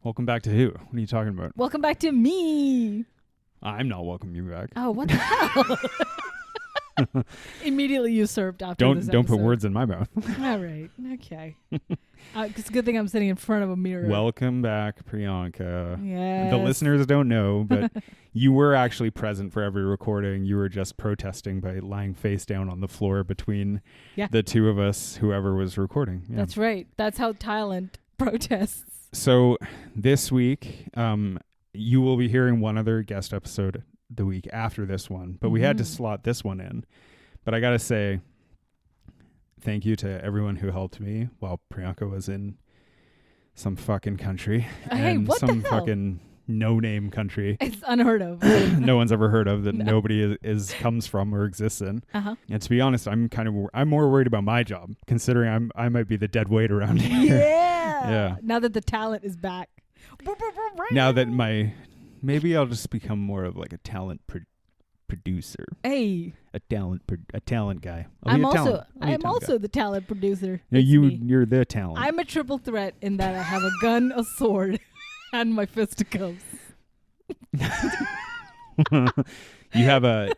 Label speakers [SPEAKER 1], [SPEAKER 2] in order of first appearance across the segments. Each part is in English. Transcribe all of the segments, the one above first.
[SPEAKER 1] Welcome back to who? What are you talking about?
[SPEAKER 2] Welcome back to me.
[SPEAKER 1] I'm not welcoming you back.
[SPEAKER 2] Oh, what the hell? Immediately usurped after this
[SPEAKER 1] Don't put
[SPEAKER 2] episode.
[SPEAKER 1] words in my mouth.
[SPEAKER 2] All right. Okay. It's a good thing I'm sitting in front of a mirror.
[SPEAKER 1] Welcome back, Priyanka.
[SPEAKER 2] Yes.
[SPEAKER 1] The listeners don't know, but you were actually present for every recording. You were just protesting by lying face down on the floor between the two of us, whoever was recording. Yeah.
[SPEAKER 2] That's right. That's how talent protests.
[SPEAKER 1] So this week, you will be hearing one other guest episode the week after this one, but we had to slot this one in. But I gotta say, thank you to everyone who helped me while Priyanka was in some fucking country.
[SPEAKER 2] Hey,
[SPEAKER 1] and
[SPEAKER 2] what
[SPEAKER 1] some
[SPEAKER 2] the hell?
[SPEAKER 1] fucking no-name country
[SPEAKER 2] It's unheard of.
[SPEAKER 1] no one's ever heard of, that nobody is comes from or exists in. And to be honest, I'm more worried about my job, considering I might be the dead weight around here. Yeah.
[SPEAKER 2] Now that the talent is back.
[SPEAKER 1] Now that maybe I'll just become more of like a talent producer.
[SPEAKER 2] Hey.
[SPEAKER 1] A talent guy.
[SPEAKER 2] I'm also the talent producer.
[SPEAKER 1] No,
[SPEAKER 2] It's me.
[SPEAKER 1] you're the talent.
[SPEAKER 2] I'm a triple threat in that I have a gun, a sword, and my fisticuffs.
[SPEAKER 1] you have a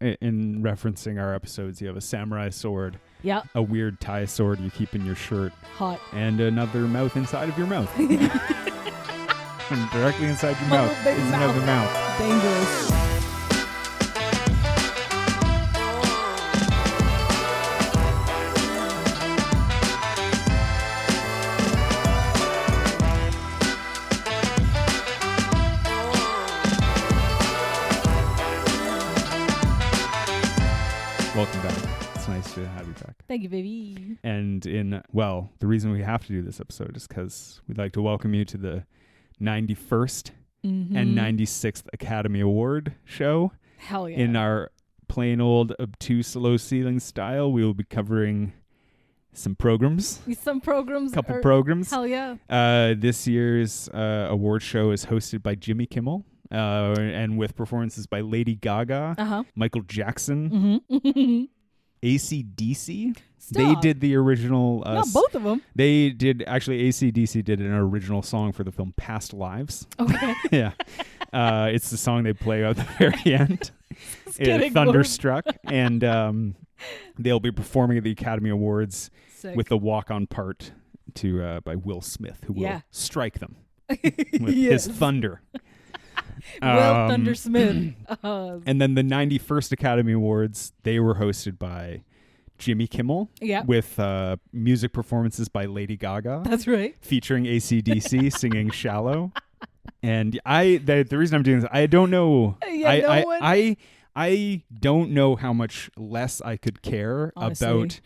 [SPEAKER 1] in referencing our episodes, you have a samurai sword.
[SPEAKER 2] Yeah.
[SPEAKER 1] A weird tie sword you keep in your shirt.
[SPEAKER 2] Hot.
[SPEAKER 1] And another mouth inside of your mouth. And directly inside your
[SPEAKER 2] My
[SPEAKER 1] mouth
[SPEAKER 2] little big
[SPEAKER 1] is
[SPEAKER 2] mouth.
[SPEAKER 1] another mouth.
[SPEAKER 2] Dangerous.
[SPEAKER 1] Welcome back. It's nice to have you back.
[SPEAKER 2] Thank you, baby.
[SPEAKER 1] And the reason we have to do this episode is because we'd like to welcome you to the 91st and 96th Academy Award show.
[SPEAKER 2] Hell yeah.
[SPEAKER 1] In our plain old obtuse low ceiling style, we will be covering some programs.
[SPEAKER 2] Couple
[SPEAKER 1] programs.
[SPEAKER 2] Hell yeah.
[SPEAKER 1] This year's award show is hosted by Jimmy Kimmel. And with performances by Lady Gaga, Michael Jackson, AC/DC. They did the original.
[SPEAKER 2] No, both of them.
[SPEAKER 1] They did actually. AC/DC did an original song for the film Past Lives.
[SPEAKER 2] Okay.
[SPEAKER 1] Yeah, it's the song they play at the very end.
[SPEAKER 2] Getting
[SPEAKER 1] Thunderstruck, and they'll be performing at the Academy Awards with the walk-on part by Will Smith, who will strike them with his thunder.
[SPEAKER 2] Will Thunder Smith.
[SPEAKER 1] And then the 91st Academy Awards, they were hosted by Jimmy Kimmel with music performances by Lady Gaga.
[SPEAKER 2] That's right.
[SPEAKER 1] Featuring AC/DC singing Shallow. And the reason I'm doing this, I don't know. I don't know how much less I could care about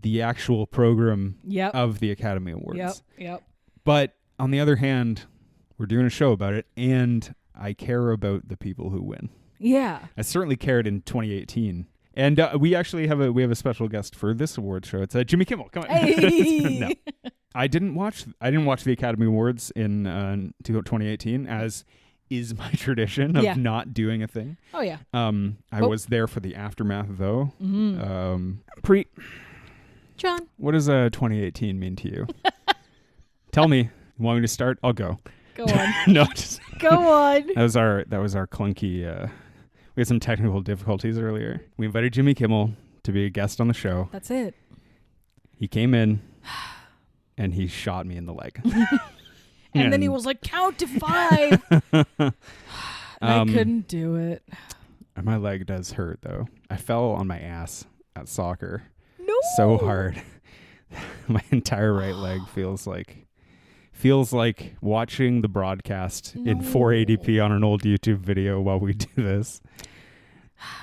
[SPEAKER 1] the actual program of the Academy Awards.
[SPEAKER 2] Yep.
[SPEAKER 1] But on the other hand, we're doing a show about it, and I care about the people who win.
[SPEAKER 2] Yeah.
[SPEAKER 1] I certainly cared in 2018. And we actually have a special guest for this award show. It's Jimmy Kimmel. Come on.
[SPEAKER 2] Hey.
[SPEAKER 1] No. I didn't watch the Academy Awards in 2018, as is my tradition of not doing a thing.
[SPEAKER 2] Oh yeah.
[SPEAKER 1] I was there for the aftermath though.
[SPEAKER 2] John,
[SPEAKER 1] what does 2018 mean to you? Tell me. You want me to start? I'll go.
[SPEAKER 2] Go on.
[SPEAKER 1] No,
[SPEAKER 2] go on.
[SPEAKER 1] That was our clunky. We had some technical difficulties earlier. We invited Jimmy Kimmel to be a guest on the show.
[SPEAKER 2] That's it.
[SPEAKER 1] He came in, and he shot me in the leg.
[SPEAKER 2] and then he was like, "Count to 5." I couldn't do it.
[SPEAKER 1] My leg does hurt though. I fell on my ass at soccer.
[SPEAKER 2] No.
[SPEAKER 1] So hard. My entire right leg feels like watching the broadcast in 480p on an old YouTube video while we do this.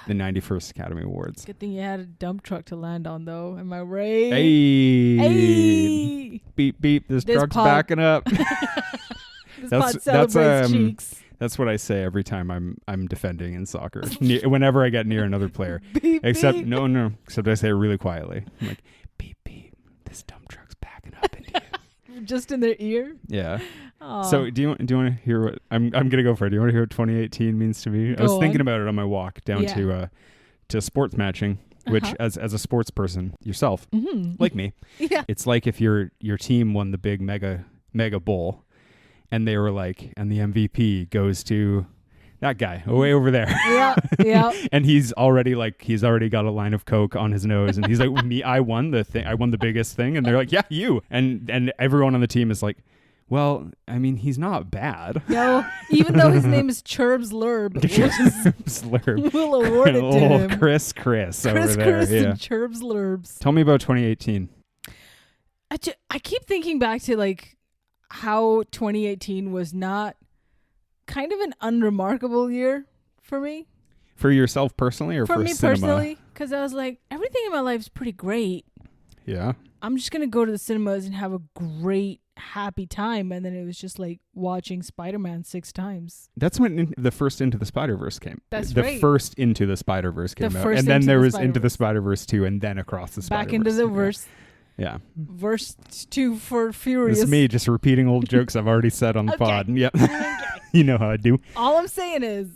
[SPEAKER 1] The 91st Academy Awards.
[SPEAKER 2] Good thing you had a dump truck to land on, though. Am I right?
[SPEAKER 1] Hey. Beep, beep. This truck's backing up.
[SPEAKER 2] This pod celebrates cheeks.
[SPEAKER 1] That's what I say every time I'm defending in soccer. Whenever I get near another player.
[SPEAKER 2] Beep,
[SPEAKER 1] except,
[SPEAKER 2] beep.
[SPEAKER 1] No. Except I say it really quietly. I'm like, beep, beep. This dump truck's backing up into you.
[SPEAKER 2] Just in their ear?
[SPEAKER 1] Yeah.
[SPEAKER 2] Aww.
[SPEAKER 1] So do you want to hear what I'm gonna go for it? Do you want to hear what 2018 means to me? I was thinking about it on my walk down to sports matching, which as a sports person yourself, like me, it's like if your team won the big mega bowl, and they were like, and the MVP goes to that guy way over there.
[SPEAKER 2] Yeah.
[SPEAKER 1] And he's already got a line of Coke on his nose, and he's like, me, I won the biggest thing. And they're like, yeah, you. And everyone on the team is like, well, I mean, he's not bad.
[SPEAKER 2] No, even though his name is Churbs Lurb.
[SPEAKER 1] Churbs Lurb.
[SPEAKER 2] We'll award it to him.
[SPEAKER 1] Chris over there.
[SPEAKER 2] And Churbs Lurbs.
[SPEAKER 1] Tell me about 2018.
[SPEAKER 2] I keep thinking back to like how 2018 was not kind of an unremarkable year for me.
[SPEAKER 1] For yourself personally, or for
[SPEAKER 2] me
[SPEAKER 1] cinema?
[SPEAKER 2] Personally, because I was like, everything in my life is pretty great.
[SPEAKER 1] Yeah.
[SPEAKER 2] I'm just gonna go to the cinemas and have a great, happy time. And then it was just like watching Spider-Man 6 times.
[SPEAKER 1] That's when the first Into the Spider-Verse came.
[SPEAKER 2] That's
[SPEAKER 1] right.
[SPEAKER 2] The
[SPEAKER 1] first Into the Spider-Verse came out, and then there was Into the Spider-Verse 2, and then Across the Spider-Verse.
[SPEAKER 2] Back into the verse.
[SPEAKER 1] Yeah.
[SPEAKER 2] Verse 2 for Furious.
[SPEAKER 1] It's me just repeating old jokes I've already said on the pod. Yep. You know how I do.
[SPEAKER 2] All I'm saying is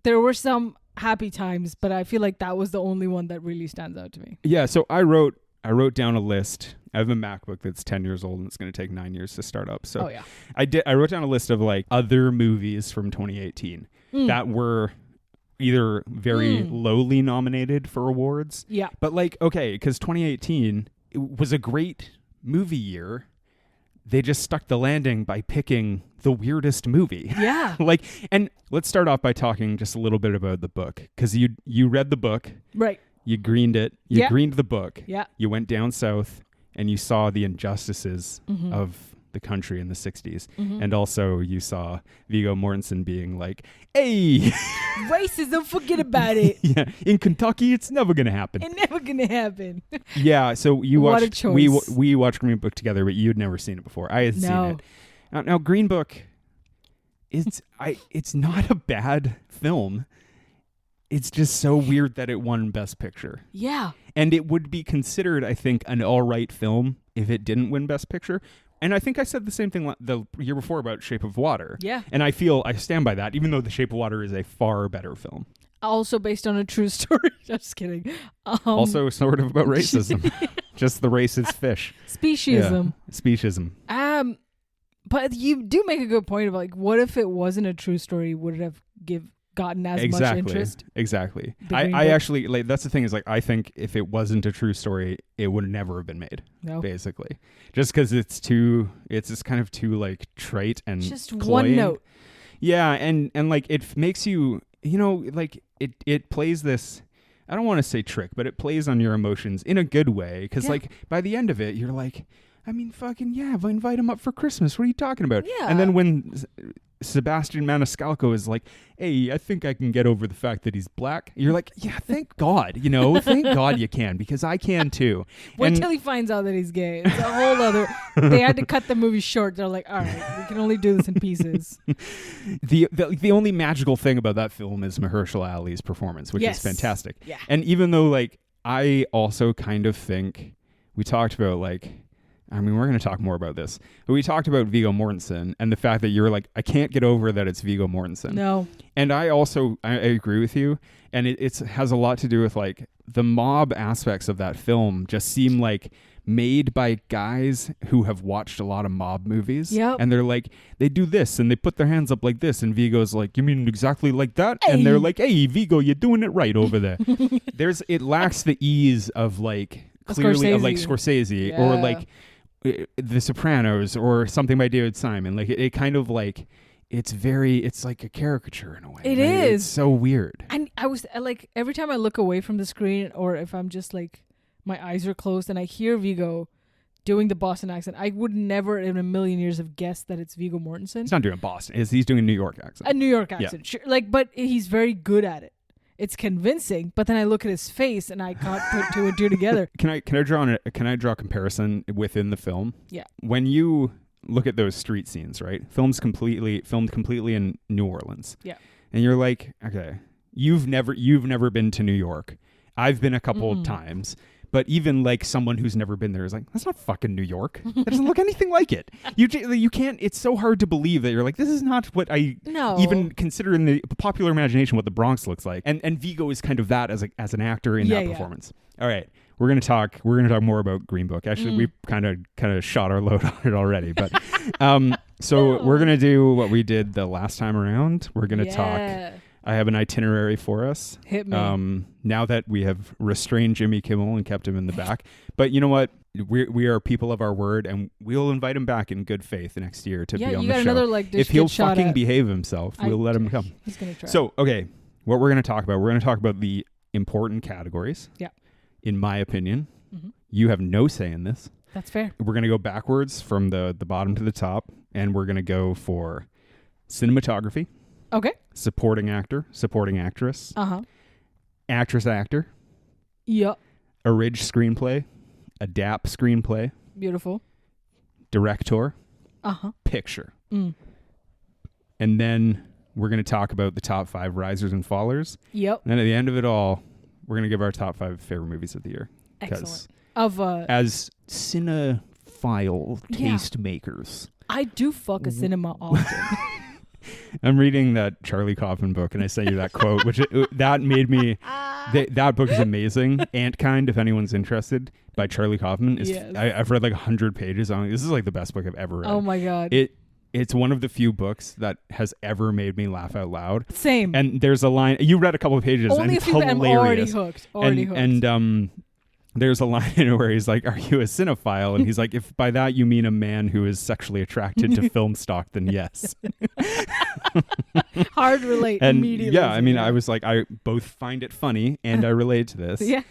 [SPEAKER 2] there were some happy times, but I feel like that was the only one that really stands out to me.
[SPEAKER 1] Yeah, so I wrote down a list. I have a MacBook that's 10 years old and it's going to take 9 years to start up. So I wrote down a list of like other movies from 2018 that were either very lowly nominated for awards.
[SPEAKER 2] Yeah.
[SPEAKER 1] But like, okay, because 2018 it was a great movie year. They just stuck the landing by picking the weirdest movie.
[SPEAKER 2] Yeah.
[SPEAKER 1] And let's start off by talking just a little bit about the book, because you read the book.
[SPEAKER 2] Right.
[SPEAKER 1] You greened it. You greened the book.
[SPEAKER 2] Yeah.
[SPEAKER 1] You went down south and you saw the injustices of the country in the 60s. And also you saw Viggo Mortensen being like, hey,
[SPEAKER 2] racism, forget about it.
[SPEAKER 1] Yeah, in Kentucky, it's never going to happen.
[SPEAKER 2] It's never going to happen.
[SPEAKER 1] Yeah, so you
[SPEAKER 2] what
[SPEAKER 1] watched,
[SPEAKER 2] a choice.
[SPEAKER 1] we watched Green Book together, but you'd never seen it before. I had seen it. Now Green Book, it's not a bad film. It's just so weird that it won Best Picture.
[SPEAKER 2] Yeah.
[SPEAKER 1] And it would be considered, I think, an all right film if it didn't win Best Picture. And I think I said the same thing the year before about Shape of Water.
[SPEAKER 2] Yeah.
[SPEAKER 1] And I stand by that, even though The Shape of Water is a far better film.
[SPEAKER 2] Also based on a true story. Just kidding.
[SPEAKER 1] Also sort of about racism. Just the racist fish.
[SPEAKER 2] Speciesism.
[SPEAKER 1] Yeah. Speciesism.
[SPEAKER 2] But you do make a good point of like, what if it wasn't a true story? Would it have gotten as much interest?
[SPEAKER 1] Exactly. I actually, like, that's the thing is, like, I think if it wasn't a true story, it would never have been made.
[SPEAKER 2] No.
[SPEAKER 1] Basically. Just because it's just kind of too, like, trite and
[SPEAKER 2] just
[SPEAKER 1] cloying.
[SPEAKER 2] One note.
[SPEAKER 1] Yeah, and like, it makes you, like, it plays this, I don't want to say trick, but it plays on your emotions in a good way. Because, like, by the end of it, you're like, I mean, fucking, yeah, if I invite him up for Christmas, what are you talking about?
[SPEAKER 2] Yeah.
[SPEAKER 1] And then when Sebastian Maniscalco is like, hey, I think I can get over the fact that he's black, you're like, yeah, thank God, thank God you can, because I can too.
[SPEAKER 2] Wait till he finds out that he's gay. It's a whole other, they had to cut the movie short. They're like, all right, we can only do this in pieces.
[SPEAKER 1] The only magical thing about that film is Mahershala Ali's performance, which is fantastic.
[SPEAKER 2] Yeah.
[SPEAKER 1] And even though, like, I also kind of think, we talked about, like, I mean, we're going to talk more about this, but we talked about Viggo Mortensen and the fact that you're like, I can't get over that it's Viggo Mortensen.
[SPEAKER 2] No.
[SPEAKER 1] And I agree with you. And it has a lot to do with, like, the mob aspects of that film just seem like made by guys who have watched a lot of mob movies.
[SPEAKER 2] Yep.
[SPEAKER 1] And they're like, they do this and they put their hands up like this. And Viggo's like, you mean exactly like that? Hey. And they're like, hey, Viggo, you're doing it right over there. It lacks the ease of, like, clearly of, like, Scorsese or, like, The Sopranos or something by David Simon. Like, it kind of, like, it's like a caricature in a way.
[SPEAKER 2] It is.
[SPEAKER 1] It's so weird.
[SPEAKER 2] And I was like, every time I look away from the screen, or if I'm just like, my eyes are closed and I hear Viggo doing the Boston accent, I would never in a million years have guessed that it's Viggo Mortensen.
[SPEAKER 1] He's not doing Boston. He's doing a New York accent.
[SPEAKER 2] A New York accent. Yeah. Sure. Like, but he's very good at it. It's convincing, but then I look at his face and I can't put two and two together. Can I
[SPEAKER 1] draw a comparison within the film?
[SPEAKER 2] Yeah.
[SPEAKER 1] When you look at those street scenes, right? Filmed completely in New Orleans.
[SPEAKER 2] Yeah.
[SPEAKER 1] And you're like, okay, you've never been to New York. I've been a couple of times. But even, like, someone who's never been there is like, that's not fucking New York. That doesn't look anything like it. You can't. It's so hard to believe that you're like, this is not what I even consider in the popular imagination what the Bronx looks like. And Viggo is kind of that as an actor in that performance. All right, we're gonna talk more about Green Book. Actually, we've kind of shot our load on it already. But So we're going to do what we did the last time around. We're going to talk. I have an itinerary for us.
[SPEAKER 2] Hit me.
[SPEAKER 1] Now that we have restrained Jimmy Kimmel and kept him in the back. But you know what? We are people of our word, and we'll invite him back in good faith next year to be on the show.
[SPEAKER 2] Yeah, you got another
[SPEAKER 1] if he'll fucking behave himself, we'll let him come.
[SPEAKER 2] He's going to try.
[SPEAKER 1] So, okay, what we're going to talk about, we're going to talk about the important categories.
[SPEAKER 2] Yeah.
[SPEAKER 1] In my opinion. Mm-hmm. You have no say in this.
[SPEAKER 2] That's fair.
[SPEAKER 1] We're going to go backwards from the bottom to the top, and we're going to go for cinematography.
[SPEAKER 2] Okay.
[SPEAKER 1] Supporting actor, supporting actress.
[SPEAKER 2] Uh-huh.
[SPEAKER 1] Actress, actor.
[SPEAKER 2] Yep.
[SPEAKER 1] Orig screenplay. Adapt screenplay.
[SPEAKER 2] Beautiful.
[SPEAKER 1] Director.
[SPEAKER 2] Uh-huh.
[SPEAKER 1] Picture. And then we're going to talk about the top 5 risers and fallers.
[SPEAKER 2] Yep.
[SPEAKER 1] And then at the end of it all, we're going to give our top 5 favorite movies of the year.
[SPEAKER 2] Excellent.
[SPEAKER 1] As cinephile tastemakers.
[SPEAKER 2] I do fuck a cinema often.
[SPEAKER 1] I'm reading that Charlie Kaufman book, and I sent you that quote, which that made me. That book is amazing. Antkind, if anyone's interested, by Charlie Kaufman. I've read like 100 pages. This is like the best book I've ever read.
[SPEAKER 2] Oh my god!
[SPEAKER 1] It's one of the few books that has ever made me laugh out loud.
[SPEAKER 2] Same.
[SPEAKER 1] And there's a line. You read a couple of pages.
[SPEAKER 2] Only
[SPEAKER 1] and
[SPEAKER 2] a
[SPEAKER 1] it's
[SPEAKER 2] few.
[SPEAKER 1] hilarious.
[SPEAKER 2] I'm already hooked.
[SPEAKER 1] And there's a line in it where he's like, "Are you a cinephile?" And he's like, "If by that you mean a man who is sexually attracted to film stock, then yes."
[SPEAKER 2] Hard relate
[SPEAKER 1] and
[SPEAKER 2] immediately.
[SPEAKER 1] Yeah, I mean, I was like, I both find it funny and I relate to this.
[SPEAKER 2] Yes.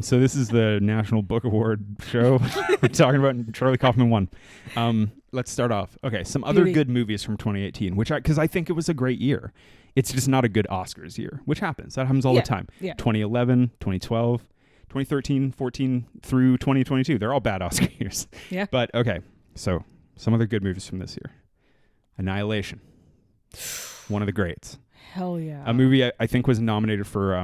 [SPEAKER 1] So this is the National Book Award show. We're talking about Charlie Kaufman 1. Let's start off. Okay, some other good movies from 2018, because I think it was a great year. It's just not a good Oscars year, which happens. That happens all the time.
[SPEAKER 2] Yeah.
[SPEAKER 1] 2011, 2012. 2013, 14 through 2022. They're all bad Oscar years.
[SPEAKER 2] Yeah.
[SPEAKER 1] But okay, so some other good movies from this year. Annihilation. One of the greats.
[SPEAKER 2] Hell yeah.
[SPEAKER 1] A movie I think was nominated for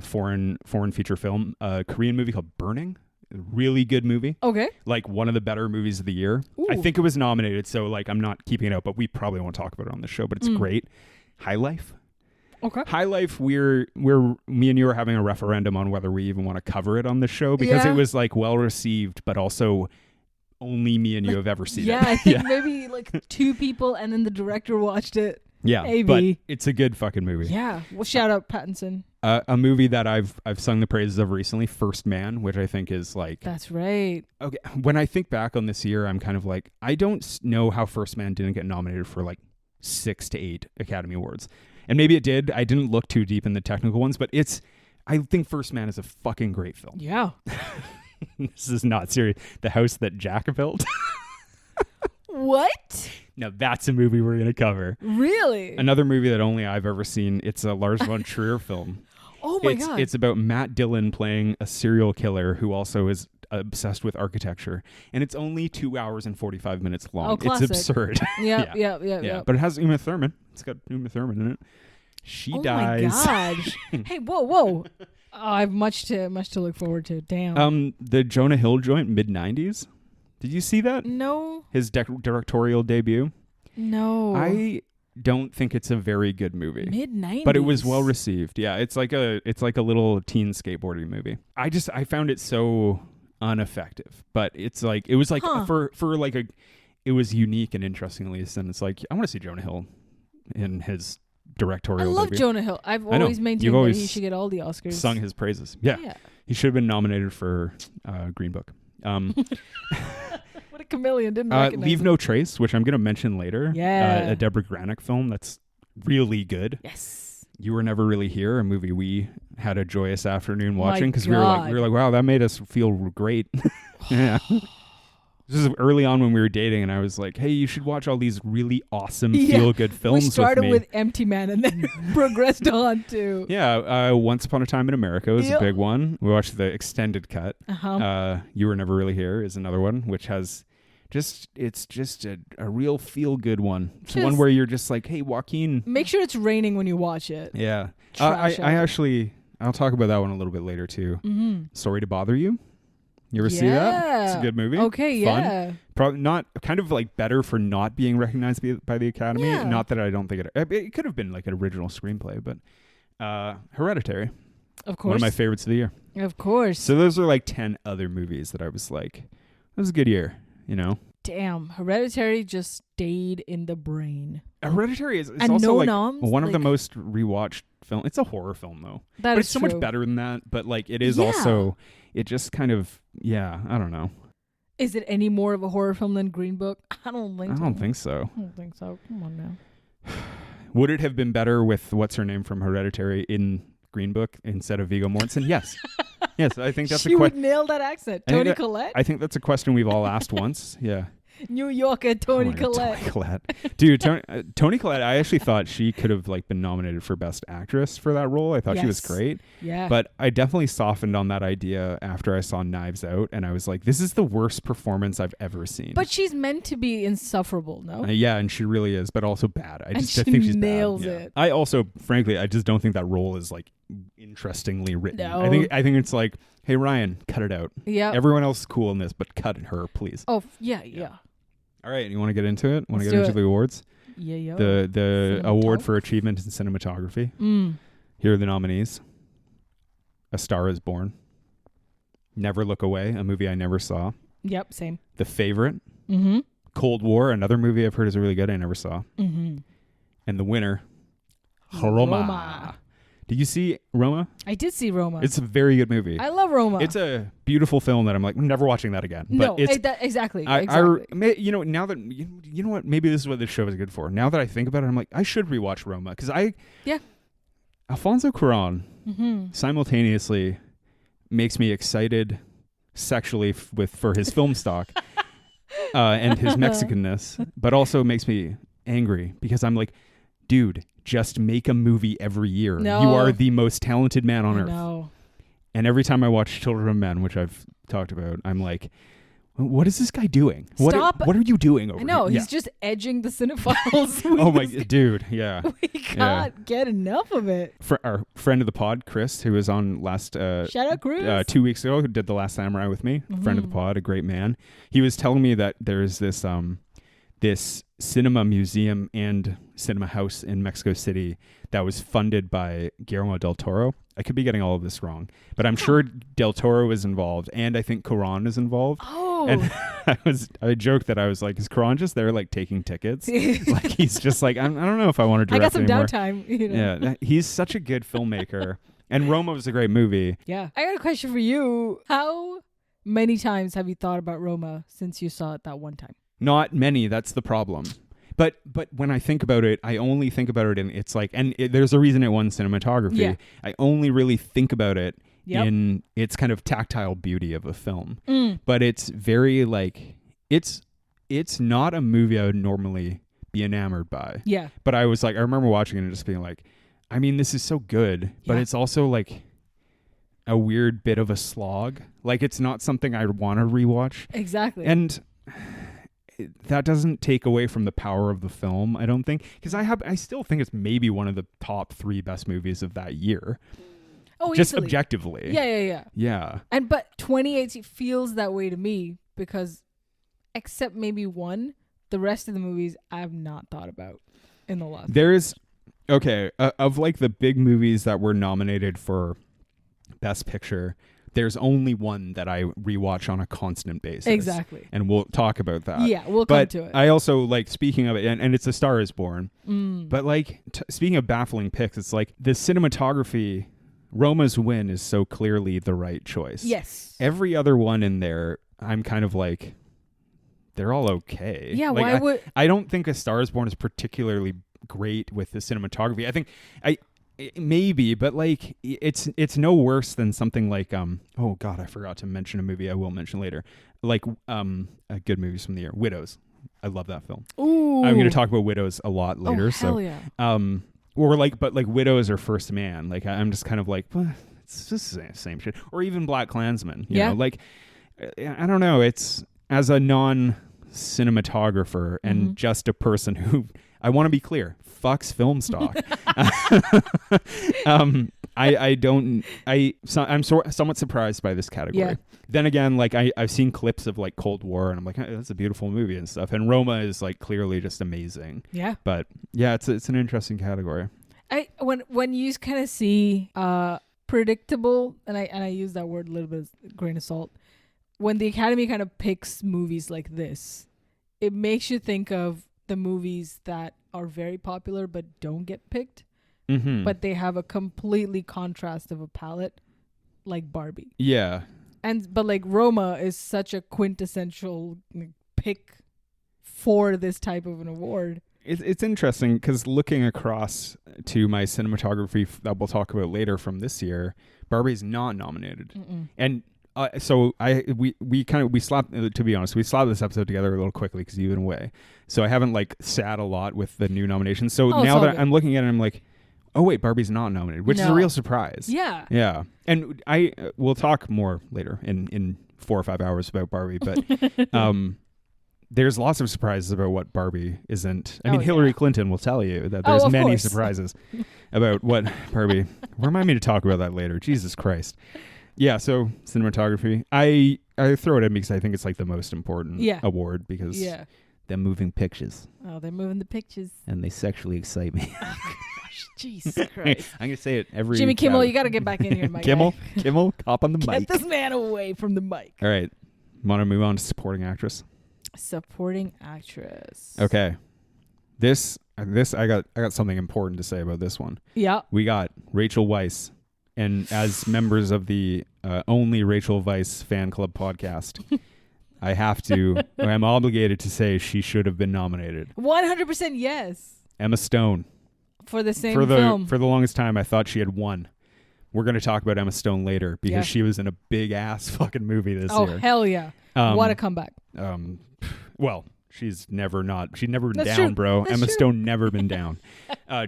[SPEAKER 1] foreign feature film. A Korean movie called Burning. A really good movie.
[SPEAKER 2] Okay.
[SPEAKER 1] Like one of the better movies of the year. Ooh. I think it was nominated, so like I'm not keeping it out, but we probably won't talk about it on the show, but it's great. High Life.
[SPEAKER 2] Okay.
[SPEAKER 1] High Life, we're me and you are having a referendum on whether we even want to cover it on the show because it was like well received, but also only me and you have ever seen it.
[SPEAKER 2] I think maybe like 2 people and then the director watched it.
[SPEAKER 1] Yeah,
[SPEAKER 2] AB.
[SPEAKER 1] But it's a good fucking movie.
[SPEAKER 2] Yeah. Well, shout out Pattinson.
[SPEAKER 1] A movie that I've sung the praises of recently, First Man, which I think is like...
[SPEAKER 2] That's right.
[SPEAKER 1] Okay, when I think back on this year, I'm kind of like, I don't know how First Man didn't get nominated for like 6 to 8 Academy Awards. And maybe it did. I didn't look too deep in the technical ones, but I think First Man is a fucking great film.
[SPEAKER 2] Yeah.
[SPEAKER 1] This is not serious. The House That Jack Built.
[SPEAKER 2] What?
[SPEAKER 1] Now that's a movie we're going to cover.
[SPEAKER 2] Really?
[SPEAKER 1] Another movie that only I've ever seen. It's a Lars von Trier film.
[SPEAKER 2] Oh my God.
[SPEAKER 1] It's about Matt Dillon playing a serial killer who also is obsessed with architecture. And it's only 2 hours and 45 minutes long.
[SPEAKER 2] Oh, classic.
[SPEAKER 1] It's absurd.
[SPEAKER 2] Yeah.
[SPEAKER 1] But it has Uma Thurman. It's got Uma Thurman in it. She dies.
[SPEAKER 2] Oh my God. Hey, whoa. I have much to look forward to. Damn.
[SPEAKER 1] The Jonah Hill joint, mid-90s. Did you see that?
[SPEAKER 2] No.
[SPEAKER 1] His directorial debut?
[SPEAKER 2] No.
[SPEAKER 1] I don't think it's a very good movie.
[SPEAKER 2] Mid-90s.
[SPEAKER 1] But it was well received. Yeah, it's like a little teen skateboarding movie. I found it so ineffective. But it's like it was like for like it was unique and interesting at least, and it's like I want to see Jonah Hill in his directorial debut.
[SPEAKER 2] I love Jonah Hill. I've always maintained that he should get all the Oscars.
[SPEAKER 1] Sung his praises. Yeah. He should have been nominated for Green Book.
[SPEAKER 2] What a chameleon, didn't recognize
[SPEAKER 1] Leave
[SPEAKER 2] him.
[SPEAKER 1] No Trace, which I'm going to mention later.
[SPEAKER 2] Yeah.
[SPEAKER 1] A Deborah Granick film that's really good.
[SPEAKER 2] Yes.
[SPEAKER 1] You Were Never Really Here, a movie we had a joyous afternoon watching because we were like, wow, that made us feel great. Yeah. This is early on when we were dating, and I was like, hey, you should watch all these really awesome feel-good films.
[SPEAKER 2] We started
[SPEAKER 1] with
[SPEAKER 2] with Empty Man and then progressed on to...
[SPEAKER 1] Yeah, Once Upon a Time in America was a big one. We watched the extended cut. You Were Never Really Here is another one, which has it's just a real feel-good one. It's one where you're just like, hey, Joaquin.
[SPEAKER 2] Make sure it's raining when you watch it.
[SPEAKER 1] Yeah. I'll talk about that one a little bit later, too. Mm-hmm. Sorry to Bother You. You ever see that? It's a good movie.
[SPEAKER 2] Okay,
[SPEAKER 1] fun.
[SPEAKER 2] yeah.
[SPEAKER 1] Probably not, kind of like better for not being recognized by the Academy. Yeah. Not that I don't think it could have been like an original screenplay, but Hereditary.
[SPEAKER 2] Of course.
[SPEAKER 1] One of my favorites of the year.
[SPEAKER 2] Of course.
[SPEAKER 1] So those are like 10 other movies that I was like, that was a good year, you know?
[SPEAKER 2] Damn, Hereditary just stayed in the brain.
[SPEAKER 1] Hereditary is
[SPEAKER 2] And
[SPEAKER 1] also
[SPEAKER 2] no
[SPEAKER 1] like
[SPEAKER 2] noms,
[SPEAKER 1] one of the
[SPEAKER 2] like-
[SPEAKER 1] most rewatched film. It's a horror film though,
[SPEAKER 2] That
[SPEAKER 1] but
[SPEAKER 2] is
[SPEAKER 1] it's so
[SPEAKER 2] true.
[SPEAKER 1] much better than that. But like it is
[SPEAKER 2] Yeah.
[SPEAKER 1] also, it just kind of, I don't know.
[SPEAKER 2] Is it any more of a horror film than Green Book? I don't think
[SPEAKER 1] I
[SPEAKER 2] so.
[SPEAKER 1] don't think so.
[SPEAKER 2] I don't think so. Come on now.
[SPEAKER 1] Would it have been better with what's her name from Hereditary in Green Book instead of Viggo Mortensen? Yes. Yes, I think that's
[SPEAKER 2] she
[SPEAKER 1] a
[SPEAKER 2] would
[SPEAKER 1] question.
[SPEAKER 2] nail that accent.
[SPEAKER 1] I think
[SPEAKER 2] Tony
[SPEAKER 1] that-
[SPEAKER 2] Collette?
[SPEAKER 1] I think that's a question we've all asked once. Yeah.
[SPEAKER 2] New Yorker Tony
[SPEAKER 1] Oh my God,
[SPEAKER 2] Collette.
[SPEAKER 1] Toni Collette. Dude, Toni Collette, I actually thought she could have like been nominated for Best Actress for that role. I thought she was
[SPEAKER 2] Yes.
[SPEAKER 1] great.
[SPEAKER 2] Yeah.
[SPEAKER 1] But I definitely softened on that idea after I saw Knives Out, and I was like, this is the worst performance I've ever seen.
[SPEAKER 2] But she's meant to be insufferable, no?
[SPEAKER 1] Yeah, and she really is, but also bad. I
[SPEAKER 2] And
[SPEAKER 1] just
[SPEAKER 2] she
[SPEAKER 1] I think she's
[SPEAKER 2] nails
[SPEAKER 1] bad. Yeah.
[SPEAKER 2] it.
[SPEAKER 1] I also, frankly, I just don't think that role is like interestingly written.
[SPEAKER 2] No.
[SPEAKER 1] I think it's like, hey Ryan, cut it out.
[SPEAKER 2] Yeah.
[SPEAKER 1] Everyone else is cool in this, but cut her, please.
[SPEAKER 2] Oh, yeah.
[SPEAKER 1] All right, you want to get into it? Want to
[SPEAKER 2] Let's
[SPEAKER 1] get
[SPEAKER 2] do
[SPEAKER 1] into
[SPEAKER 2] it.
[SPEAKER 1] the awards?
[SPEAKER 2] Yeah.
[SPEAKER 1] The award
[SPEAKER 2] Cinematography?
[SPEAKER 1] for achievement in cinematography.
[SPEAKER 2] Mm.
[SPEAKER 1] Here are the nominees: A Star Is Born, Never Look Away, a movie I never saw,
[SPEAKER 2] Yep, same.
[SPEAKER 1] The Favorite,
[SPEAKER 2] Mm-hmm.
[SPEAKER 1] Cold War, another movie I've heard is really good I never saw,
[SPEAKER 2] Mm-hmm.
[SPEAKER 1] and the winner, Roma.
[SPEAKER 2] Roma.
[SPEAKER 1] Did you see Roma?
[SPEAKER 2] I did see Roma.
[SPEAKER 1] It's a very good movie.
[SPEAKER 2] I love Roma.
[SPEAKER 1] It's a beautiful film that I'm like, I'm never watching that again.
[SPEAKER 2] no,
[SPEAKER 1] But it's
[SPEAKER 2] exactly.
[SPEAKER 1] now that you know what, maybe this is what this show is good for. Now that I think about it, I'm like, I should rewatch Roma because
[SPEAKER 2] Yeah.
[SPEAKER 1] Alfonso Cuarón
[SPEAKER 2] Mm-hmm.
[SPEAKER 1] simultaneously makes me excited sexually for his film stock and his Mexicanness, but also makes me angry because I'm like, dude, just make a movie every year.
[SPEAKER 2] No.
[SPEAKER 1] You are the most talented man on earth.
[SPEAKER 2] No.
[SPEAKER 1] And every time I watch Children of Men, which I've talked about, I'm like, what is this guy doing?
[SPEAKER 2] Stop.
[SPEAKER 1] What are you doing over
[SPEAKER 2] I know.
[SPEAKER 1] here?
[SPEAKER 2] He's just edging the cinephiles.
[SPEAKER 1] Oh my dude, yeah.
[SPEAKER 2] We can't get enough of it.
[SPEAKER 1] Our friend of the pod, Chris, who was on last
[SPEAKER 2] Shout out, Cruz.
[SPEAKER 1] 2 weeks ago, who did The Last Samurai with me, friend of the
[SPEAKER 2] Mhm.
[SPEAKER 1] pod, a great man. He was telling me that there's this this cinema museum and cinema house in Mexico City that was funded by Guillermo del Toro. I could be getting all of this wrong, but I'm sure Del Toro is involved, and I think Cuarón is involved.
[SPEAKER 2] Oh.
[SPEAKER 1] And I joked that I was like, is Cuarón just there like taking tickets? Like he's just like, I don't know if I want to
[SPEAKER 2] I
[SPEAKER 1] direct
[SPEAKER 2] got some
[SPEAKER 1] anymore.
[SPEAKER 2] downtime. You know?
[SPEAKER 1] Yeah, he's such a good filmmaker. And Roma was a great movie.
[SPEAKER 2] Yeah. I got a question for you. How many times have you thought about Roma since you saw it that one time?
[SPEAKER 1] Not many, that's the problem. But when I think about it, I only think about it in it's like, and there's a reason it won cinematography.
[SPEAKER 2] Yeah.
[SPEAKER 1] I only really think about it
[SPEAKER 2] Yep.
[SPEAKER 1] in its kind of tactile beauty of a film.
[SPEAKER 2] Mm.
[SPEAKER 1] But it's very like, it's not a movie I would normally be enamored by.
[SPEAKER 2] Yeah.
[SPEAKER 1] But I was like, I remember watching it and just being like, I mean, this is so good, but
[SPEAKER 2] Yeah.
[SPEAKER 1] it's also like a weird bit of a slog. Like it's not something I want to rewatch.
[SPEAKER 2] Exactly.
[SPEAKER 1] And that doesn't take away from the power of the film, I don't think, because I still think it's maybe one of the top 3 best movies of that year, just
[SPEAKER 2] easily.
[SPEAKER 1] objectively.
[SPEAKER 2] Yeah. But 2018 feels that way to me because, except maybe one, the rest of the movies I've not thought about in the last.
[SPEAKER 1] There's of like the big movies that were nominated for Best Picture, there's only one that I rewatch on a constant basis.
[SPEAKER 2] Exactly.
[SPEAKER 1] And we'll talk about that.
[SPEAKER 2] Yeah, we'll
[SPEAKER 1] But
[SPEAKER 2] come to it.
[SPEAKER 1] I also like, speaking of it, and it's A Star Is Born.
[SPEAKER 2] Mm.
[SPEAKER 1] But like, speaking of baffling picks, it's like the cinematography, Roma's win is so clearly the right choice.
[SPEAKER 2] Yes.
[SPEAKER 1] Every other one in there, I'm kind of like, they're all okay.
[SPEAKER 2] Yeah,
[SPEAKER 1] Like,
[SPEAKER 2] why would...
[SPEAKER 1] I don't think A Star Is Born is particularly great with the cinematography. I think maybe, but like it's no worse than something like oh god, I forgot to mention a movie I will mention later. Like good movies from the year, Widows. I love that film.
[SPEAKER 2] Ooh.
[SPEAKER 1] I'm going to talk about Widows a lot later.
[SPEAKER 2] Oh,
[SPEAKER 1] so
[SPEAKER 2] hell yeah.
[SPEAKER 1] or like, but like Widows or First Man. Like I'm just kind of like, well, it's just the same shit. Or even Black Klansman. You know, like I don't know. It's as a non-cinematographer and just a person who, I want to be clear, fucks film stock. I'm somewhat surprised by this category.
[SPEAKER 2] Yeah.
[SPEAKER 1] Then again, like I've seen clips of like Cold War and I'm like, that's a beautiful movie and stuff. And Roma is like clearly just amazing.
[SPEAKER 2] Yeah.
[SPEAKER 1] But yeah, it's an interesting category.
[SPEAKER 2] When you kind of see predictable, and I use that word a little bit as a grain of salt, when the Academy kind of picks movies like this, it makes you think of the movies that are very popular but don't get picked, but they have a completely contrast of a palette, like Barbie.
[SPEAKER 1] Yeah.
[SPEAKER 2] But like Roma is such a quintessential pick for this type of an award.
[SPEAKER 1] It's interesting because looking across to my cinematography that we'll talk about later from this year, Barbie's not nominated. And so we slapped, to be honest, we slapped this episode together a little quickly because you've been away. So I haven't like sat a lot with the new nominations. So now that I'm looking at it, I'm like, oh wait, Barbie's not nominated, which is a real surprise.
[SPEAKER 2] Yeah.
[SPEAKER 1] Yeah. And we'll talk more later in 4 or 5 hours about Barbie, but there's lots of surprises about what Barbie isn't. I mean, Hillary Clinton will tell you that there's many surprises about what Barbie. Remind me to talk about that later. Jesus Christ. Yeah, so cinematography. I throw it in because I think it's like the most important award because they're moving pictures.
[SPEAKER 2] Oh, they're moving the pictures.
[SPEAKER 1] And they sexually excite me.
[SPEAKER 2] Oh, gosh. Jesus Christ.
[SPEAKER 1] I'm going to say it every
[SPEAKER 2] Jimmy Kimmel, you got to get back in here, my
[SPEAKER 1] Kimmel,
[SPEAKER 2] guy.
[SPEAKER 1] Kimmel, hop on the mic.
[SPEAKER 2] Get this man away from the mic.
[SPEAKER 1] All right. Want to move on to supporting actress?
[SPEAKER 2] Supporting actress.
[SPEAKER 1] Okay. This I got something important to say about this one. Yeah. We got Rachel Weisz, and as members of the only Rachel Weisz fan club podcast, I'm obligated to say she should have been nominated.
[SPEAKER 2] 100% yes.
[SPEAKER 1] Emma Stone.
[SPEAKER 2] For the same film.
[SPEAKER 1] For the longest time, I thought she had won. We're going to talk about Emma Stone later because she was in a big ass fucking movie this year.
[SPEAKER 2] Oh, hell yeah. What a comeback.
[SPEAKER 1] Well, she's never been
[SPEAKER 2] That's
[SPEAKER 1] down,
[SPEAKER 2] true.
[SPEAKER 1] bro.
[SPEAKER 2] That's
[SPEAKER 1] Emma
[SPEAKER 2] true.
[SPEAKER 1] Stone never been down.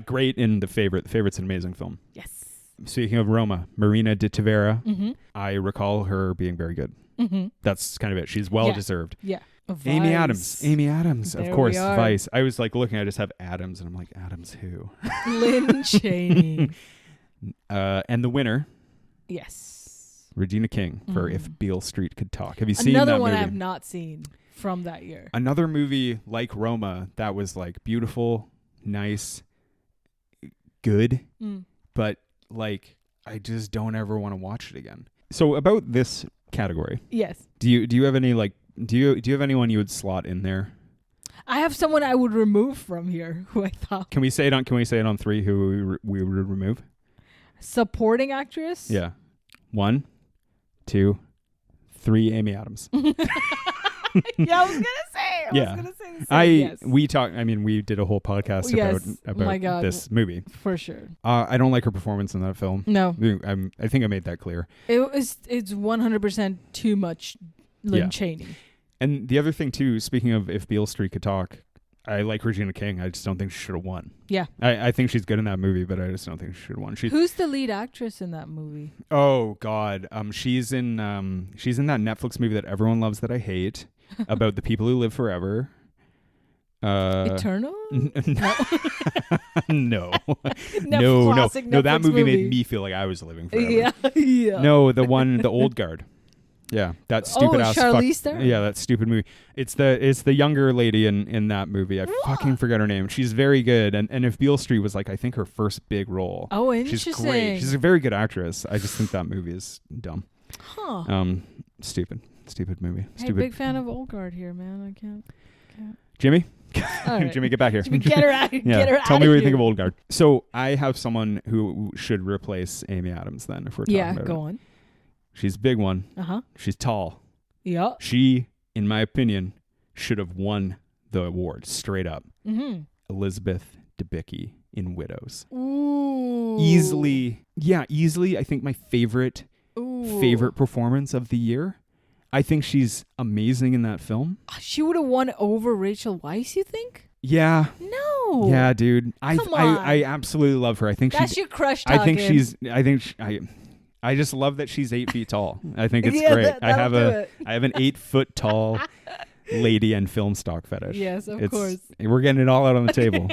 [SPEAKER 1] Great in The Favorite. The Favorite's an amazing film.
[SPEAKER 2] Yes.
[SPEAKER 1] Speaking of Roma, Marina de Tavera, I recall her being very good. That's kind of it. She's well deserved.
[SPEAKER 2] Yeah.
[SPEAKER 1] Amy Adams,
[SPEAKER 2] There
[SPEAKER 1] of course,
[SPEAKER 2] we are.
[SPEAKER 1] Vice. I was like looking, I just have Adams, and I'm like, Adams who?
[SPEAKER 2] Lynn Chaney.
[SPEAKER 1] And the winner,
[SPEAKER 2] Yes.
[SPEAKER 1] Regina King, for If Beale Street Could Talk. Have you seen that movie?
[SPEAKER 2] Another one I have not seen from that year.
[SPEAKER 1] Another movie like Roma that was like beautiful, nice, good, but like I just don't ever want to watch it again. So about this category,
[SPEAKER 2] yes.
[SPEAKER 1] Do you have any like do you have anyone you would slot in there?
[SPEAKER 2] I have someone I would remove from here who I thought.
[SPEAKER 1] Can we say it on 3 who we would remove?
[SPEAKER 2] Supporting actress?
[SPEAKER 1] Yeah. 1, 2, 3 Amy Adams.
[SPEAKER 2] Yeah, I was gonna say.
[SPEAKER 1] We did a whole podcast about this movie.
[SPEAKER 2] For sure.
[SPEAKER 1] I don't like her performance in that film.
[SPEAKER 2] No.
[SPEAKER 1] I think I made that clear.
[SPEAKER 2] It's 100% too much Lynn Chaney.
[SPEAKER 1] And the other thing too, speaking of If Beale Street Could Talk, I like Regina King. I just don't think she should have won.
[SPEAKER 2] Yeah.
[SPEAKER 1] I think she's good in that movie, but I just don't think she should have won.
[SPEAKER 2] Who's the lead actress in that movie?
[SPEAKER 1] Oh God. She's in that Netflix movie that everyone loves that I hate about the people who live forever.
[SPEAKER 2] Eternal?
[SPEAKER 1] No. No. That movie made me feel like I was living forever.
[SPEAKER 2] Yeah.
[SPEAKER 1] No, the Old Guard. Yeah, that stupid ass.
[SPEAKER 2] Charlize Theron?
[SPEAKER 1] Yeah, that stupid movie. It's the younger lady in that movie. I fucking forgot her name. She's very good. And If Beale Street was like I think her first big role.
[SPEAKER 2] Oh, interesting.
[SPEAKER 1] She's great. She's a very good actress. I just think that movie is dumb.
[SPEAKER 2] Huh.
[SPEAKER 1] Stupid movie.
[SPEAKER 2] Hey, big fan of Old Guard here, man. I can't.
[SPEAKER 1] Jimmy?
[SPEAKER 2] Right.
[SPEAKER 1] Jimmy, get back here.
[SPEAKER 2] Jimmy, get her out.
[SPEAKER 1] Yeah.
[SPEAKER 2] Get her
[SPEAKER 1] Tell me what you think
[SPEAKER 2] here.
[SPEAKER 1] of Old Guard. So I have someone who should replace Amy Adams then if we're talking about
[SPEAKER 2] go
[SPEAKER 1] it.
[SPEAKER 2] on.
[SPEAKER 1] She's a big one. She's tall.
[SPEAKER 2] Yeah.
[SPEAKER 1] She, in my opinion, should have won the award straight up. Elizabeth Debicki in Widows.
[SPEAKER 2] Ooh.
[SPEAKER 1] Easily. I think my favorite performance of the year. I think she's amazing in that film.
[SPEAKER 2] She would have won over Rachel Weisz, you think?
[SPEAKER 1] Yeah.
[SPEAKER 2] No.
[SPEAKER 1] Yeah, dude.
[SPEAKER 2] Come on.
[SPEAKER 1] I absolutely love her. I think
[SPEAKER 2] that's your crush talking.
[SPEAKER 1] I just love that she's 8 feet tall. I think it's great. I have an 8 foot tall lady and film stock fetish.
[SPEAKER 2] Yes, of course.
[SPEAKER 1] We're getting it all out on the table.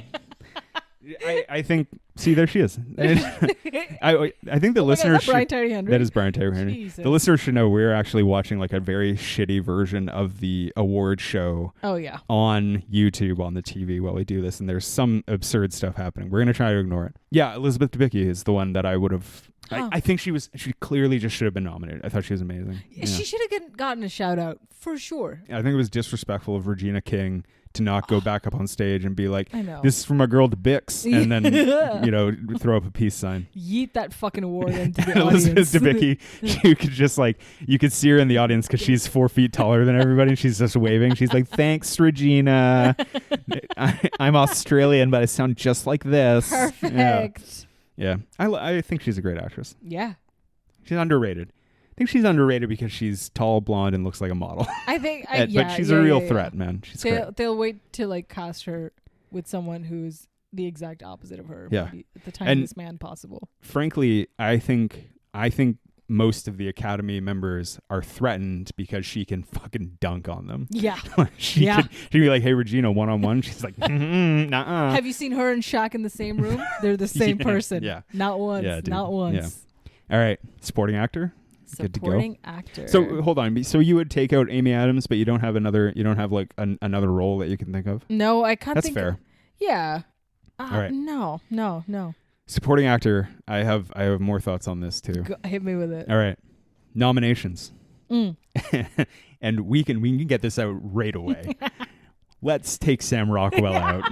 [SPEAKER 1] I think. See, there she is. I think the listeners should. That is Brian Tyree Henry.
[SPEAKER 2] Jesus.
[SPEAKER 1] The listeners should know we're actually watching like a very shitty version of the award show.
[SPEAKER 2] Oh yeah.
[SPEAKER 1] On YouTube on the TV while we do this, and there's some absurd stuff happening. We're gonna try to ignore it. Yeah, Elizabeth Debicki is the one that I would have I think she clearly just should have been nominated. I thought she was amazing. Yeah.
[SPEAKER 2] She should have gotten a shout out for sure.
[SPEAKER 1] I think it was disrespectful of Regina King to not go back up on stage and be like,
[SPEAKER 2] I know.
[SPEAKER 1] this is from my girl Debicki, and then, throw up a peace sign.
[SPEAKER 2] Yeet that fucking award into the
[SPEAKER 1] Elizabeth
[SPEAKER 2] audience.
[SPEAKER 1] Debicki, you could just you could see her in the audience because she's 4 feet taller than everybody, and she's just waving. She's like, thanks, Regina. I'm Australian, but I sound just like this.
[SPEAKER 2] Perfect.
[SPEAKER 1] Yeah. I think she's a great actress.
[SPEAKER 2] Yeah.
[SPEAKER 1] She's underrated. I think she's underrated because she's tall, blonde, and looks like a model.
[SPEAKER 2] I think,
[SPEAKER 1] but she's a real threat, man. She's great.
[SPEAKER 2] They'll wait to cast her with someone who's the exact opposite of her.
[SPEAKER 1] Yeah.
[SPEAKER 2] At the tiniest man possible.
[SPEAKER 1] Frankly, I think most of the Academy members are threatened because she can fucking dunk on them.
[SPEAKER 2] Yeah.
[SPEAKER 1] She'd be like, hey, Regina, one-on-one. She's like, nuh-uh.
[SPEAKER 2] Have you seen her and Shaq in the same room? They're the same person.
[SPEAKER 1] Yeah.
[SPEAKER 2] Not once.
[SPEAKER 1] Yeah, dude.
[SPEAKER 2] Not once.
[SPEAKER 1] Yeah. All right. Supporting actor.
[SPEAKER 2] Supporting actor.
[SPEAKER 1] So hold on. So you would take out Amy Adams, but you don't have another another role that you can think of?
[SPEAKER 2] No, I can't think.
[SPEAKER 1] That's fair.
[SPEAKER 2] Yeah.
[SPEAKER 1] All right.
[SPEAKER 2] No.
[SPEAKER 1] Supporting actor. I have more thoughts on this too.
[SPEAKER 2] Hit me with it.
[SPEAKER 1] All right. Nominations. And we can get this out right away. Let's take Sam Rockwell out.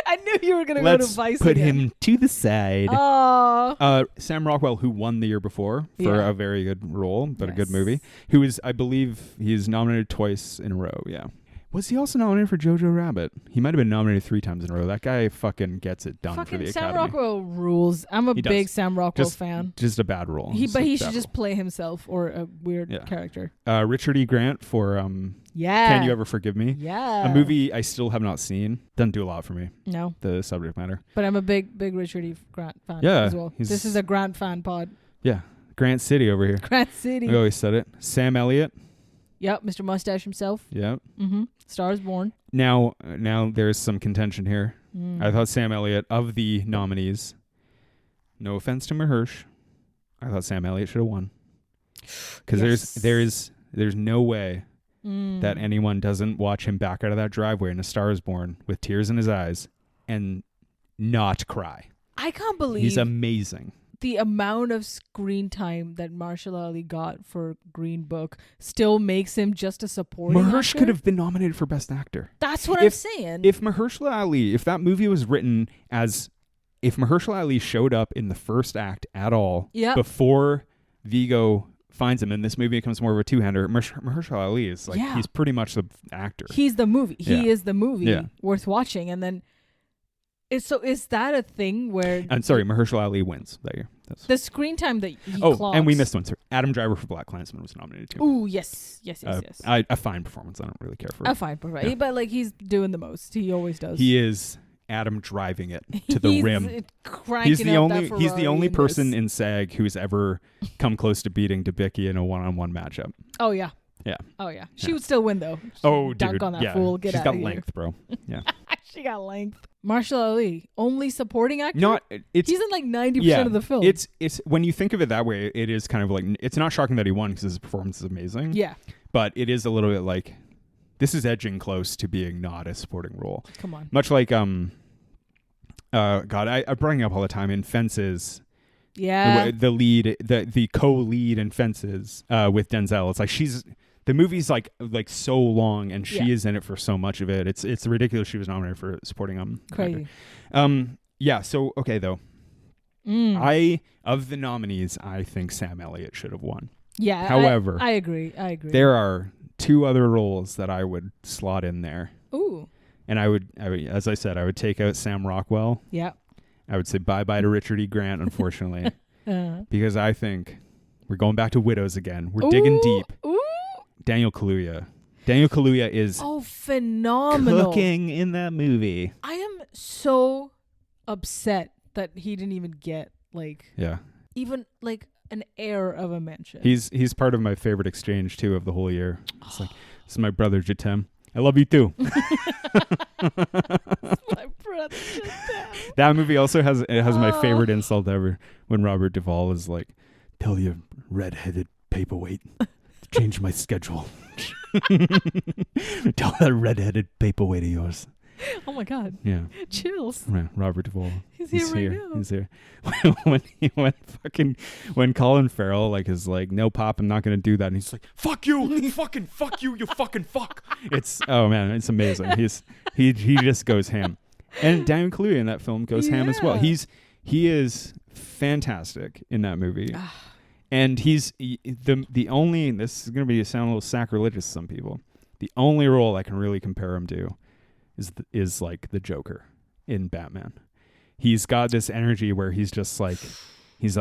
[SPEAKER 2] I knew you were going to go to Vice
[SPEAKER 1] put
[SPEAKER 2] again.
[SPEAKER 1] him to the side.
[SPEAKER 2] Oh.
[SPEAKER 1] Sam Rockwell, who won the year before for a very good role, but a good movie. Who is, I believe, he's nominated twice in a row. Yeah. Was he also nominated for Jojo Rabbit? He might have been nominated 3 times in a row. That guy fucking gets it done for the Academy.
[SPEAKER 2] Sam Rockwell rules. I'm a big Sam Rockwell fan.
[SPEAKER 1] Just a bad role.
[SPEAKER 2] He should just play himself or a weird character.
[SPEAKER 1] Richard E. Grant for Can You Ever Forgive Me?
[SPEAKER 2] Yeah.
[SPEAKER 1] A movie I still have not seen. Doesn't do a lot for me.
[SPEAKER 2] No.
[SPEAKER 1] The subject matter.
[SPEAKER 2] But I'm a big Richard E. Grant fan as well. This is a Grant fan pod.
[SPEAKER 1] Yeah. Grant City over here.
[SPEAKER 2] Grant City.
[SPEAKER 1] We always said it. Sam Elliott.
[SPEAKER 2] Yep, Mr. Mustache himself.
[SPEAKER 1] Yep.
[SPEAKER 2] Mm-hmm. Stars Born.
[SPEAKER 1] Now there's some contention here. I thought Sam Elliott, of the nominees, no offense to Mahersh, I thought Sam Elliott should have won. Because there's no way that anyone doesn't watch him back out of that driveway in A Star Is Born with tears in his eyes and not cry.
[SPEAKER 2] I can't believe
[SPEAKER 1] he's amazing.
[SPEAKER 2] The amount of screen time that Mahershala Ali got for Green Book still makes him just a supporting
[SPEAKER 1] Mahersh
[SPEAKER 2] actor?
[SPEAKER 1] could have been nominated for Best Actor.
[SPEAKER 2] That's what I'm saying.
[SPEAKER 1] If Mahershala Ali, if that movie was written as, if Mahershala Ali showed up in the first act at all before Viggo finds him and this movie becomes more of a two-hander, Mahershala Ali is he's pretty much the actor.
[SPEAKER 2] He's the movie. He is the movie worth watching. And then is that a thing where...
[SPEAKER 1] I'm sorry, Mahershala Ali wins that year.
[SPEAKER 2] The screen time that he clocks.
[SPEAKER 1] And we missed one, sir. Adam Driver for BlacKkKlansman was nominated too.
[SPEAKER 2] Ooh, yes.
[SPEAKER 1] A fine performance. I don't really care for it.
[SPEAKER 2] A fine performance. Yeah. But he's doing the most. He always does.
[SPEAKER 1] He is Adam driving it to the rim.
[SPEAKER 2] He's the
[SPEAKER 1] only person in SAG who's ever come close to beating Debicki in a one-on-one matchup.
[SPEAKER 2] Oh, yeah.
[SPEAKER 1] Yeah.
[SPEAKER 2] Oh, yeah. She would still win, though.
[SPEAKER 1] Dunk
[SPEAKER 2] on that fool. She's
[SPEAKER 1] got length, bro. Yeah.
[SPEAKER 2] She got length. Mahershala Ali, only supporting actor? He's in 90% of the film.
[SPEAKER 1] It's when you think of it that way, it is kind of it's not shocking that he won because his performance is amazing.
[SPEAKER 2] Yeah.
[SPEAKER 1] But it is a little bit this is edging close to being not a supporting role.
[SPEAKER 2] Come on.
[SPEAKER 1] Much like God, I bring it up all the time in Fences.
[SPEAKER 2] Yeah.
[SPEAKER 1] The lead, the co-lead in Fences with Denzel. It's the movie's so long and she is in it for so much of it. It's ridiculous she was nominated for supporting
[SPEAKER 2] crazy.
[SPEAKER 1] Yeah, so okay though. Of the nominees, I think Sam Elliott should have won.
[SPEAKER 2] Yeah.
[SPEAKER 1] However,
[SPEAKER 2] I agree.
[SPEAKER 1] There are 2 other roles that I would slot in there.
[SPEAKER 2] Ooh.
[SPEAKER 1] And I would, as I said, I would take out Sam Rockwell.
[SPEAKER 2] Yeah.
[SPEAKER 1] I would say bye-bye to Richard E. Grant, unfortunately. Because I think we're going back to Widows again. We're digging deep.
[SPEAKER 2] Ooh.
[SPEAKER 1] Daniel Kaluuya. Daniel Kaluuya is
[SPEAKER 2] phenomenal.
[SPEAKER 1] Cooking in that movie.
[SPEAKER 2] I am so upset that he didn't even get even an air of a mention.
[SPEAKER 1] He's part of my favorite exchange too of the whole year. It's this is my brother Jitem. I love you too.
[SPEAKER 2] My brother Jitem.
[SPEAKER 1] That movie also has my favorite insult ever when Robert Duvall is tell you redheaded paperweight. Change my schedule. Tell that redheaded paperweight of yours.
[SPEAKER 2] Oh my God.
[SPEAKER 1] Yeah.
[SPEAKER 2] Chills.
[SPEAKER 1] Yeah, Robert Duvall.
[SPEAKER 2] He's here right now.
[SPEAKER 1] He's here. when Colin Farrell like is like, no, Pop, I'm not gonna do that, and he's like, fuck you, fucking fuck you, you fucking fuck. It's it's amazing. He just goes ham, and Daniel Kaluuya in that film goes ham as well. He is fantastic in that movie, and he's the only. This is gonna sound a little sacrilegious to some people. The only role I can really compare him to is like the Joker in Batman. He's got this energy where he's just like he's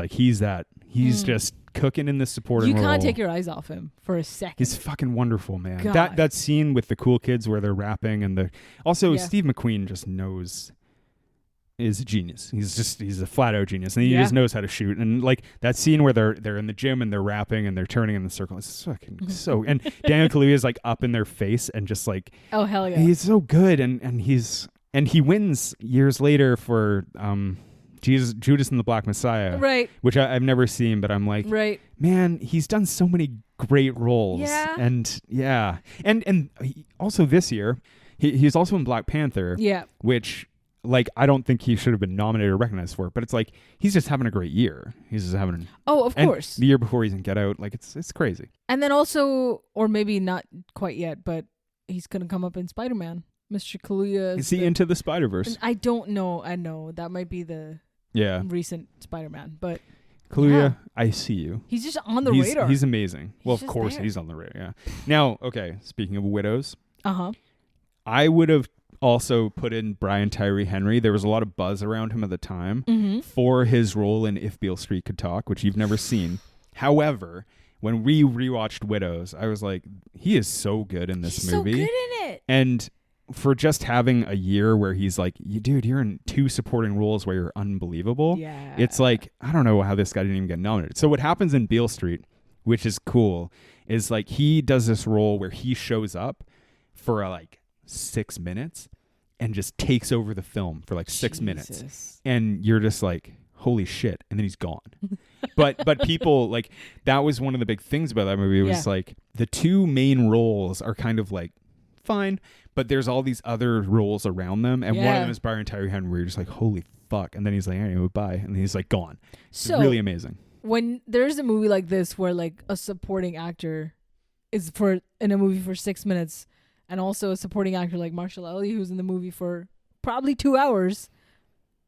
[SPEAKER 1] just cooking in the supporting role.
[SPEAKER 2] You can't take your eyes off him for a second.
[SPEAKER 1] He's fucking wonderful, man.
[SPEAKER 2] God.
[SPEAKER 1] That scene with the cool kids where they're rapping and Steve McQueen just is a genius. He's a flat out genius, and he just knows how to shoot. And like that scene where they're in the gym and they're rapping and they're turning in the circle, it's fucking so. And Daniel Kaluuya is like up in their face and just like,
[SPEAKER 2] oh hell yeah,
[SPEAKER 1] he's so good. And he wins years later for Judas and the Black Messiah,
[SPEAKER 2] right?
[SPEAKER 1] Which I've never seen, but I'm like,
[SPEAKER 2] right,
[SPEAKER 1] man, he's done so many great roles. And also this year, he's also in Black Panther, which. Like, I don't think he should have been nominated or recognized for it, but it's like he's just having a great year. He's just having
[SPEAKER 2] of course.
[SPEAKER 1] The year before he's in Get Out, like it's crazy.
[SPEAKER 2] And then also, or maybe not quite yet, but he's gonna come up in Spider-Man. Mr. Kaluuya
[SPEAKER 1] is he into the Spider-Verse?
[SPEAKER 2] I don't know. I know that might be the recent Spider-Man, but
[SPEAKER 1] Kaluuya, I see you.
[SPEAKER 2] He's just on the radar.
[SPEAKER 1] He's amazing. Well, of course
[SPEAKER 2] there.
[SPEAKER 1] he's on the radar. Yeah. Now, okay. Speaking of widows,
[SPEAKER 2] I
[SPEAKER 1] would have also put in Brian Tyree Henry. There was a lot of buzz around him at the time for his role in If Beale Street Could Talk, which you've never seen. However, when we rewatched Widows, I was like, he is so good in this movie.
[SPEAKER 2] He's so good in it.
[SPEAKER 1] And for just having a year where he's like, dude, you're in 2 supporting roles where you're unbelievable.
[SPEAKER 2] Yeah.
[SPEAKER 1] It's like, I don't know how this guy didn't even get nominated. So what happens in Beale Street, which is cool, is like he does this role where he shows up for like 6 minutes and just takes over the film for like 6 minutes, and you're just like, holy shit, and then he's gone. but people like, that was one of the big things about that movie. It was like the 2 main roles are kind of like fine, but there's all these other roles around them, and one of them is Brian Tyree Henry, where you're just like, holy fuck, and then he's like, anyway, bye, and he's like gone. It's really amazing. When
[SPEAKER 2] there's a movie like this where like a supporting actor is in a movie for 6 minutes, and also a supporting actor like Marshall Ali, who's in the movie for probably 2 hours,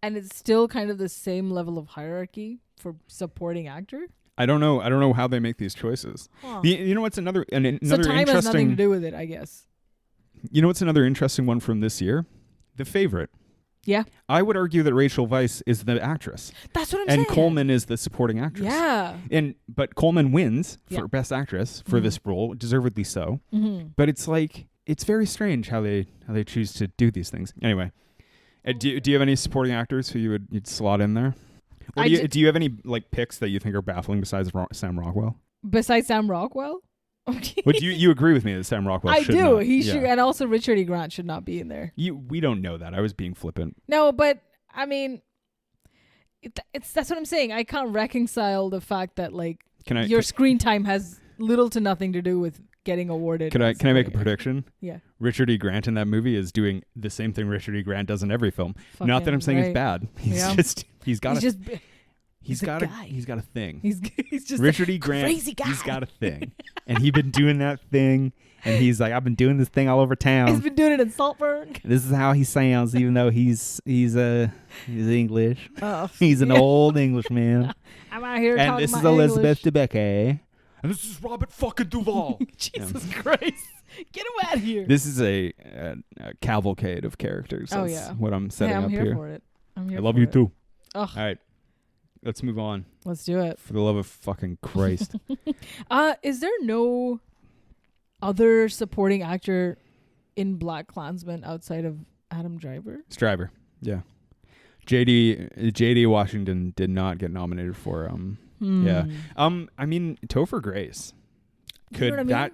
[SPEAKER 2] and it's still kind of the same level of hierarchy for supporting actor.
[SPEAKER 1] I don't know how they make these choices. You know what's another
[SPEAKER 2] so time
[SPEAKER 1] interesting,
[SPEAKER 2] has nothing to do with it, I guess.
[SPEAKER 1] You know what's another interesting one from this year? The Favorite.
[SPEAKER 2] Yeah.
[SPEAKER 1] I would argue that Rachel Weisz is the actress.
[SPEAKER 2] That's what I'm saying.
[SPEAKER 1] And Coleman is the supporting actress.
[SPEAKER 2] Yeah.
[SPEAKER 1] But Coleman wins for Best Actress for this role, deservedly so. But it's like, it's very strange how they choose to do these things. Anyway, do you have any supporting actors who you'd slot in there? Or do you have any like picks that you think are baffling besides Sam Rockwell?
[SPEAKER 2] Besides Sam Rockwell?
[SPEAKER 1] But you agree with me that Sam Rockwell should not.
[SPEAKER 2] He should, and also Richard E. Grant should not be in there.
[SPEAKER 1] We don't know that. I was being flippant.
[SPEAKER 2] No, but I mean, that's what I'm saying. I can't reconcile the fact that like your screen time has little to nothing to do with getting awarded.
[SPEAKER 1] Can I make a prediction?
[SPEAKER 2] Yeah.
[SPEAKER 1] Richard E. Grant in that movie is doing the same thing Richard E. Grant does in every film. Not that I'm saying it's bad. He's got a thing.
[SPEAKER 2] He's just
[SPEAKER 1] Richard E. Grant.
[SPEAKER 2] Crazy guy.
[SPEAKER 1] He's got a thing, and he's been doing that thing, and he's like, I've been doing this thing all over town.
[SPEAKER 2] He's been doing it in Saltburn.
[SPEAKER 1] This is how he sounds, even though he's English.
[SPEAKER 2] Oh,
[SPEAKER 1] he's an old Englishman.
[SPEAKER 2] I'm out here
[SPEAKER 1] and
[SPEAKER 2] talking
[SPEAKER 1] this
[SPEAKER 2] my
[SPEAKER 1] is Elizabeth
[SPEAKER 2] English.
[SPEAKER 1] Debicki. And this is Robert fucking Duvall.
[SPEAKER 2] Jesus Christ. Get him out of here.
[SPEAKER 1] This is a cavalcade of characters. That's what I'm setting up here.
[SPEAKER 2] I'm here for it.
[SPEAKER 1] I love you too.
[SPEAKER 2] Ugh.
[SPEAKER 1] All right. Let's move on.
[SPEAKER 2] Let's do it.
[SPEAKER 1] For the love of fucking Christ.
[SPEAKER 2] Is there no other supporting actor in BlacKkKlansman outside of Adam Driver?
[SPEAKER 1] It's Driver. Yeah. J.D. Washington did not get nominated for yeah. I mean, Topher Grace could, you know what I mean?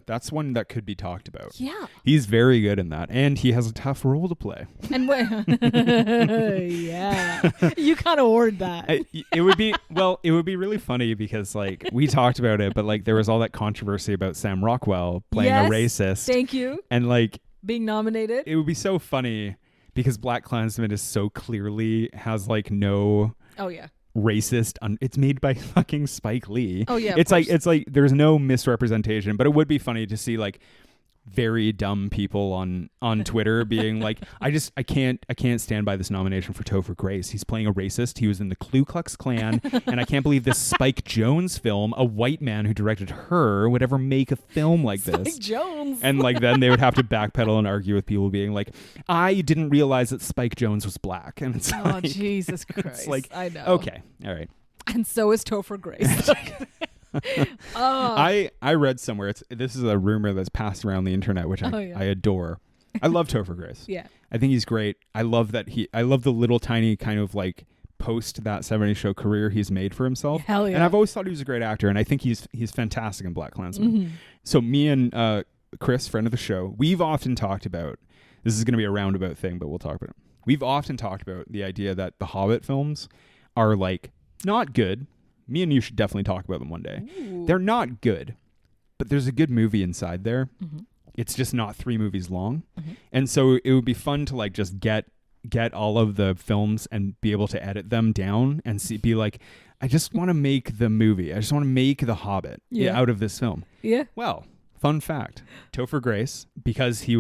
[SPEAKER 1] That's one that could be talked about.
[SPEAKER 2] Yeah.
[SPEAKER 1] He's very good in that, and he has a tough role to play.
[SPEAKER 2] And yeah. You can't award that.
[SPEAKER 1] It would be really funny because like we talked about it, but like there was all that controversy about Sam Rockwell playing a racist.
[SPEAKER 2] Thank you.
[SPEAKER 1] And like
[SPEAKER 2] being nominated.
[SPEAKER 1] It would be so funny because BlacKkKlansman is so clearly has like no
[SPEAKER 2] Oh yeah.
[SPEAKER 1] racist. It's made by fucking Spike Lee.
[SPEAKER 2] Oh yeah.
[SPEAKER 1] It's like there's no misrepresentation, but it would be funny to see like very dumb people on Twitter being like, I can't stand by this nomination for Topher Grace. He's playing a racist. He was in the Ku Klux Klan, and I can't believe this Spike Jonze film, a white man who directed her, would ever make a film like this.
[SPEAKER 2] Spike Jonze.
[SPEAKER 1] And like then they would have to backpedal and argue with people being like, I didn't realize that Spike Jonze was black. And it's
[SPEAKER 2] Oh Jesus Christ.
[SPEAKER 1] it's like,
[SPEAKER 2] I know.
[SPEAKER 1] okay, all right.
[SPEAKER 2] And so is Topher Grace.
[SPEAKER 1] I read somewhere, this is a rumor that's passed around the internet, which I adore. I love Topher Grace.
[SPEAKER 2] Yeah.
[SPEAKER 1] I think he's great. I love the little tiny kind of like post that 70s show career he's made for himself.
[SPEAKER 2] Hell yeah.
[SPEAKER 1] And I've always thought he was a great actor, and I think he's fantastic in BlacKkKlansman.
[SPEAKER 2] Mm-hmm.
[SPEAKER 1] So me and Chris, friend of the show, we've often talked about, this is going to be a roundabout thing, but we'll talk about it. We've often talked about the idea that the Hobbit films are like not good. Me and you should definitely talk about them one day.
[SPEAKER 2] Ooh.
[SPEAKER 1] They're not good, but there's a good movie inside there.
[SPEAKER 2] Mm-hmm.
[SPEAKER 1] It's just not 3 movies long.
[SPEAKER 2] Mm-hmm.
[SPEAKER 1] And so it would be fun to like just get all of the films and be able to edit them down and be like, I just want to make the movie. I just want to make The Hobbit out of this film.
[SPEAKER 2] Yeah.
[SPEAKER 1] Well, fun fact, Topher Grace, because he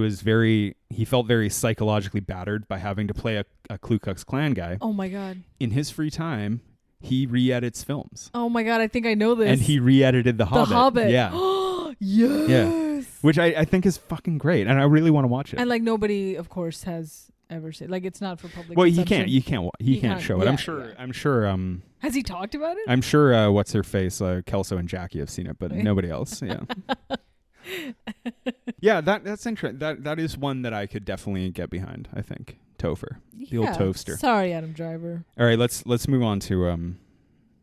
[SPEAKER 1] felt very psychologically battered by having to play a Ku Klux Klan guy.
[SPEAKER 2] Oh my God.
[SPEAKER 1] In his free time, he re-edits films.
[SPEAKER 2] Oh my God, I think I know this.
[SPEAKER 1] And he re-edited The Hobbit.
[SPEAKER 2] The Hobbit.
[SPEAKER 1] Yeah.
[SPEAKER 2] Yes.
[SPEAKER 1] Yeah. Which I think is fucking great, and I really want to watch it.
[SPEAKER 2] And like nobody, of course, has ever said, like it's not for public
[SPEAKER 1] Well,
[SPEAKER 2] consumption.
[SPEAKER 1] he can't show it.
[SPEAKER 2] Yeah,
[SPEAKER 1] I'm sure.
[SPEAKER 2] Has he talked about it?
[SPEAKER 1] I'm sure. What's her face? Kelso and Jackie have seen it, but nobody else. Yeah. Yeah, that's interesting. That is one that I could definitely get behind. I think Topher, the old toaster.
[SPEAKER 2] Sorry, Adam Driver.
[SPEAKER 1] All right, let's move on to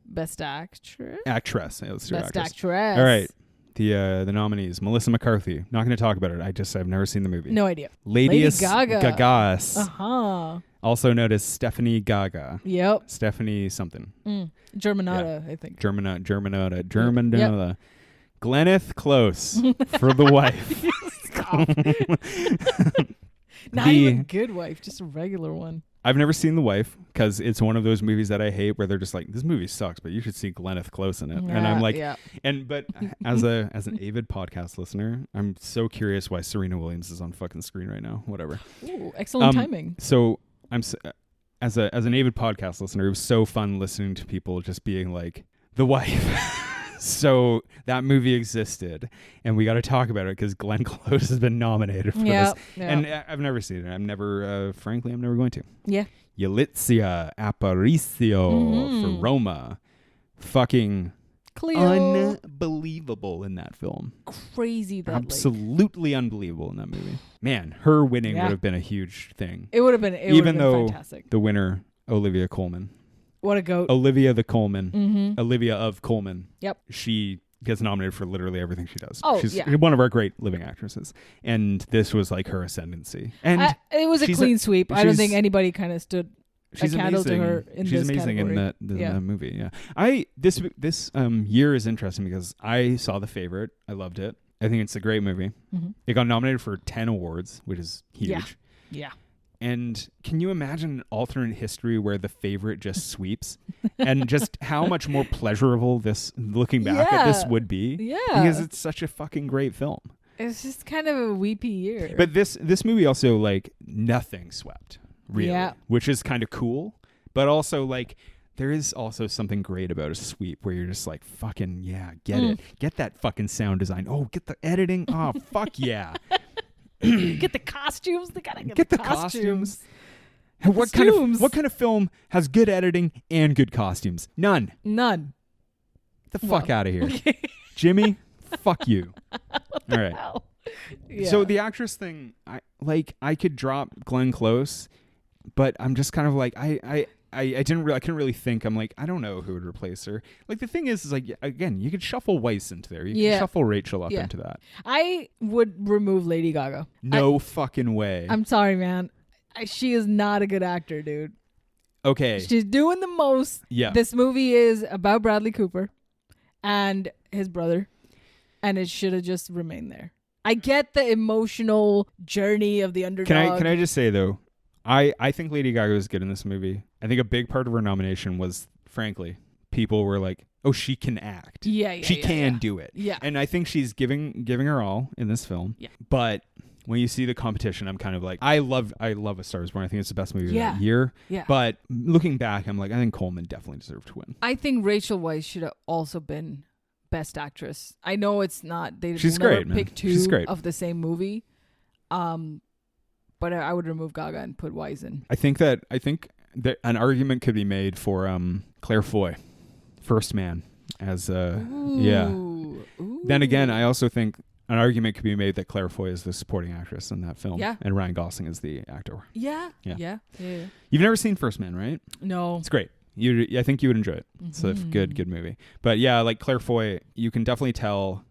[SPEAKER 2] Best actress.
[SPEAKER 1] Actress. Yeah, let's do
[SPEAKER 2] Best
[SPEAKER 1] actress.
[SPEAKER 2] actress.
[SPEAKER 1] All right. The nominees: Melissa McCarthy. Not going to talk about it. I've never seen the movie.
[SPEAKER 2] No idea.
[SPEAKER 1] Lady
[SPEAKER 2] Gaga.
[SPEAKER 1] Gagas. Also known as Stephanie Gaga.
[SPEAKER 2] Yep.
[SPEAKER 1] Stephanie something.
[SPEAKER 2] Germanata, I think.
[SPEAKER 1] Germanata.
[SPEAKER 2] Yep.
[SPEAKER 1] Glenneth Close for The Wife.
[SPEAKER 2] Not even a good wife, just a regular one.
[SPEAKER 1] I've never seen The Wife because it's one of those movies that I hate where they're just like, this movie sucks, but you should see Glenneth Close in it. And I'm like, but as an avid podcast listener, I'm so curious why Serena Williams is on fucking screen right now. Whatever.
[SPEAKER 2] Ooh, excellent timing.
[SPEAKER 1] So as an avid podcast listener, it was so fun listening to people just being like, The Wife. So that movie existed, and we got to talk about it because Glenn Close has been nominated for this. And I've never seen it. I'm never going to. Yeah. Yalitza Aparicio for Roma. Fucking
[SPEAKER 2] Cleo.
[SPEAKER 1] Unbelievable in that film.
[SPEAKER 2] Crazy that
[SPEAKER 1] absolutely unbelievable in that movie. Man, her winning would have been a huge thing.
[SPEAKER 2] It would have been
[SPEAKER 1] even though
[SPEAKER 2] fantastic.
[SPEAKER 1] The winner, Olivia Colman.
[SPEAKER 2] What a goat.
[SPEAKER 1] Olivia the Colman. Olivia of Colman.
[SPEAKER 2] Yep.
[SPEAKER 1] She gets nominated for literally everything she does.
[SPEAKER 2] Oh,
[SPEAKER 1] she's one of our great living actresses. And this was like her ascendancy. And
[SPEAKER 2] it was a clean sweep. I don't think anybody kind of stood a candle to her in
[SPEAKER 1] she's
[SPEAKER 2] this
[SPEAKER 1] amazing
[SPEAKER 2] category.
[SPEAKER 1] in that movie. Yeah. This year is interesting because I saw The Favorite. I loved it. I think it's a great movie. Mm-hmm. It got nominated for 10 awards, which is huge.
[SPEAKER 2] Yeah.
[SPEAKER 1] And can you imagine an alternate history where The Favorite just sweeps and just how much more pleasurable this, looking back at this, would be?
[SPEAKER 2] Yeah.
[SPEAKER 1] Because it's such a fucking great film.
[SPEAKER 2] It's just kind of a weepy year.
[SPEAKER 1] But this movie also, like, nothing swept, really, which is kind of cool. But also, like, there is also something great about a sweep where you're just like, fucking, get it. Get that fucking sound design. Oh, get the editing. Oh, fuck yeah.
[SPEAKER 2] Get the costumes. They gotta get the costumes.
[SPEAKER 1] What kind of film has good editing and good costumes? None. Get the fuck out of here. Okay. Jimmy, fuck you. All right. Yeah. So the actress thing, I could drop Glenn Close, but I'm just kind of like, I couldn't really think. I'm like, I don't know who would replace her. Like, the thing is like, again, you could shuffle Weiss into there. You could shuffle Rachel up into that.
[SPEAKER 2] I would remove Lady Gaga.
[SPEAKER 1] No fucking way.
[SPEAKER 2] I'm sorry, man. She is not a good actor, dude.
[SPEAKER 1] Okay.
[SPEAKER 2] She's doing the most.
[SPEAKER 1] Yeah.
[SPEAKER 2] This movie is about Bradley Cooper and his brother, and it should have just remained there. I get the emotional journey of the underdog.
[SPEAKER 1] Can I just say though, I think Lady Gaga was good in this movie. I think a big part of her nomination was, frankly, people were like, "Oh, she can act. She can do it."
[SPEAKER 2] Yeah,
[SPEAKER 1] and I think she's giving her all in this film.
[SPEAKER 2] Yeah,
[SPEAKER 1] but when you see the competition, I'm kind of like, I love A Star Is Born. I think it's the best movie of that year.
[SPEAKER 2] Yeah.
[SPEAKER 1] But looking back, I'm like, I think Coleman definitely deserved to win.
[SPEAKER 2] I think Rachel Weisz should have also been Best Actress. I know it's not. They
[SPEAKER 1] She's
[SPEAKER 2] never
[SPEAKER 1] great, man.
[SPEAKER 2] pick two of the same movie. But I would remove Gaga and put Weisz in.
[SPEAKER 1] I think that an argument could be made for Claire Foy, First Man, as Ooh. Then again, I also think an argument could be made that Claire Foy is the supporting actress in that film.
[SPEAKER 2] Yeah.
[SPEAKER 1] And Ryan Gosling is the actor.
[SPEAKER 2] Yeah.
[SPEAKER 1] You've never seen First Man, right?
[SPEAKER 2] No.
[SPEAKER 1] It's great. I think you would enjoy it. Mm-hmm. It's a good movie. But yeah, like Claire Foy, you can definitely tell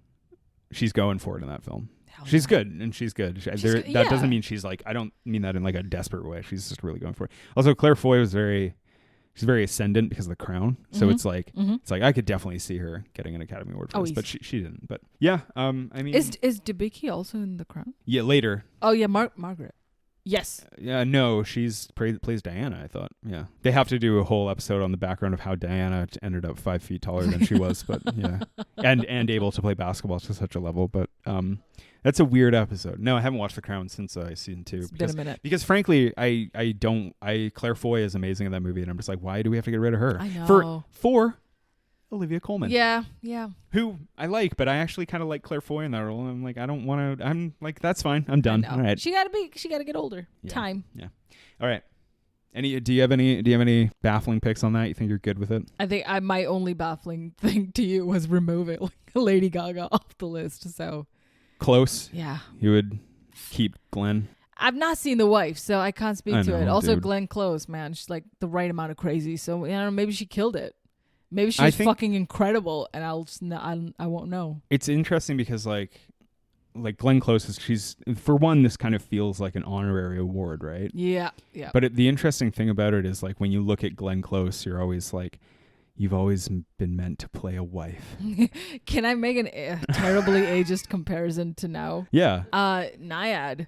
[SPEAKER 1] she's going for it in that film. She's good, and she's good. That doesn't mean she's like, I don't mean that in like a desperate way. She's just really going for it. Also, Claire Foy was she's very ascendant because of The Crown. So it's like I could definitely see her getting an Academy Award for this, but she didn't. But yeah, I mean,
[SPEAKER 2] is Debicki also in The Crown?
[SPEAKER 1] Yeah, later.
[SPEAKER 2] Oh yeah, Margaret. Yes.
[SPEAKER 1] Yeah, no, she's plays Diana, I thought. Yeah. They have to do a whole episode on the background of how Diana ended up 5 feet taller than she was, but yeah. And able to play basketball to such a level, but that's a weird episode. No, I haven't watched The Crown since season 2.
[SPEAKER 2] It's been a minute.
[SPEAKER 1] Because frankly, Claire Foy is amazing in that movie, and I'm just like, why do we have to get rid of her?
[SPEAKER 2] I know.
[SPEAKER 1] For Olivia Colman.
[SPEAKER 2] Yeah.
[SPEAKER 1] Who I like, but I actually kind of like Claire Foy in that role. I'm like, I don't want to. I'm like, that's fine. I'm done. All right.
[SPEAKER 2] She gotta get older. Yeah. Time.
[SPEAKER 1] Yeah. All right. Do you have any baffling picks on that? You think you're good with it?
[SPEAKER 2] I think my only baffling thing to you was removing Lady Gaga off the list. So
[SPEAKER 1] close.
[SPEAKER 2] Yeah.
[SPEAKER 1] You would keep Glenn.
[SPEAKER 2] I've not seen The Wife, so I can't speak to it. Also,
[SPEAKER 1] dude.
[SPEAKER 2] Glenneth Close, man, she's like the right amount of crazy. So I don't know, maybe she killed it. Maybe she's fucking incredible, and I won't know.
[SPEAKER 1] It's interesting because like Glenn Close she's for one, this kind of feels like an honorary award, right?
[SPEAKER 2] Yeah.
[SPEAKER 1] But the interesting thing about it is like when you look at Glenn Close, you're always like, you've always been meant to play a wife.
[SPEAKER 2] Can I make a terribly ageist comparison to now?
[SPEAKER 1] Yeah.
[SPEAKER 2] Naiad,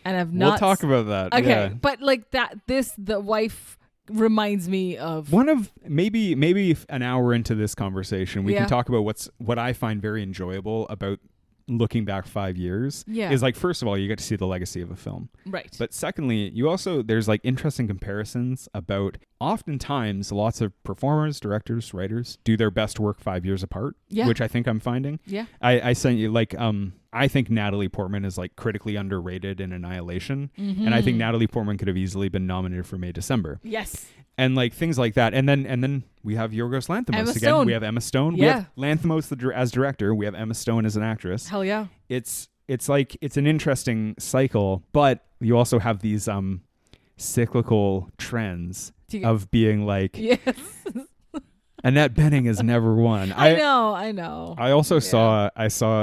[SPEAKER 2] and I've not.
[SPEAKER 1] We'll talk about that.
[SPEAKER 2] Okay,
[SPEAKER 1] yeah.
[SPEAKER 2] but like that, the wife reminds me of
[SPEAKER 1] one of maybe an hour into this conversation we can talk about what I find very enjoyable about looking back 5 years is like, first of all, you get to see the legacy of a film,
[SPEAKER 2] right?
[SPEAKER 1] But secondly, there's like interesting comparisons about oftentimes lots of performers, directors, writers do their best work 5 years apart, which I think I'm finding. I sent you like I think Natalie Portman is like critically underrated in Annihilation, and I think Natalie Portman could have easily been nominated for May December.
[SPEAKER 2] Yes.
[SPEAKER 1] And like things like that, and then we have Yorgos Lanthimos again.
[SPEAKER 2] Stone.
[SPEAKER 1] We have Emma Stone. We have Lanthimos as director. We have Emma Stone as an actress.
[SPEAKER 2] Hell yeah!
[SPEAKER 1] It's like it's an interesting cycle, but you also have these cyclical trends of being like,
[SPEAKER 2] yes.
[SPEAKER 1] Annette Bening has never won.
[SPEAKER 2] I know.
[SPEAKER 1] I also saw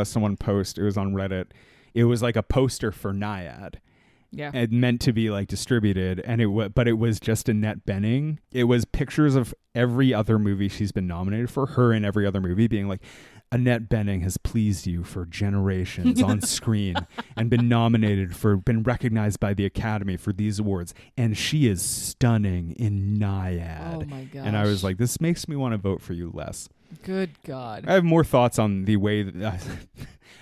[SPEAKER 1] someone post. It was on Reddit. It was like a poster for Naiad.
[SPEAKER 2] Yeah.
[SPEAKER 1] It meant to be like distributed, and but it was just Annette Bening. It was pictures of every other movie she's been nominated for, her in every other movie, being like, Annette Bening has pleased you for generations on screen and been recognized by the Academy for these awards, and she is stunning in Naiad.
[SPEAKER 2] Oh my gosh.
[SPEAKER 1] And I was like, this makes me want to vote for you less.
[SPEAKER 2] Good God.
[SPEAKER 1] I have more thoughts on the way that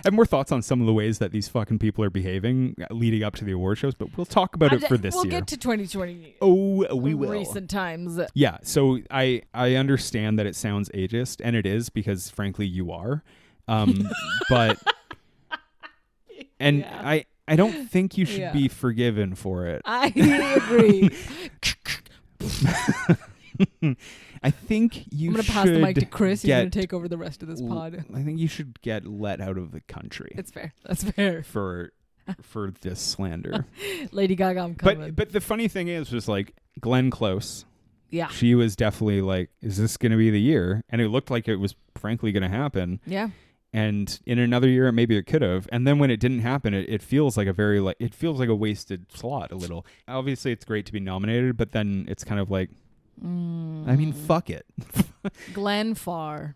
[SPEAKER 1] I have more thoughts on some of the ways that these fucking people are behaving leading up to the award shows, but we'll talk about it for this year.
[SPEAKER 2] We'll get to 2020.
[SPEAKER 1] Oh, we will.
[SPEAKER 2] Recent times.
[SPEAKER 1] Yeah, so I understand that it sounds ageist, and it is because, frankly, you are. But I don't think you should be forgiven for it.
[SPEAKER 2] I agree.
[SPEAKER 1] I think you should.
[SPEAKER 2] I'm going to pass the mic to Chris. He's going to take over the rest of this pod.
[SPEAKER 1] I think you should get let out of the country.
[SPEAKER 2] It's fair. That's fair.
[SPEAKER 1] For this slander.
[SPEAKER 2] Lady Gaga, I'm coming.
[SPEAKER 1] But the funny thing is like Glenn Close.
[SPEAKER 2] Yeah.
[SPEAKER 1] She was definitely like, is this going to be the year? And it looked like it was frankly going to happen.
[SPEAKER 2] Yeah.
[SPEAKER 1] And in another year, maybe it could have. And then when it didn't happen, it feels like it feels like a wasted slot a little. Obviously, it's great to be nominated, but then it's kind of like, I mean, fuck it.
[SPEAKER 2] Glenn Farr.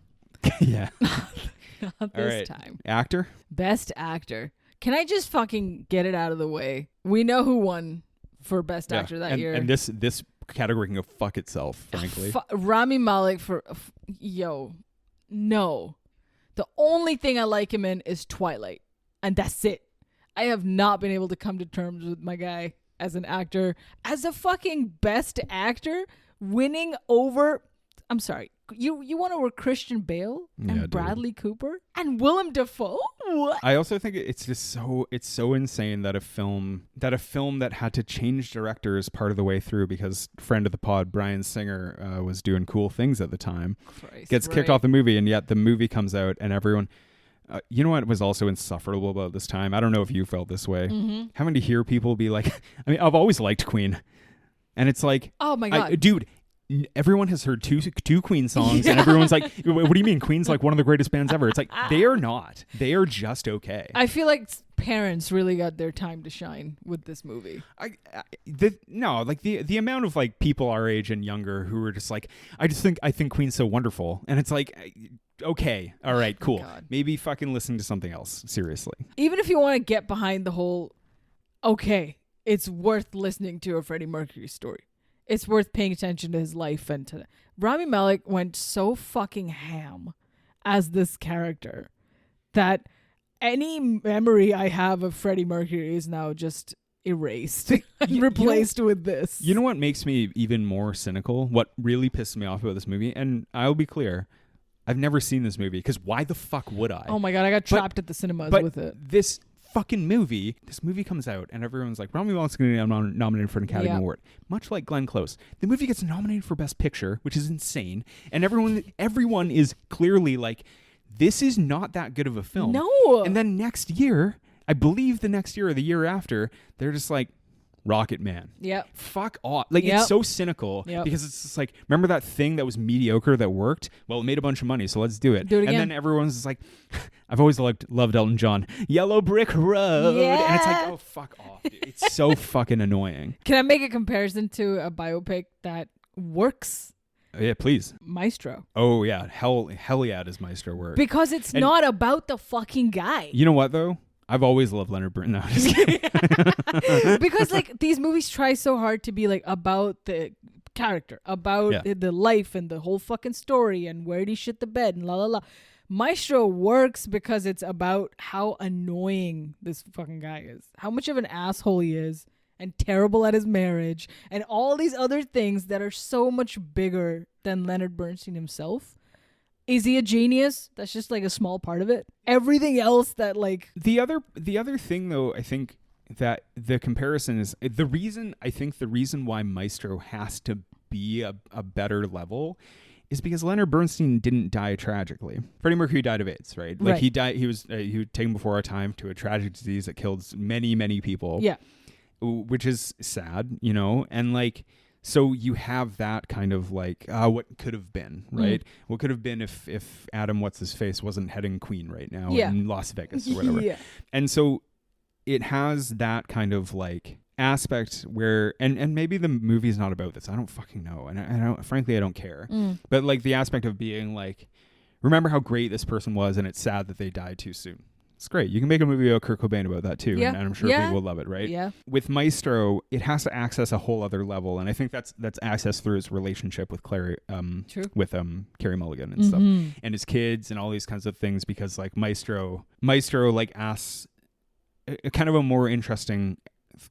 [SPEAKER 1] Yeah.
[SPEAKER 2] Not this time.
[SPEAKER 1] Actor?
[SPEAKER 2] Best actor. Can I just fucking get it out of the way? We know who won for Best Actor that year.
[SPEAKER 1] And this category can go fuck itself, frankly.
[SPEAKER 2] Rami Malek for... no. The only thing I like him in is Twilight. And that's it. I have not been able to come to terms with my guy as an actor. As a fucking Best Actor, winning over... I'm sorry. You want to work Christian Bale and Bradley Cooper and Willem Dafoe? What?
[SPEAKER 1] I also think it's just so insane that a film that had to change directors part of the way through because friend of the pod Bryan Singer was doing cool things at the time gets kicked off the movie, and yet the movie comes out and everyone you know what was also insufferable about this time? I don't know if you felt this way. Mm-hmm. Having to hear people be like, I mean, I've always liked Queen, and it's like,
[SPEAKER 2] oh my god,
[SPEAKER 1] dude. Everyone has heard two Queen songs, and everyone's like, what do you mean Queen's like one of the greatest bands ever? It's like, they are not. They are just okay.
[SPEAKER 2] I feel like parents really got their time to shine with this movie.
[SPEAKER 1] The amount of like people our age and younger who are just like, I think Queen's so wonderful, and it's like, okay, all right, cool. God. Maybe fucking listen to something else, seriously.
[SPEAKER 2] Even if you want to get behind the whole, okay, it's worth listening to a Freddie Mercury story. It's worth paying attention to his life, and to Rami Malek went so fucking ham as this character that any memory I have of Freddie Mercury is now just erased and replaced with this.
[SPEAKER 1] You know what makes me even more cynical? What really pisses me off about this movie, and I'll be clear, I've never seen this movie because why the fuck would I?
[SPEAKER 2] Oh my god, I got trapped at the cinemas with it.
[SPEAKER 1] This movie comes out and everyone's like, Rami Malek's going to be nominated for an Academy Award. Much like Glenn Close. The movie gets nominated for Best Picture, which is insane. And everyone is clearly like, this is not that good of a film.
[SPEAKER 2] No.
[SPEAKER 1] And then next year, I believe the next year or the year after, they're just like, Rocket Man.
[SPEAKER 2] Yep.
[SPEAKER 1] Fuck off. Like, it's so cynical because it's just like, remember that thing that was mediocre that worked? Well, it made a bunch of money, so let's do it.
[SPEAKER 2] Do it again.
[SPEAKER 1] And then everyone's just like, I've always loved Elton John. Yellow Brick Road.
[SPEAKER 2] Yeah.
[SPEAKER 1] And it's like, oh, fuck off, dude. It's so fucking annoying.
[SPEAKER 2] Can I make a comparison to a biopic that works?
[SPEAKER 1] Yeah, please.
[SPEAKER 2] Maestro.
[SPEAKER 1] Oh, yeah. Hell yeah, does Maestro work.
[SPEAKER 2] Because it's not about the fucking guy.
[SPEAKER 1] You know what, though? I've always loved Leonard Bernstein. No, just kidding.
[SPEAKER 2] Because like these movies try so hard to be like about the character, about the life and the whole fucking story and where did he shit the bed and la la la. Maestro works because it's about how annoying this fucking guy is, how much of an asshole he is, and terrible at his marriage, and all these other things that are so much bigger than Leonard Bernstein himself. Is he a genius? That's just like a small part of it. Everything else that like...
[SPEAKER 1] The other thing, though, I think that the comparison is... The reason why Maestro has to be a better level is because Leonard Bernstein didn't die tragically. Freddie Mercury died of AIDS, right? Like he died... He was taken before our time to a tragic disease that killed many, many people.
[SPEAKER 2] Yeah.
[SPEAKER 1] Which is sad, you know? And like... So you have that kind of like, what could have been, right? What could have been if Adam What's-His-Face wasn't heading Queen right now in Las Vegas or whatever. And so it has that kind of like aspect where, and maybe the movie's not about this. I don't fucking know. And frankly, I don't care. But like the aspect of being like, remember how great this person was and it's sad that they died too soon. It's great. You can make a movie about Kurt Cobain about that too, and I'm sure people will love it, right?
[SPEAKER 2] Yeah.
[SPEAKER 1] With Maestro, it has to access a whole other level, and I think that's accessed through his relationship with Carey Mulligan and stuff, and his kids and all these kinds of things. Because like Maestro like asks a kind of a more interesting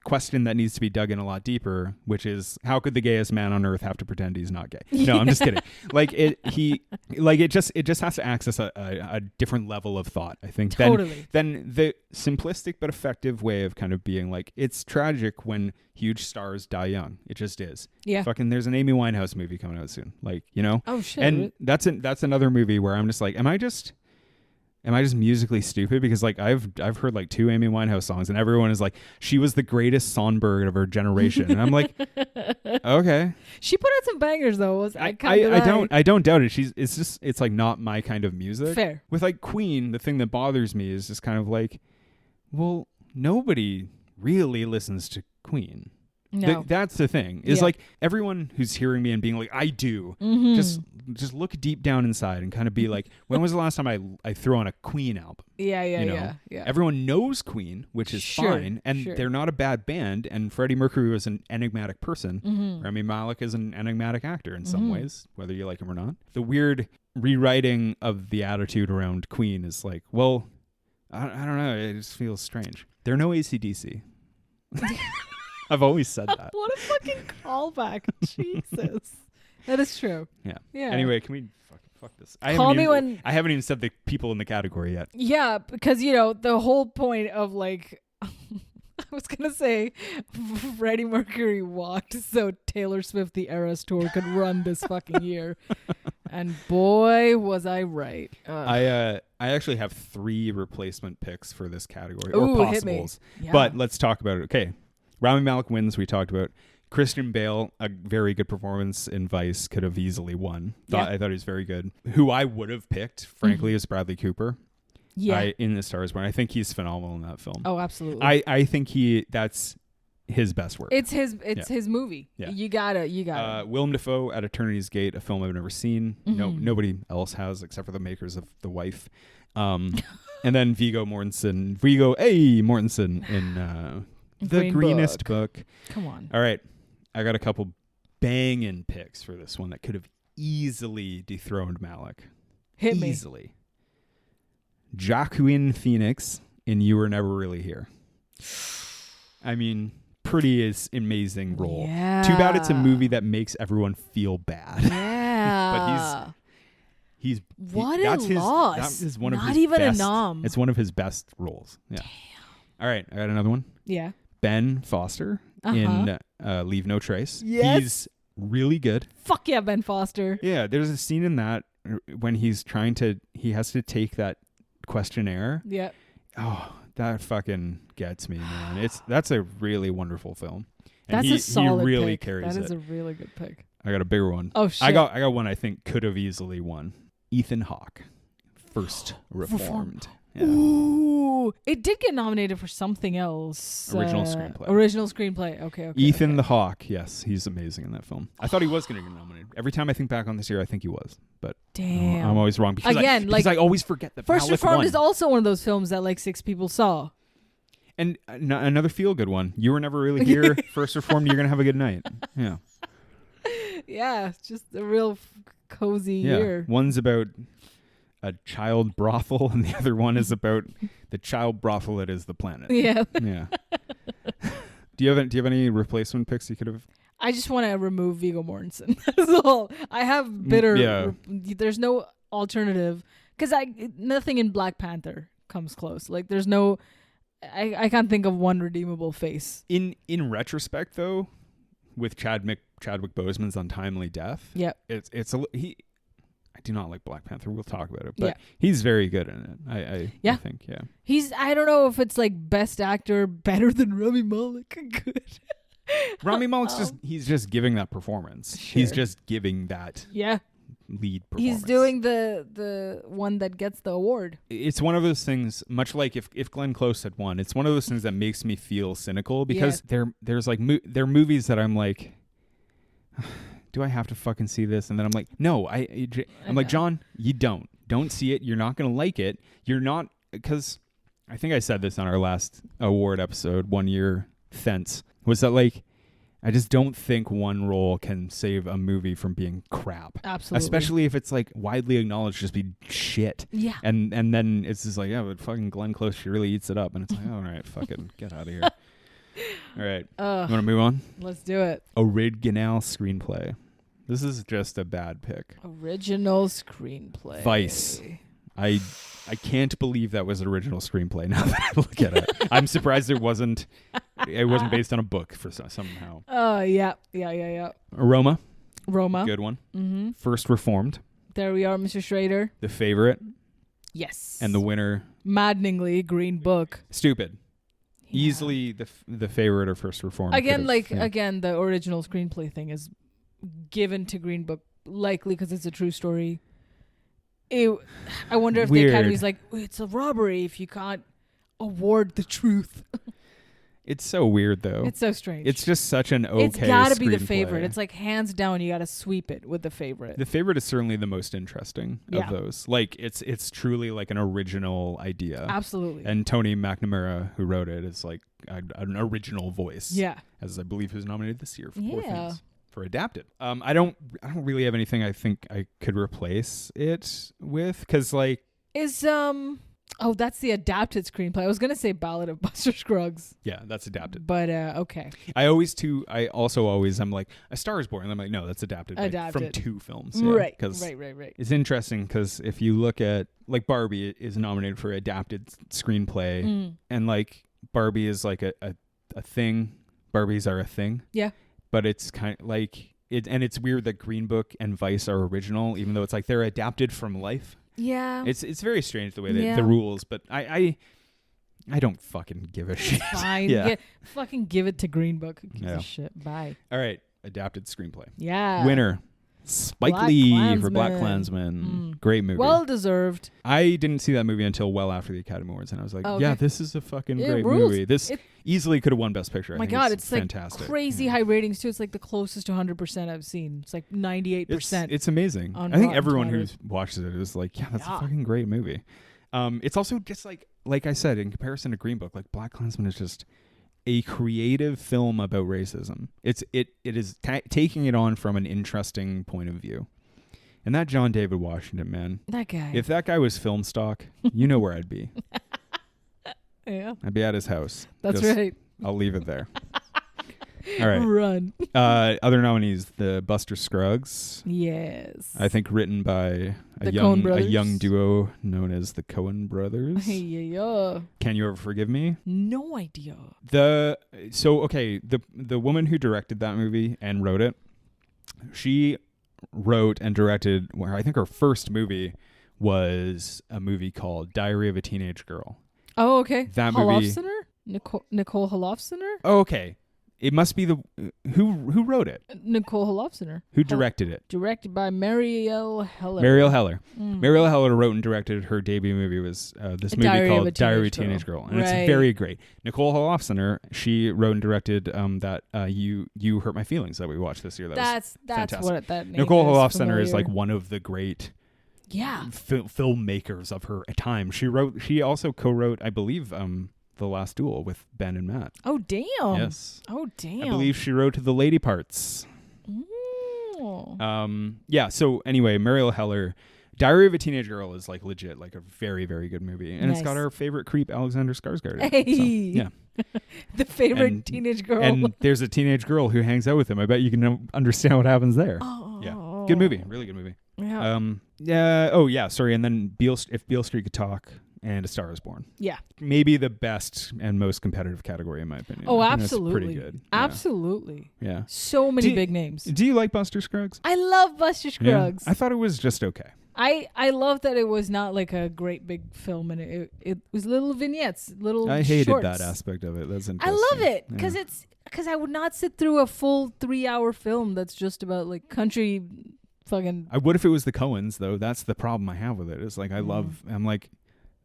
[SPEAKER 1] question that needs to be dug in a lot deeper, which is how could the gayest man on earth have to pretend he's not gay? No, I'm just kidding. Like it just has to access a different level of thought, I think, than the simplistic but effective way of kind of being like, it's tragic when huge stars die young. It just is.
[SPEAKER 2] Yeah.
[SPEAKER 1] Fucking there's an Amy Winehouse movie coming out soon. Like, you know?
[SPEAKER 2] Oh shit.
[SPEAKER 1] And that's another movie where I'm just like, am I just musically stupid? Because like I've heard like 2 Amy Winehouse songs and everyone is like, she was the greatest songbird of her generation, and I'm like, okay.
[SPEAKER 2] She put out some bangers though.
[SPEAKER 1] I don't doubt it. It's like not my kind of music.
[SPEAKER 2] Fair.
[SPEAKER 1] With like Queen, the thing that bothers me is just kind of like, well, nobody really listens to Queen.
[SPEAKER 2] No.
[SPEAKER 1] That's the thing. Is
[SPEAKER 2] Yeah.
[SPEAKER 1] like everyone who's hearing me and being like, I do.
[SPEAKER 2] Mm-hmm.
[SPEAKER 1] Just look deep down inside and kind of be like, when was the last time I threw on a Queen album?
[SPEAKER 2] Yeah.
[SPEAKER 1] You know?
[SPEAKER 2] Yeah.
[SPEAKER 1] Everyone knows Queen, which is
[SPEAKER 2] Sure,
[SPEAKER 1] fine, and
[SPEAKER 2] sure.
[SPEAKER 1] they're not a bad band. And Freddie Mercury was an enigmatic person.
[SPEAKER 2] Mm-hmm.
[SPEAKER 1] Rami Malek is an enigmatic actor in some ways, whether you like him or not. The weird rewriting of the attitude around Queen is like, well, I don't know. It just feels strange. They're no AC/DC. I've always said that.
[SPEAKER 2] What a fucking callback. Jesus. That is true.
[SPEAKER 1] Yeah.
[SPEAKER 2] Yeah.
[SPEAKER 1] Anyway, can we fuck this? I
[SPEAKER 2] Call
[SPEAKER 1] haven't
[SPEAKER 2] me
[SPEAKER 1] even,
[SPEAKER 2] when-
[SPEAKER 1] I haven't even said the people in the category yet.
[SPEAKER 2] Yeah, because, you know, the whole point of, like, I was going to say Freddie Mercury walked so Taylor Swift the Eras Tour could run this fucking year. And boy, was I right.
[SPEAKER 1] I actually have 3 replacement picks for this category,
[SPEAKER 2] Ooh,
[SPEAKER 1] or
[SPEAKER 2] hit me.
[SPEAKER 1] possibles.
[SPEAKER 2] Yeah.
[SPEAKER 1] But let's talk about it. Okay. Rami Malek wins, we talked about. Christian Bale, a very good performance in Vice, could have easily won. I thought he was very good. Who I would have picked, frankly, is Bradley Cooper.
[SPEAKER 2] Yeah.
[SPEAKER 1] In The Star Is Born. I think he's phenomenal in that film.
[SPEAKER 2] Oh, absolutely.
[SPEAKER 1] I think that's his best work.
[SPEAKER 2] It's his movie.
[SPEAKER 1] Yeah.
[SPEAKER 2] You gotta.
[SPEAKER 1] Willem Dafoe at Eternity's Gate, a film I've never seen. Nobody else has except for the makers of The Wife. And then Viggo Mortensen in The Greenest Book.
[SPEAKER 2] Come on.
[SPEAKER 1] All right. I got a couple banging picks for this one that could have easily dethroned Malek.
[SPEAKER 2] Hit me.
[SPEAKER 1] Easily. Joaquin Phoenix in You Were Never Really Here. I mean, pretty is amazing role.
[SPEAKER 2] Yeah.
[SPEAKER 1] Too bad it's a movie that makes everyone feel bad.
[SPEAKER 2] Yeah.
[SPEAKER 1] But he's
[SPEAKER 2] what
[SPEAKER 1] that's
[SPEAKER 2] a loss.
[SPEAKER 1] That is one of
[SPEAKER 2] Not
[SPEAKER 1] his
[SPEAKER 2] even
[SPEAKER 1] best,
[SPEAKER 2] a nom.
[SPEAKER 1] It's one of his best roles. Yeah.
[SPEAKER 2] Damn.
[SPEAKER 1] All right, I got another one.
[SPEAKER 2] Yeah.
[SPEAKER 1] Ben Foster in Leave No Trace.
[SPEAKER 2] Yes.
[SPEAKER 1] He's really good.
[SPEAKER 2] Fuck yeah, Ben Foster.
[SPEAKER 1] Yeah, there's a scene in that when he has to take that questionnaire.
[SPEAKER 2] Yeah.
[SPEAKER 1] Oh, that fucking gets me, man. That's a really wonderful film. And
[SPEAKER 2] That's a solid
[SPEAKER 1] he really
[SPEAKER 2] pick.
[SPEAKER 1] carries
[SPEAKER 2] That is
[SPEAKER 1] it.
[SPEAKER 2] a really good pick.
[SPEAKER 1] I got a bigger one.
[SPEAKER 2] Oh shit.
[SPEAKER 1] I got one I think could have easily won. Ethan Hawke. First Reformed. Yeah.
[SPEAKER 2] Ooh, it did get nominated for something else.
[SPEAKER 1] Original screenplay.
[SPEAKER 2] Original screenplay. Okay.
[SPEAKER 1] Ethan the Hawk. Yes, he's amazing in that film. I thought he was going to get nominated. Every time I think back on this year, I think he was. But
[SPEAKER 2] Damn.
[SPEAKER 1] I'm always wrong because
[SPEAKER 2] Again,
[SPEAKER 1] I always forget that
[SPEAKER 2] First
[SPEAKER 1] Malek
[SPEAKER 2] Reformed
[SPEAKER 1] won.
[SPEAKER 2] is also one of those films that like 6 people saw.
[SPEAKER 1] And another feel-good one. You Were Never Really Here. First Reformed, you're going to have a good night. Yeah.
[SPEAKER 2] Yeah, it's just a real cozy
[SPEAKER 1] Yeah.
[SPEAKER 2] year.
[SPEAKER 1] One's about a child brothel, and the other one is about the child brothel that is the planet.
[SPEAKER 2] Yeah.
[SPEAKER 1] Yeah. Do you have any replacement picks you could have?
[SPEAKER 2] I just want to remove Viggo Mortensen. That's all. I have bitter.
[SPEAKER 1] Yeah.
[SPEAKER 2] There's no alternative because nothing in Black Panther comes close. Like there's no. I can't think of one redeemable face.
[SPEAKER 1] In retrospect, though, with Chadwick Boseman's untimely death,
[SPEAKER 2] Yep.
[SPEAKER 1] I do not like Black Panther. We'll talk about it, but
[SPEAKER 2] Yeah.
[SPEAKER 1] he's very good in it. I think.
[SPEAKER 2] I don't know if it's like best actor better than Rami Malek. Good.
[SPEAKER 1] Rami Malek's he's just giving that performance.
[SPEAKER 2] Sure.
[SPEAKER 1] He's just giving that
[SPEAKER 2] Yeah.
[SPEAKER 1] lead performance.
[SPEAKER 2] He's doing the one that gets the award.
[SPEAKER 1] It's one of those things, much like if Glenn Close had won, it's one of those things that makes me feel cynical because there's like there are movies that I'm like, do I have to fucking see this? And then I'm like, no, I'm like, John, you don't see it. You're not going to like it. You're not, because I think I said this on our last award episode, 1 year fence, was that like, I just don't think one role can save a movie from being crap.
[SPEAKER 2] Absolutely.
[SPEAKER 1] Especially if it's like widely acknowledged just be shit.
[SPEAKER 2] Yeah.
[SPEAKER 1] And then it's just like, yeah, but fucking Glenn Close, she really eats it up. And it's like, all right, fucking get out of here. All right. You want to move on?
[SPEAKER 2] Let's do it.
[SPEAKER 1] Original screenplay. This is just a bad pick.
[SPEAKER 2] Original screenplay.
[SPEAKER 1] Vice. I can't believe that was an original screenplay now that I look at it. I'm surprised it wasn't based on a book for somehow.
[SPEAKER 2] Oh, yeah.
[SPEAKER 1] Roma.
[SPEAKER 2] Roma.
[SPEAKER 1] Good one.
[SPEAKER 2] Mm-hmm.
[SPEAKER 1] First Reformed.
[SPEAKER 2] There we are, Mr. Schrader.
[SPEAKER 1] The Favorite.
[SPEAKER 2] Yes.
[SPEAKER 1] And the winner.
[SPEAKER 2] Maddeningly, Green Book.
[SPEAKER 1] Stupid.
[SPEAKER 2] Yeah.
[SPEAKER 1] Easily the Favorite or First Reformed.
[SPEAKER 2] Again, the original screenplay thing is given to Green Book, likely because it's a true story. I wonder if
[SPEAKER 1] Weird.
[SPEAKER 2] the Academy's like, it's a robbery if you can't award the truth.
[SPEAKER 1] It's so weird though.
[SPEAKER 2] It's so strange.
[SPEAKER 1] It's just such an okay.
[SPEAKER 2] It's gotta be the
[SPEAKER 1] screenplay.
[SPEAKER 2] favorite. It's like hands down, you gotta sweep it with the favorite.
[SPEAKER 1] The favorite is certainly the most interesting of those. Like it's truly like an original idea.
[SPEAKER 2] Absolutely.
[SPEAKER 1] And Tony McNamara, who wrote it, is like an original voice.
[SPEAKER 2] Yeah.
[SPEAKER 1] As I believe he was nominated this year for Poor
[SPEAKER 2] Yeah.
[SPEAKER 1] Things for Adapted. I don't really have anything I think I could replace it with, because like
[SPEAKER 2] oh, that's the adapted screenplay. I was gonna say Ballad of Buster Scruggs.
[SPEAKER 1] Yeah, that's adapted.
[SPEAKER 2] But okay.
[SPEAKER 1] I'm like, A Star Is Born. And I'm like, no, that's adapted. From 2 films. Yeah,
[SPEAKER 2] right. Right.
[SPEAKER 1] It's interesting because if you look at like Barbie is nominated for adapted screenplay, and like Barbie is like a thing. Barbies are a thing.
[SPEAKER 2] Yeah. But
[SPEAKER 1] it's kind of like it, and it's weird that Green Book and Vice are original, even though it's like they're adapted from life.
[SPEAKER 2] Yeah.
[SPEAKER 1] It's very strange the way that the rules, but I don't fucking give a shit.
[SPEAKER 2] Fine.
[SPEAKER 1] Yeah.
[SPEAKER 2] Fucking give it to Green Book. Who gives a shit? Bye.
[SPEAKER 1] All right. Adapted screenplay.
[SPEAKER 2] Yeah.
[SPEAKER 1] Winner. Spike Lee for Black Klansman. Great movie.
[SPEAKER 2] Well deserved.
[SPEAKER 1] I didn't see that movie until well after the Academy Awards, and I was like, yeah, this is a fucking great
[SPEAKER 2] rules.
[SPEAKER 1] movie. This easily could have won Best Picture.
[SPEAKER 2] My God, it's
[SPEAKER 1] fantastic.
[SPEAKER 2] Like crazy high ratings too. It's like the closest to 100% I've seen. It's like 98%.
[SPEAKER 1] It's amazing. I think everyone who watches it is like, yeah, that's a fucking great movie. It's also just like I said, in comparison to Green Book, like Black Klansman is just a creative film about racism. It is taking it on from an interesting point of view. And that John David Washington, man.
[SPEAKER 2] That guy.
[SPEAKER 1] If that guy was film stock, you know where I'd be.
[SPEAKER 2] Yeah.
[SPEAKER 1] I'd be at his house.
[SPEAKER 2] That's right.
[SPEAKER 1] I'll leave it there. All right.
[SPEAKER 2] Run.
[SPEAKER 1] Other nominees, the Buster Scruggs.
[SPEAKER 2] Yes.
[SPEAKER 1] I think written by a young duo known as the Coen brothers.
[SPEAKER 2] Hey, yeah.
[SPEAKER 1] Can You Ever Forgive Me?
[SPEAKER 2] No idea.
[SPEAKER 1] The woman who directed that movie and wrote it, she wrote and directed, I think her first movie was a movie called Diary of a Teenage Girl.
[SPEAKER 2] Oh, okay.
[SPEAKER 1] That movie.
[SPEAKER 2] Nicole Holofcener?
[SPEAKER 1] Oh, okay. It must be who wrote it?
[SPEAKER 2] Nicole Holofcener.
[SPEAKER 1] Who directed it?
[SPEAKER 2] Directed by Marielle Heller.
[SPEAKER 1] Marielle Heller wrote and directed her debut movie was this movie called Diary of a Teenage Girl. And it's very great. Nicole Holofcener, she wrote and directed that You Hurt My Feelings that we watched this year. That's fantastic.
[SPEAKER 2] What that name
[SPEAKER 1] Nicole
[SPEAKER 2] is
[SPEAKER 1] Holofcener
[SPEAKER 2] familiar.
[SPEAKER 1] is like one of the great filmmakers of her time. She also co-wrote, I believe, The Last Duel with Ben and Matt.
[SPEAKER 2] Oh, damn.
[SPEAKER 1] Yes.
[SPEAKER 2] Oh, damn.
[SPEAKER 1] I believe she wrote The Lady Parts.
[SPEAKER 2] Ooh.
[SPEAKER 1] Yeah, so anyway, Marielle Heller, Diary of a Teenage Girl is like legit, like a very, very good movie. And it's got our favorite creep, Alexander Skarsgård.
[SPEAKER 2] Hey.
[SPEAKER 1] So, yeah.
[SPEAKER 2] The favorite teenage girl.
[SPEAKER 1] And there's a teenage girl who hangs out with him. I bet you can understand what happens there.
[SPEAKER 2] Oh.
[SPEAKER 1] Yeah. Good movie. Really good movie.
[SPEAKER 2] Yeah.
[SPEAKER 1] Sorry. And then If Beale Street Could Talk and A Star Is Born.
[SPEAKER 2] Yeah.
[SPEAKER 1] Maybe the best and most competitive category in my opinion.
[SPEAKER 2] Oh, absolutely.
[SPEAKER 1] It's pretty good.
[SPEAKER 2] Absolutely.
[SPEAKER 1] Yeah.
[SPEAKER 2] So many big names.
[SPEAKER 1] Do you like Buster Scruggs?
[SPEAKER 2] I love Buster Scruggs.
[SPEAKER 1] Yeah. I thought it was just okay.
[SPEAKER 2] I love that it was not like a great big film, and it was little vignettes, little
[SPEAKER 1] I hated
[SPEAKER 2] shorts.
[SPEAKER 1] that aspect of it. That's interesting.
[SPEAKER 2] I love it because I would not sit through a full 3-hour film that's just about like country fucking.
[SPEAKER 1] I would if it was the Coens though. That's the problem I have with it. It's like I'm like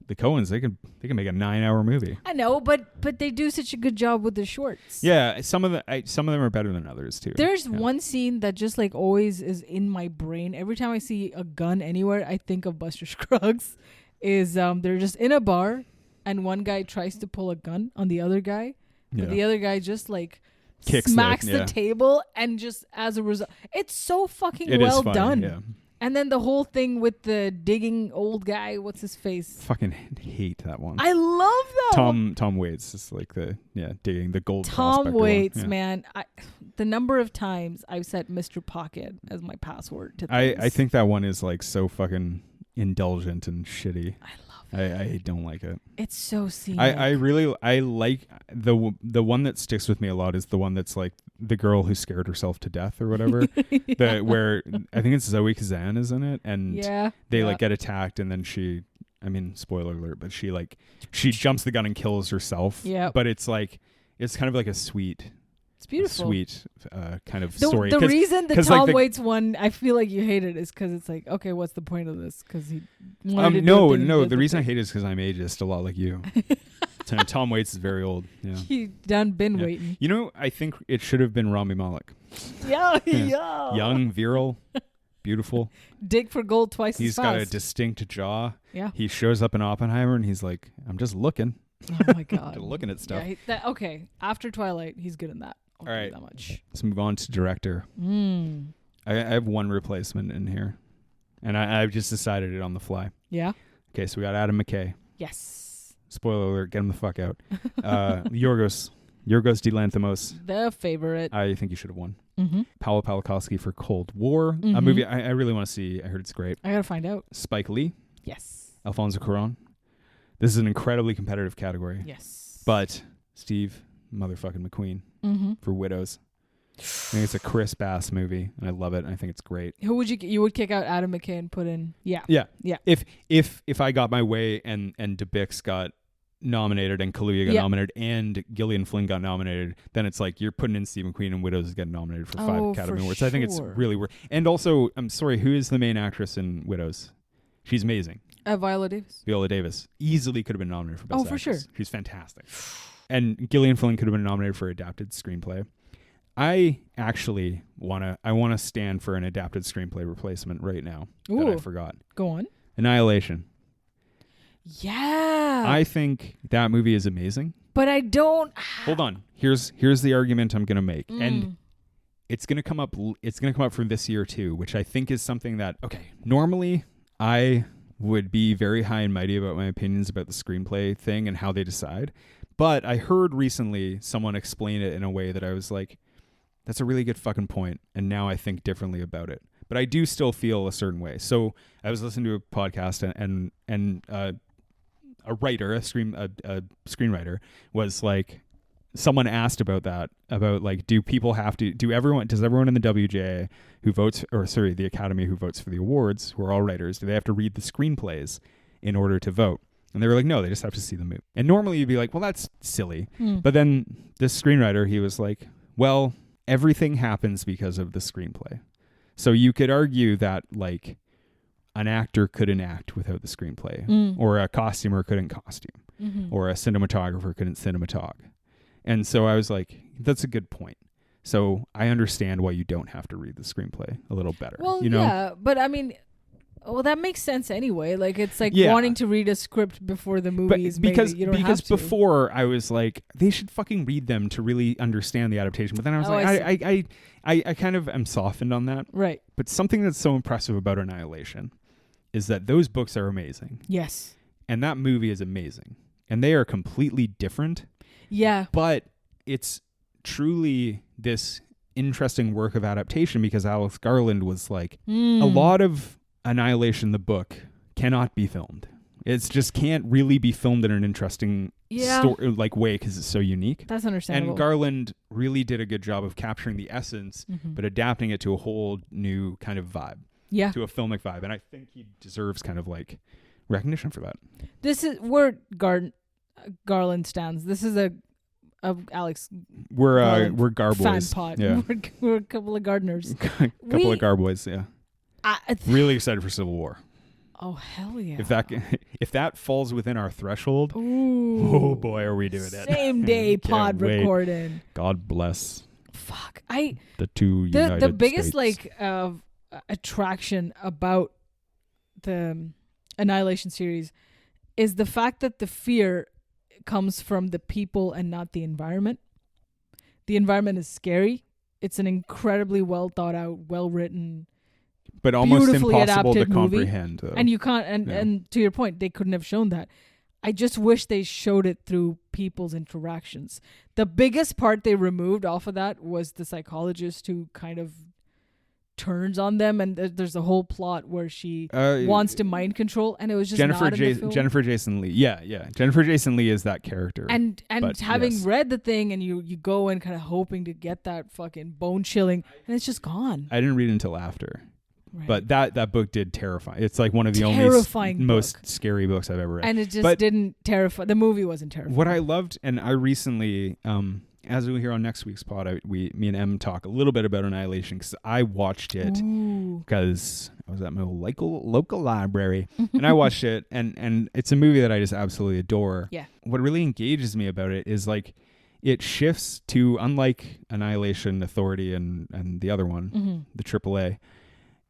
[SPEAKER 1] the Coens. They can make a 9-hour movie.
[SPEAKER 2] I know, but they do such a good job with the shorts.
[SPEAKER 1] Yeah, some of them are better than others too.
[SPEAKER 2] There's one scene that just like always is in my brain. Every time I see a gun anywhere, I think of Buster Scruggs. Is they're just in a bar and one guy tries to pull a gun on the other guy, but the other guy just like smacks the table, and just as a result, it's so fucking well done. Yeah. And then the whole thing with the digging old guy, what's his face?
[SPEAKER 1] Fucking hate that one.
[SPEAKER 2] I love that.
[SPEAKER 1] Tom Waits is like digging the gold.
[SPEAKER 2] Tom Waits, man. The number of times I've set Mr. Pocket as my password to things.
[SPEAKER 1] I think that one is like so fucking indulgent and shitty.
[SPEAKER 2] I love it.
[SPEAKER 1] I don't like it.
[SPEAKER 2] It's so scenic.
[SPEAKER 1] I like the one that sticks with me a lot is the one that's like the girl who scared herself to death or whatever. Where I think it's Zoe Kazan is in it, and they like get attacked, and then spoiler alert, but she jumps the gun and kills herself. Yeah. But it's kind of like a sweet. It's beautiful. Sweet kind of story.
[SPEAKER 2] The reason the Tom Waits one, I feel like you hate it, is because it's like, okay, what's the point of this? Because he wanted to
[SPEAKER 1] no. The reason I hate it is because I'm ageist, a lot like you. Tom Waits is very old. Yeah.
[SPEAKER 2] He done been waiting.
[SPEAKER 1] You know, I think it should have been Rami Malek.
[SPEAKER 2] Yeah.
[SPEAKER 1] Young, virile, beautiful.
[SPEAKER 2] Dig for gold twice as fast.
[SPEAKER 1] He's got a distinct jaw.
[SPEAKER 2] Yeah.
[SPEAKER 1] He shows up in Oppenheimer and he's like, I'm just looking.
[SPEAKER 2] Oh my God.
[SPEAKER 1] Looking at stuff.
[SPEAKER 2] Yeah, okay. After Twilight, he's good in that.
[SPEAKER 1] All right.
[SPEAKER 2] That much.
[SPEAKER 1] Let's move on to director. I have one replacement in here. And I've just decided it on the fly.
[SPEAKER 2] Yeah.
[SPEAKER 1] Okay, so we got Adam McKay.
[SPEAKER 2] Yes.
[SPEAKER 1] Spoiler alert, get him the fuck out. Yorgos D. Lanthimos.
[SPEAKER 2] The favorite.
[SPEAKER 1] I think he should have won.
[SPEAKER 2] Mm-hmm.
[SPEAKER 1] Paolo Palakowski for Cold War. A movie I really want to see. I heard it's great.
[SPEAKER 2] I gotta find out.
[SPEAKER 1] Spike Lee.
[SPEAKER 2] Yes.
[SPEAKER 1] Alfonso Cuarón. This is an incredibly competitive category.
[SPEAKER 2] Yes.
[SPEAKER 1] But Steve motherfucking McQueen for Widows. I think it's a crisp ass movie, and I love it. And I think it's great.
[SPEAKER 2] Who would you would kick out Adam McKay and put in? Yeah.
[SPEAKER 1] If I got my way and Debicki got nominated and Kaluuya got nominated and Gillian Flynn got nominated, then it's like you're putting in Steve McQueen and Widows is getting nominated for 5 Academy Awards. I think it's really weird. And also, I'm sorry, who is the main actress in Widows? She's amazing.
[SPEAKER 2] Viola Davis.
[SPEAKER 1] Viola Davis easily could have been nominated for Best Actress.
[SPEAKER 2] Sure.
[SPEAKER 1] She's fantastic. And Gillian Flynn could have been nominated for adapted screenplay. I actually want to stand for an adapted screenplay replacement right now that I forgot.
[SPEAKER 2] Go on.
[SPEAKER 1] Annihilation.
[SPEAKER 2] Yeah.
[SPEAKER 1] I think that movie is amazing.
[SPEAKER 2] But I don't.
[SPEAKER 1] Hold on. Here's the argument I'm going to make. And it's going to come up for this year too, which I think is something that, okay, normally I would be very high and mighty about my opinions about the screenplay thing and how they decide. But I heard recently someone explain it in a way that I was like, that's a really good fucking point. And now I think differently about it. But I do still feel a certain way. So I was listening to a podcast and a writer, a screenwriter was like, someone asked about that, about like, does everyone in the WGA who votes, or sorry, the Academy who votes for the awards, who are all writers, do they have to read the screenplays in order to vote? And they were like, no, they just have to see the movie. And normally you'd be like, well, that's silly. But then this screenwriter, he was like, well, everything happens because of the screenplay. So you could argue that like an actor couldn't act without the screenplay, or a costumer couldn't costume, or a cinematographer couldn't cinematog. And so I was like, that's a good point. So I understand why you don't have to read the screenplay a little better.
[SPEAKER 2] Well,
[SPEAKER 1] you know?
[SPEAKER 2] Yeah, but I mean, well, that makes sense anyway. Like, it's like wanting to read a script before the movie is made. Because
[SPEAKER 1] before I was like, they should fucking read them to really understand the adaptation. But then I was I kind of am softened on that.
[SPEAKER 2] Right.
[SPEAKER 1] But something that's so impressive about Annihilation is that those books are amazing.
[SPEAKER 2] Yes.
[SPEAKER 1] And that movie is amazing. And they are completely different.
[SPEAKER 2] Yeah.
[SPEAKER 1] But it's truly this interesting work of adaptation because Alex Garland was like, a lot of Annihilation, the book, cannot be filmed. It's just can't really be filmed in an interesting way because it's so unique.
[SPEAKER 2] That's understandable.
[SPEAKER 1] And Garland really did a good job of capturing the essence, but adapting it to a whole new kind of vibe.
[SPEAKER 2] Yeah.
[SPEAKER 1] To a filmic vibe. And I think he deserves kind of like recognition for that.
[SPEAKER 2] This is where Garland stands. This is a Alex.
[SPEAKER 1] We're Garboys.
[SPEAKER 2] Fan pod.
[SPEAKER 1] Yeah.
[SPEAKER 2] We're a couple of gardeners.
[SPEAKER 1] Of Garboys. Yeah. Really excited for Civil War.
[SPEAKER 2] Oh hell yeah!
[SPEAKER 1] If that falls within our threshold,
[SPEAKER 2] ooh,
[SPEAKER 1] oh boy, are we doing it?
[SPEAKER 2] Same day pod recording.
[SPEAKER 1] God bless.
[SPEAKER 2] Fuck,
[SPEAKER 1] the two United
[SPEAKER 2] the biggest
[SPEAKER 1] States.
[SPEAKER 2] Attraction about the Annihilation series is the fact that the fear comes from the people and not the environment. The environment is scary. It's an incredibly well thought out, well written,
[SPEAKER 1] but almost impossible to
[SPEAKER 2] movie.
[SPEAKER 1] comprehend. Though.
[SPEAKER 2] And you can't. And to your point, they couldn't have shown that. I just wish they showed it through people's interactions. The biggest part they removed off of that was the psychologist who kind of turns on them, and there's a whole plot where she wants to mind control, and it was just Jennifer
[SPEAKER 1] Jason Leigh. Yeah. Jennifer Jason Leigh is that character.
[SPEAKER 2] And having read the thing, and you go in kind of hoping to get that fucking bone chilling, and it's just gone.
[SPEAKER 1] I didn't read it until after.
[SPEAKER 2] Right.
[SPEAKER 1] But that book did terrify. It's like one of the most scary books I've ever read.
[SPEAKER 2] And it just didn't terrify. The movie wasn't terrifying.
[SPEAKER 1] What I loved, and I recently, and as we hear on next week's pod, me and Em talk a little bit about Annihilation because I watched it because I was at my local library and I watched it, and it's a movie that I just absolutely adore.
[SPEAKER 2] Yeah.
[SPEAKER 1] What really engages me about it is like it shifts to, unlike Annihilation, Authority, and the other one, the AAA.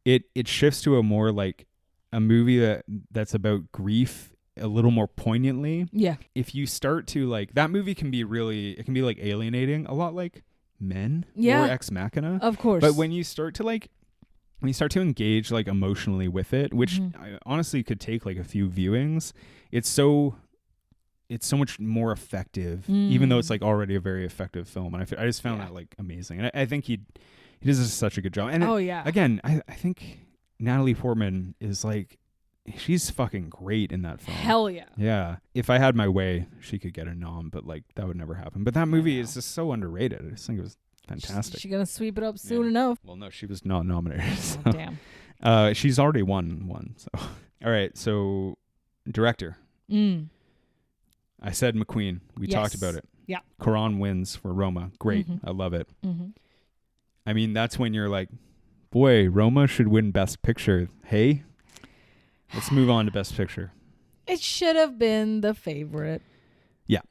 [SPEAKER 1] It shifts to a more like a movie that's about grief a little more poignantly.
[SPEAKER 2] Yeah.
[SPEAKER 1] If you start to like, that movie can be like alienating, a lot like Men or Ex Machina.
[SPEAKER 2] Of course.
[SPEAKER 1] But when you start to engage like emotionally with it, which I honestly could take like a few viewings, it's so much more effective, even though it's like already a very effective film. And I just found that like amazing. And I think he does such a good job. And again, I think Natalie Portman is like, she's fucking great in that film.
[SPEAKER 2] Hell yeah.
[SPEAKER 1] Yeah. If I had my way, she could get a nom, but like that would never happen. But that movie is just so underrated. I just think it was fantastic.
[SPEAKER 2] She's gonna sweep it up soon enough.
[SPEAKER 1] Well, no, she was not nominated. So.
[SPEAKER 2] Oh, damn.
[SPEAKER 1] She's already won one. So, all right. So, director. I said McQueen. We talked about it.
[SPEAKER 2] Yeah.
[SPEAKER 1] Cuarón wins for Roma. Great. I love it. I mean, that's when you're like, boy, Roma should win Best Picture. Hey. Let's move on to Best Picture.
[SPEAKER 2] It should have been the favorite.
[SPEAKER 1] Yeah.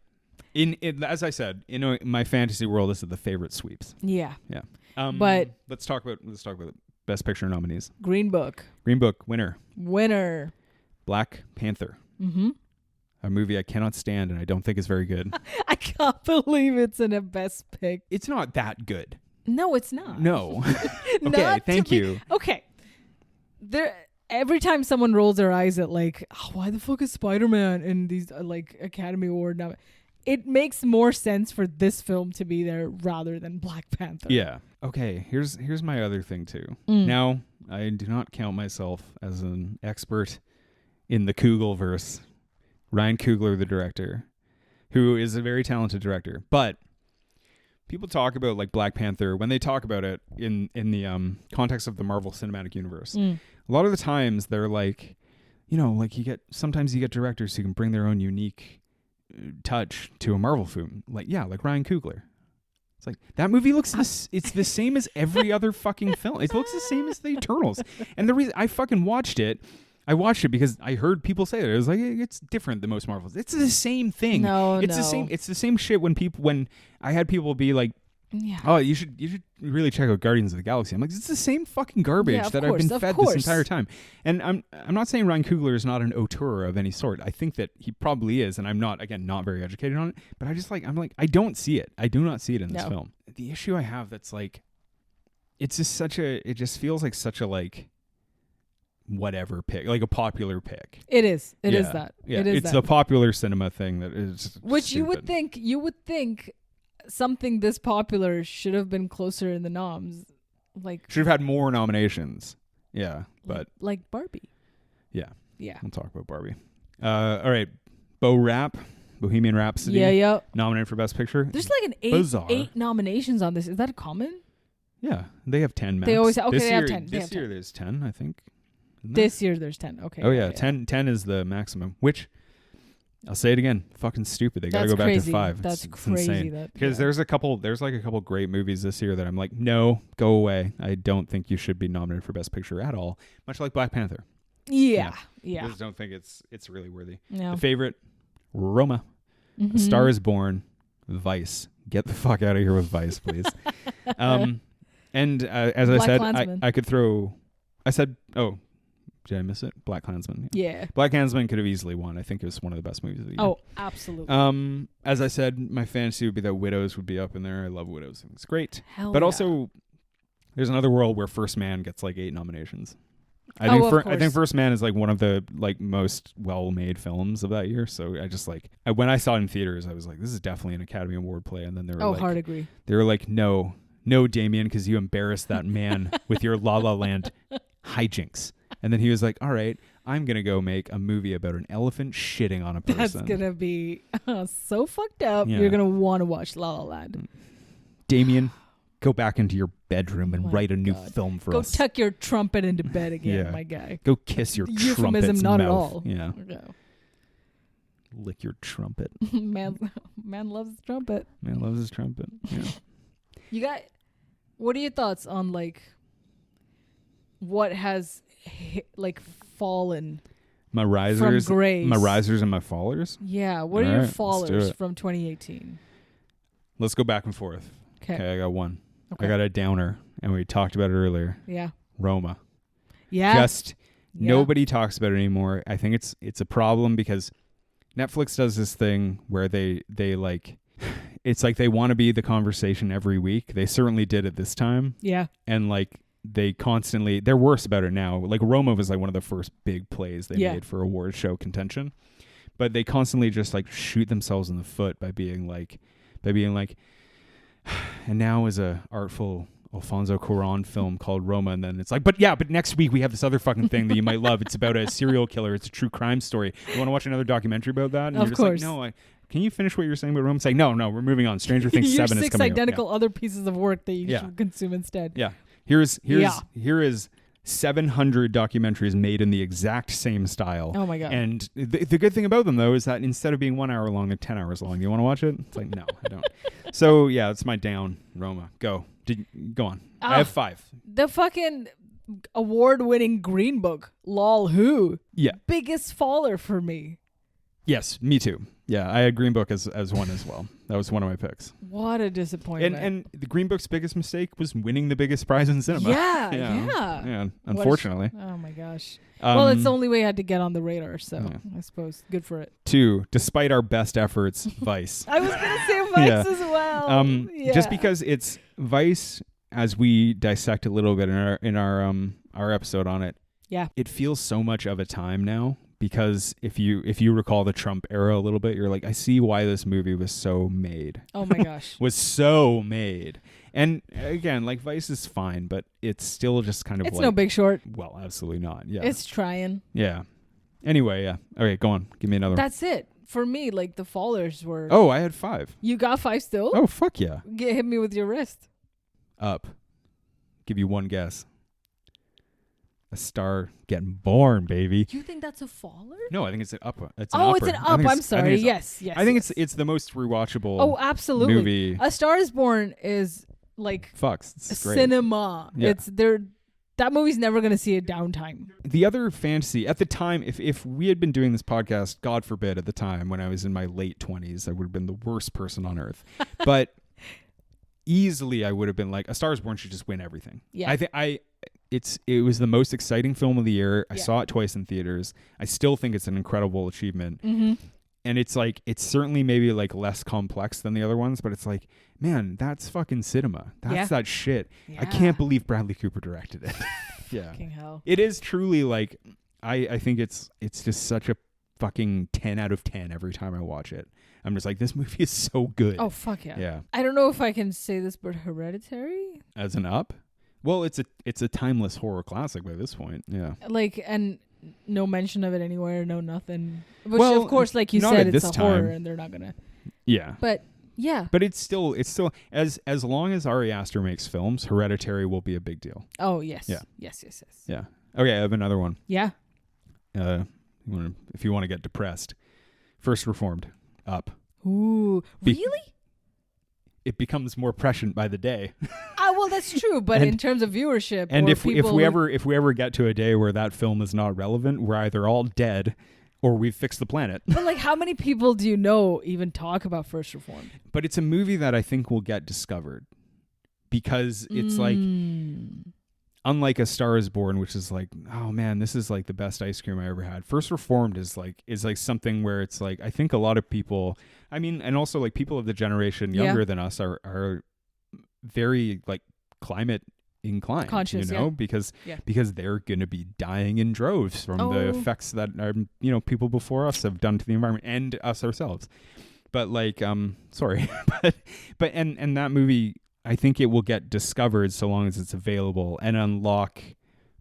[SPEAKER 1] As I said, in my fantasy world, this is the favorite sweeps.
[SPEAKER 2] Yeah.
[SPEAKER 1] Yeah.
[SPEAKER 2] But
[SPEAKER 1] let's talk about the Best Picture nominees.
[SPEAKER 2] Green Book.
[SPEAKER 1] Green Book winner.
[SPEAKER 2] Black
[SPEAKER 1] Panther. A movie I cannot stand and I don't think is very good.
[SPEAKER 2] I can't believe it's in a Best Pick.
[SPEAKER 1] It's not that good.
[SPEAKER 2] No, it's not.
[SPEAKER 1] No. Okay, thank you.
[SPEAKER 2] Okay. Every time someone rolls their eyes at like, why the fuck is Spider-Man in these like Academy Award now? It makes more sense for this film to be there rather than Black Panther.
[SPEAKER 1] Yeah. Okay. Here's my other thing too. Now, I do not count myself as an expert in the Coogleverse. Ryan Coogler, the director, who is a very talented director, but people talk about like Black Panther when they talk about it in the context of the Marvel Cinematic Universe. A lot of the times they're like, like sometimes you get directors who can bring their own unique touch to a Marvel film. Like Ryan Coogler. It's like that movie looks it's the same as every other fucking film. It looks the same as the Eternals. And the reason I fucking watched it because I heard people say that. It was like, it's different than most Marvels. It's the same thing. It's the same shit when I had people be like, oh, you should really check out Guardians of the Galaxy. I'm like, it's the same fucking garbage that I've been fed this entire time. And I'm not saying Ryan Coogler is not an auteur of any sort. I think that he probably is, and I'm not very educated on it, but I don't see it. I do not see it in this film. The issue I have that's like, it just feels like such a like whatever pick, like a popular pick.
[SPEAKER 2] It is. It is that.
[SPEAKER 1] Yeah.
[SPEAKER 2] It's
[SPEAKER 1] a popular cinema thing that is
[SPEAKER 2] which
[SPEAKER 1] stupid.
[SPEAKER 2] you would think something this popular should have been closer in the noms. Like
[SPEAKER 1] should have had more nominations. Yeah. But
[SPEAKER 2] like Barbie.
[SPEAKER 1] Yeah.
[SPEAKER 2] Yeah.
[SPEAKER 1] We'll talk about Barbie. All right. Bohemian Rhapsody.
[SPEAKER 2] Yeah.
[SPEAKER 1] Nominated for Best Picture.
[SPEAKER 2] There's like an eight nominations on this. Is that common?
[SPEAKER 1] Yeah. They have 10 max.
[SPEAKER 2] They always they have 10.
[SPEAKER 1] This year there's 10, I think.
[SPEAKER 2] This year there's 10. Okay.
[SPEAKER 1] Oh yeah, 10 is the maximum, which I'll say it again, fucking stupid. They got to go back to 5.
[SPEAKER 2] That's
[SPEAKER 1] it's
[SPEAKER 2] crazy.
[SPEAKER 1] Insane. Because there's like a couple great movies this year that I'm like, no, go away. I don't think you should be nominated for Best Picture at all. Much like Black Panther.
[SPEAKER 2] Yeah.
[SPEAKER 1] I just don't think it's really worthy.
[SPEAKER 2] No.
[SPEAKER 1] The favorite, Roma. A Star is Born. Vice. Get the fuck out of here with Vice, please. And as I said, I could throw. I said, oh. Did I miss it? Black Klansman.
[SPEAKER 2] Yeah.
[SPEAKER 1] Black Klansman could have easily won. I think it was one of the best movies of the year.
[SPEAKER 2] Oh, absolutely.
[SPEAKER 1] As I said, my fantasy would be that Widows would be up in there. I love Widows. It's great.
[SPEAKER 2] But
[SPEAKER 1] also, there's another world where First Man gets like 8 nominations. I think First Man is like one of the like most well-made films of that year. So I just like when I saw it in theaters, I was like, this is definitely an Academy Award play. And then they were
[SPEAKER 2] hard agree.
[SPEAKER 1] They were like, no, Damien, because you embarrassed that man with your La La Land hijinks. And then he was like, all right, I'm going to go make a movie about an elephant shitting on a person.
[SPEAKER 2] That's going to be so fucked up. Yeah. You're going to want to watch La La Land.
[SPEAKER 1] Damien, go back into your bedroom and write a new film for us.
[SPEAKER 2] Go tuck your trumpet into bed again, my guy.
[SPEAKER 1] Go kiss your
[SPEAKER 2] Euphemism,
[SPEAKER 1] trumpet's
[SPEAKER 2] not
[SPEAKER 1] mouth.
[SPEAKER 2] at all.
[SPEAKER 1] Yeah.
[SPEAKER 2] No.
[SPEAKER 1] lick your trumpet.
[SPEAKER 2] man loves the trumpet.
[SPEAKER 1] Man loves his trumpet. Yeah.
[SPEAKER 2] What are your thoughts on like what has like fallen
[SPEAKER 1] My risers,
[SPEAKER 2] from grace?
[SPEAKER 1] my risers and my fallers.
[SPEAKER 2] Yeah. What are
[SPEAKER 1] All
[SPEAKER 2] your
[SPEAKER 1] right, let's do
[SPEAKER 2] fallers
[SPEAKER 1] it.
[SPEAKER 2] from 2018?
[SPEAKER 1] Let's go back and forth.
[SPEAKER 2] Okay.
[SPEAKER 1] I got one.
[SPEAKER 2] Okay.
[SPEAKER 1] I got a downer, and we talked about it earlier.
[SPEAKER 2] Yeah.
[SPEAKER 1] Roma.
[SPEAKER 2] Yeah.
[SPEAKER 1] Just nobody talks about it anymore. I think it's a problem because Netflix does this thing where they like, it's like they want to be the conversation every week. They certainly did it this time.
[SPEAKER 2] Yeah.
[SPEAKER 1] And like they're worse about it now. Like Roma was like one of the first big plays they made for award show contention. But they constantly just like shoot themselves in the foot by being like, and now is a artful Alfonso Cuarón film called Roma, and then it's like, but next week we have this other fucking thing that you might love. It's about a serial killer. It's a true crime story. You want to watch another documentary about that? And
[SPEAKER 2] of
[SPEAKER 1] you're just
[SPEAKER 2] course.
[SPEAKER 1] like, no, can you finish what you're saying about Roma? It's like, no, we're moving on. Stranger Things 7 is coming out.
[SPEAKER 2] 6 identical other pieces of work that you should consume instead.
[SPEAKER 1] Yeah. Here is 700 documentaries made in the exact same style.
[SPEAKER 2] Oh my God.
[SPEAKER 1] And the good thing about them, though, is that instead of being 1 hour long, they're 10 hours long. You want to watch it? It's like, no, I don't. So, yeah, it's my down, Roma. Go on. I have 5.
[SPEAKER 2] The fucking award-winning Green Book. Lol, who?
[SPEAKER 1] Yeah.
[SPEAKER 2] Biggest faller for me.
[SPEAKER 1] Yes, me too. Yeah, I had Green Book as one as well. That was one of my picks.
[SPEAKER 2] What a disappointment.
[SPEAKER 1] And the Green Book's biggest mistake was winning the biggest prize in cinema.
[SPEAKER 2] Yeah.
[SPEAKER 1] Unfortunately.
[SPEAKER 2] Oh my gosh. Well, it's the only way I had to get on the radar, so I suppose good for it.
[SPEAKER 1] 2, despite our best efforts, Vice.
[SPEAKER 2] I was gonna say Vice as well.
[SPEAKER 1] Just because it's Vice, as we dissect a little bit in our episode on it.
[SPEAKER 2] Yeah.
[SPEAKER 1] It feels so much of a time now. Because if you recall the Trump era a little bit, you're like, I see why this movie was so made.
[SPEAKER 2] Oh my gosh.
[SPEAKER 1] Was so made. And again, like Vice is fine, but it's still just kind of
[SPEAKER 2] it's
[SPEAKER 1] like...
[SPEAKER 2] no Big Short.
[SPEAKER 1] Well, absolutely not. Yeah.
[SPEAKER 2] It's trying.
[SPEAKER 1] Yeah. Anyway, yeah. Okay, go on. Give me another one.
[SPEAKER 2] That's it. For me, like the fallers were...
[SPEAKER 1] Oh, I had 5.
[SPEAKER 2] You got 5 still?
[SPEAKER 1] Oh, fuck yeah.
[SPEAKER 2] Hit me with your wrist.
[SPEAKER 1] Up. Give you one guess. A Star Getting Born, baby.
[SPEAKER 2] You think that's a faller?
[SPEAKER 1] No, I think it's an up. It's an
[SPEAKER 2] upper.
[SPEAKER 1] upper.
[SPEAKER 2] It's an up. I'm sorry. Yes.
[SPEAKER 1] I think it's the most rewatchable.
[SPEAKER 2] Oh, absolutely.
[SPEAKER 1] Movie.
[SPEAKER 2] A Star Is Born is like
[SPEAKER 1] Fucks. It's great.
[SPEAKER 2] Cinema.
[SPEAKER 1] Yeah.
[SPEAKER 2] That movie's never gonna see a downtime.
[SPEAKER 1] The other fantasy at the time, if we had been doing this podcast, God forbid, at the time when I was in my late 20s, I would have been the worst person on earth. But easily, I would have been like, A Star Is Born should just win everything.
[SPEAKER 2] Yeah.
[SPEAKER 1] I think it was the most exciting film of the year. I saw it twice in theaters. I still think it's an incredible achievement.
[SPEAKER 2] Mm-hmm.
[SPEAKER 1] And it's like, it's certainly maybe like less complex than the other ones, but it's like, man, that's fucking cinema. That's that shit.
[SPEAKER 2] Yeah.
[SPEAKER 1] I can't believe Bradley Cooper directed it. Yeah.
[SPEAKER 2] Fucking hell.
[SPEAKER 1] It is truly like, I think it's just such a fucking 10 out of 10 every time I watch it. I'm just like, this movie is so good.
[SPEAKER 2] Oh, fuck yeah.
[SPEAKER 1] Yeah.
[SPEAKER 2] I don't know if I can say this, but Hereditary?
[SPEAKER 1] As an up? Well, it's a timeless horror classic by this point. Yeah.
[SPEAKER 2] Like, and no mention of it anywhere, no nothing. Which,
[SPEAKER 1] well,
[SPEAKER 2] of course, like you
[SPEAKER 1] not
[SPEAKER 2] said,
[SPEAKER 1] at
[SPEAKER 2] it's
[SPEAKER 1] this
[SPEAKER 2] a horror
[SPEAKER 1] time.
[SPEAKER 2] and they're not gonna.
[SPEAKER 1] Yeah.
[SPEAKER 2] But yeah.
[SPEAKER 1] But it's still as long as Ari Aster makes films, Hereditary will be a big deal.
[SPEAKER 2] Oh yes.
[SPEAKER 1] Yeah.
[SPEAKER 2] Yes.
[SPEAKER 1] Yeah. Okay, I have another one.
[SPEAKER 2] Yeah.
[SPEAKER 1] If you want to get depressed, First Reformed, up.
[SPEAKER 2] Ooh, really?
[SPEAKER 1] It becomes more prescient by the day.
[SPEAKER 2] Well, that's true. But in terms of viewership,
[SPEAKER 1] and
[SPEAKER 2] or
[SPEAKER 1] if we ever get to a day where that film is not relevant, we're either all dead or we've fixed the planet.
[SPEAKER 2] But like, how many people do you know even talk about First Reformed?
[SPEAKER 1] But it's a movie that I think will get discovered because it's like, unlike A Star Is Born, which is like, oh man, this is like the best ice cream I ever had. First Reformed is like something where it's like, I think a lot of people, I mean, and also like people of the generation younger than us are very like climate inclined,
[SPEAKER 2] conscious,
[SPEAKER 1] because they're going to be dying in droves from the effects that people before us have done to the environment and us ourselves. But like, sorry, but and that movie, I think it will get discovered so long as it's available and unlock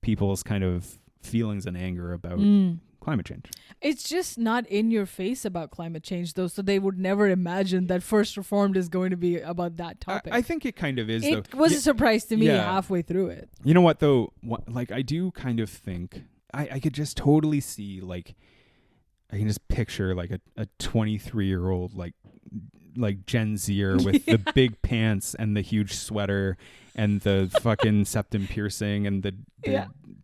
[SPEAKER 1] people's kind of feelings and anger about climate change.
[SPEAKER 2] It's just not in your face about climate change, though, so they would never imagine that First Reformed is going to be about that topic.
[SPEAKER 1] I think it kind of is, though.
[SPEAKER 2] It was a surprise to me halfway through it.
[SPEAKER 1] You know what, though? Like, I do kind of think I could just totally see, like, I can just picture like a 23-year-old like Gen Zer with the big pants and the huge sweater and the fucking septum piercing and the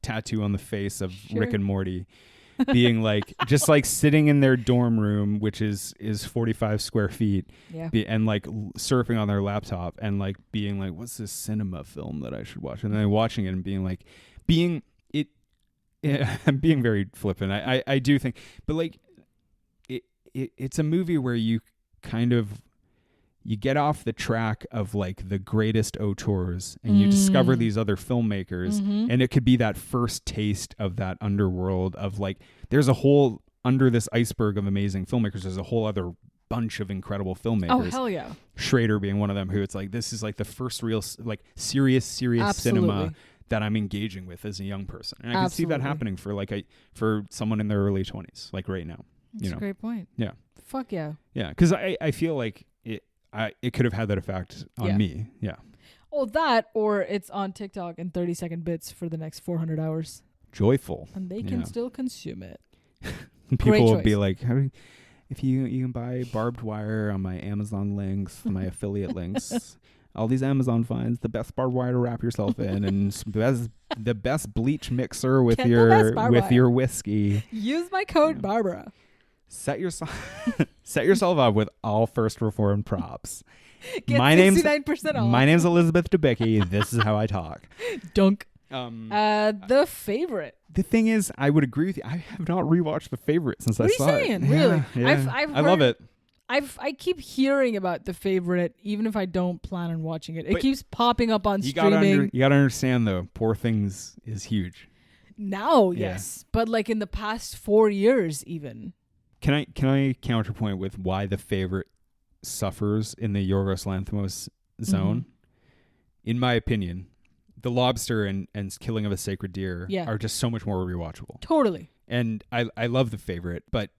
[SPEAKER 1] tattoo on the face of Rick and Morty, being like just like sitting in their dorm room, which is 45 square feet, and like surfing on their laptop and like being like, what's this cinema film that I should watch? And then watching it and being like, I'm being very flippant. I do think, but like it's a movie where you kind of, you get off the track of like the greatest auteurs and you discover these other filmmakers, and it could be that first taste of that underworld of like, there's a whole, under this iceberg of amazing filmmakers, there's a whole other bunch of incredible filmmakers.
[SPEAKER 2] Oh, hell yeah.
[SPEAKER 1] Schrader being one of them, who it's like, this is like the first real like serious cinema that I'm engaging with as a young person. And I can see that happening for someone in their early 20s, like right now.
[SPEAKER 2] That's a great point.
[SPEAKER 1] Yeah.
[SPEAKER 2] Fuck yeah.
[SPEAKER 1] Yeah, because I feel like it could have had that effect on me. Yeah.
[SPEAKER 2] Oh, that, or it's on TikTok in 30-second bits for the next 400 hours.
[SPEAKER 1] Joyful.
[SPEAKER 2] And they can still consume it.
[SPEAKER 1] People will be like, if you can buy barbed wire on my Amazon links, my affiliate links, all these Amazon finds, the best barbed wire to wrap yourself in, and the best bleach mixer with your whiskey.
[SPEAKER 2] Use my code Barbara.
[SPEAKER 1] Set yourself up with all First Reformed props.
[SPEAKER 2] Get 69% off.
[SPEAKER 1] My name's Elizabeth Debicki. This is how I talk.
[SPEAKER 2] Dunk. The Favorite.
[SPEAKER 1] The thing is, I would agree with you. I have not rewatched The Favorite since I saw it.
[SPEAKER 2] What are you saying? Really?
[SPEAKER 1] Yeah. I love it.
[SPEAKER 2] I keep hearing about The Favorite, even if I don't plan on watching it. It keeps popping up on streaming.
[SPEAKER 1] You gotta understand though, Poor Things is huge.
[SPEAKER 2] Now, yes, but like in the past 4 years, even.
[SPEAKER 1] Can I counterpoint with why The Favorite suffers in the Yorgos Lanthimos zone? In my opinion, The Lobster and Killing of a Sacred Deer are just so much more rewatchable.
[SPEAKER 2] Totally.
[SPEAKER 1] And I love The Favorite, but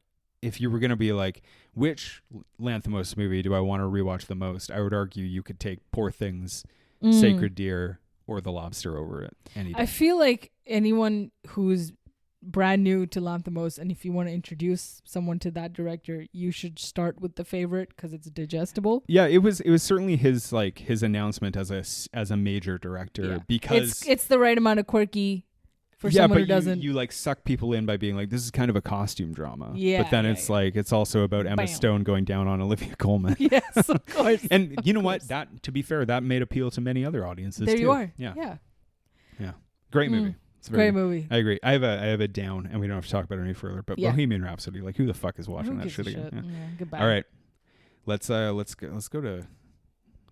[SPEAKER 1] if you were going to be like, which Lanthimos movie do I want to rewatch the most? I would argue you could take Poor Things, Sacred Deer, or The Lobster over it any day.
[SPEAKER 2] I feel like anyone who's brand new to Lanthimos, and if you want to introduce someone to that director, you should start with The Favorite because it's digestible.
[SPEAKER 1] Yeah, it was certainly his announcement as a major director, because
[SPEAKER 2] it's the right amount of quirky. For someone who doesn't,
[SPEAKER 1] you like suck people in by being like, this is kind of a costume drama.
[SPEAKER 2] Yeah.
[SPEAKER 1] But then it's like, it's also about Emma Stone going down on Olivia Colman.
[SPEAKER 2] Yes, of course.
[SPEAKER 1] And you know what? That, to be fair, that made appeal to many other audiences.
[SPEAKER 2] There
[SPEAKER 1] too.
[SPEAKER 2] you are.
[SPEAKER 1] Yeah. Great movie. It's
[SPEAKER 2] great movie.
[SPEAKER 1] I agree. I have a down, and we don't have to talk about it any further. But Bohemian Rhapsody, like, who the fuck is watching that shit again?
[SPEAKER 2] Yeah, goodbye.
[SPEAKER 1] All right, let's go to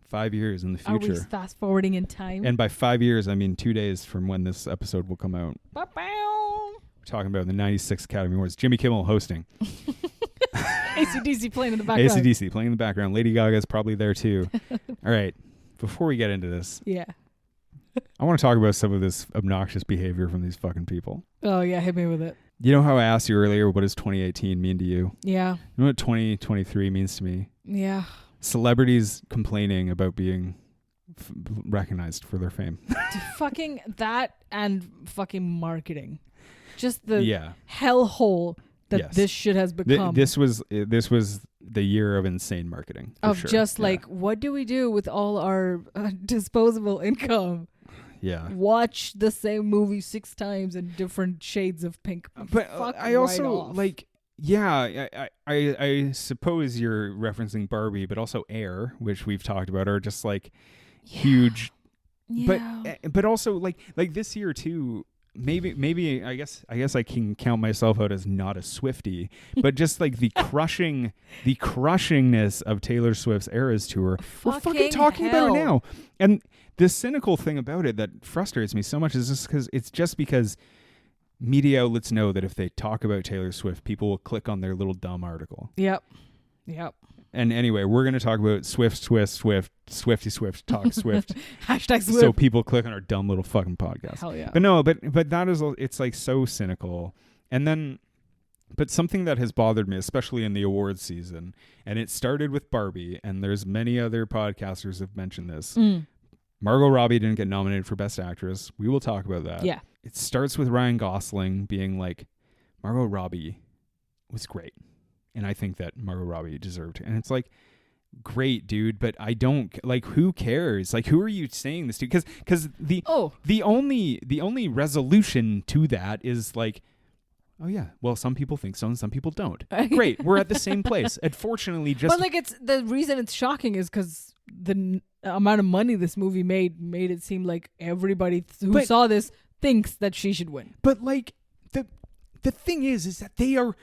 [SPEAKER 1] 5 years in the future.
[SPEAKER 2] Are we fast forwarding in time?
[SPEAKER 1] And by 5 years, I mean 2 days from when this episode will come out.
[SPEAKER 2] We're
[SPEAKER 1] talking about the 96 Academy Awards. Jimmy Kimmel hosting.
[SPEAKER 2] AC/DC playing in the background.
[SPEAKER 1] AC/DC playing in the background. Lady Gaga is probably there too. All right. Before we get into this, I want to talk about some of this obnoxious behavior from these fucking people.
[SPEAKER 2] Oh yeah, hit me with it.
[SPEAKER 1] You know how I asked you earlier, what does 2018 mean to you?
[SPEAKER 2] Yeah.
[SPEAKER 1] You know what 2023 means to me?
[SPEAKER 2] Yeah.
[SPEAKER 1] Celebrities complaining about being recognized for their fame.
[SPEAKER 2] Fucking that and fucking marketing. Just the hellhole that this shit has become.
[SPEAKER 1] This was the year of insane marketing.
[SPEAKER 2] Of sure. Just like, what do we do with all our disposable income?
[SPEAKER 1] Yeah.
[SPEAKER 2] Watch the same movie 6 times in different shades of pink.
[SPEAKER 1] But I also like, I suppose you're referencing Barbie, but also Air, which we've talked about, are just like huge. Yeah. But also like this year too. Maybe I guess I can count myself out as not a Swiftie, but just like the crushingness of Taylor Swift's Eras tour. We're fucking talking about it now. And the cynical thing about it that frustrates me so much is just because media outlets know that if they talk about Taylor Swift, people will click on their little dumb article.
[SPEAKER 2] Yep.
[SPEAKER 1] And anyway, we're going to talk about Swifty Swift, talk Swift.
[SPEAKER 2] Hashtag Swift.
[SPEAKER 1] So people click on our dumb little fucking podcast.
[SPEAKER 2] Hell yeah.
[SPEAKER 1] But no, but that is, it's like so cynical. And then, but something that has bothered me, especially in the awards season, and it started with Barbie, and there's many other podcasters have mentioned this. Margot Robbie didn't get nominated for Best Actress. We will talk about that.
[SPEAKER 2] Yeah.
[SPEAKER 1] It starts with Ryan Gosling being like, Margot Robbie was great. And I think that Margot Robbie deserved it. And it's like, great, dude, but I don't like, who cares? Like, who are you saying this to? Because the only resolution to that is like, oh yeah, well, some people think so and some people don't. Great, we're at the same place. Unfortunately, just
[SPEAKER 2] but like, it's the reason it's shocking is because the amount of money this movie made it seem like everybody who saw this thinks that she should win.
[SPEAKER 1] But like, the thing is that they are.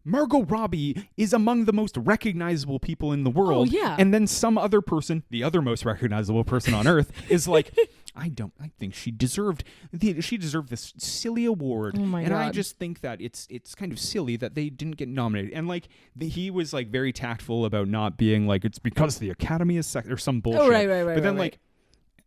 [SPEAKER 1] Margot Robbie is among the most recognizable people in the world.
[SPEAKER 2] Oh, yeah.
[SPEAKER 1] And then some other person, the other most recognizable person on earth, is like, I think she deserved this silly award.
[SPEAKER 2] Oh my
[SPEAKER 1] and
[SPEAKER 2] God.
[SPEAKER 1] I just think that it's kind of silly that they didn't get nominated. And like, he was like very tactful about not being like, it's because the Academy is or some bullshit.
[SPEAKER 2] Oh, right.
[SPEAKER 1] But then
[SPEAKER 2] right.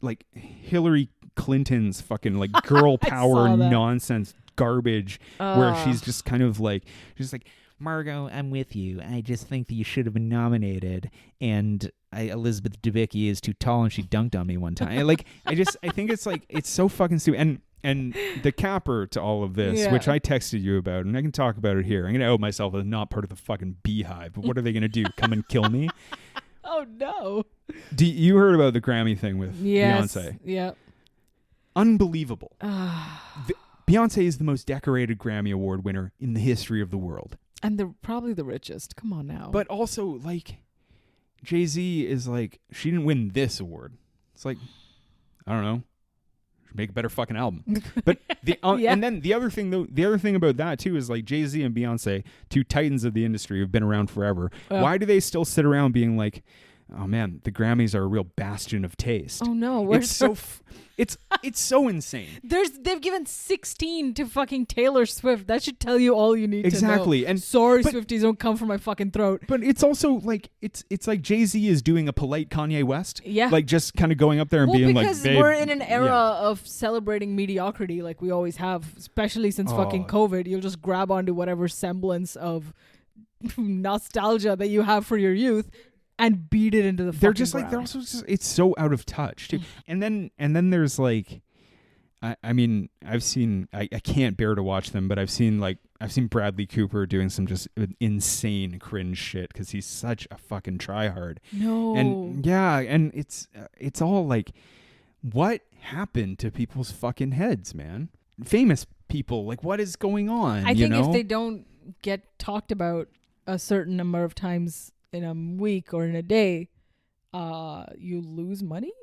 [SPEAKER 1] like Hillary Clinton's fucking like girl power nonsense garbage where she's just kind of like, she's like, Margot, I'm with you. I just think that you should have been nominated. And Elizabeth Debicki is too tall and she dunked on me one time. I think it's like, it's so fucking stupid. And the capper to all of this, which I texted you about, and I can talk about it here. I'm going to out myself as not part of the fucking beehive. But what are they going to do? Come and kill me?
[SPEAKER 2] Oh, no.
[SPEAKER 1] You heard about the Grammy thing with Beyonce?
[SPEAKER 2] Yeah.
[SPEAKER 1] Unbelievable. Beyonce is the most decorated Grammy Award winner in the history of the world.
[SPEAKER 2] And they're probably the richest. Come on now.
[SPEAKER 1] But also, like, Jay-Z is like, she didn't win this award. It's like, I don't know. Should make a better fucking album. But and then the other thing about that too is like Jay-Z and Beyonce, two titans of the industry, have been around forever. Why do they still sit around being like, oh man, the Grammys are a real bastion of taste?
[SPEAKER 2] Oh no,
[SPEAKER 1] it's so insane.
[SPEAKER 2] They've given 16 to fucking Taylor Swift. That should tell you all you need to know.
[SPEAKER 1] Exactly. And
[SPEAKER 2] sorry, Swifties, don't come for my fucking throat.
[SPEAKER 1] But it's also like it's like Jay-Z is doing a polite Kanye West.
[SPEAKER 2] Yeah.
[SPEAKER 1] Like just kind of going up there and being like,
[SPEAKER 2] because we're in an era of celebrating mediocrity like we always have, especially since fucking COVID. You'll just grab onto whatever semblance of nostalgia that you have for your youth and beat it into the fucking
[SPEAKER 1] they're just
[SPEAKER 2] ground.
[SPEAKER 1] like, they're also just, it's so out of touch too. And then there's like, I mean, I've seen, I can't bear to watch them, but I've seen Bradley Cooper doing some just insane cringe shit because he's such a fucking tryhard.
[SPEAKER 2] No.
[SPEAKER 1] And yeah, and it's all like, what happened to people's fucking heads, man? Famous people, like, what is going on?
[SPEAKER 2] I think if they don't get talked about a certain number of times in a week or in a day, you lose money.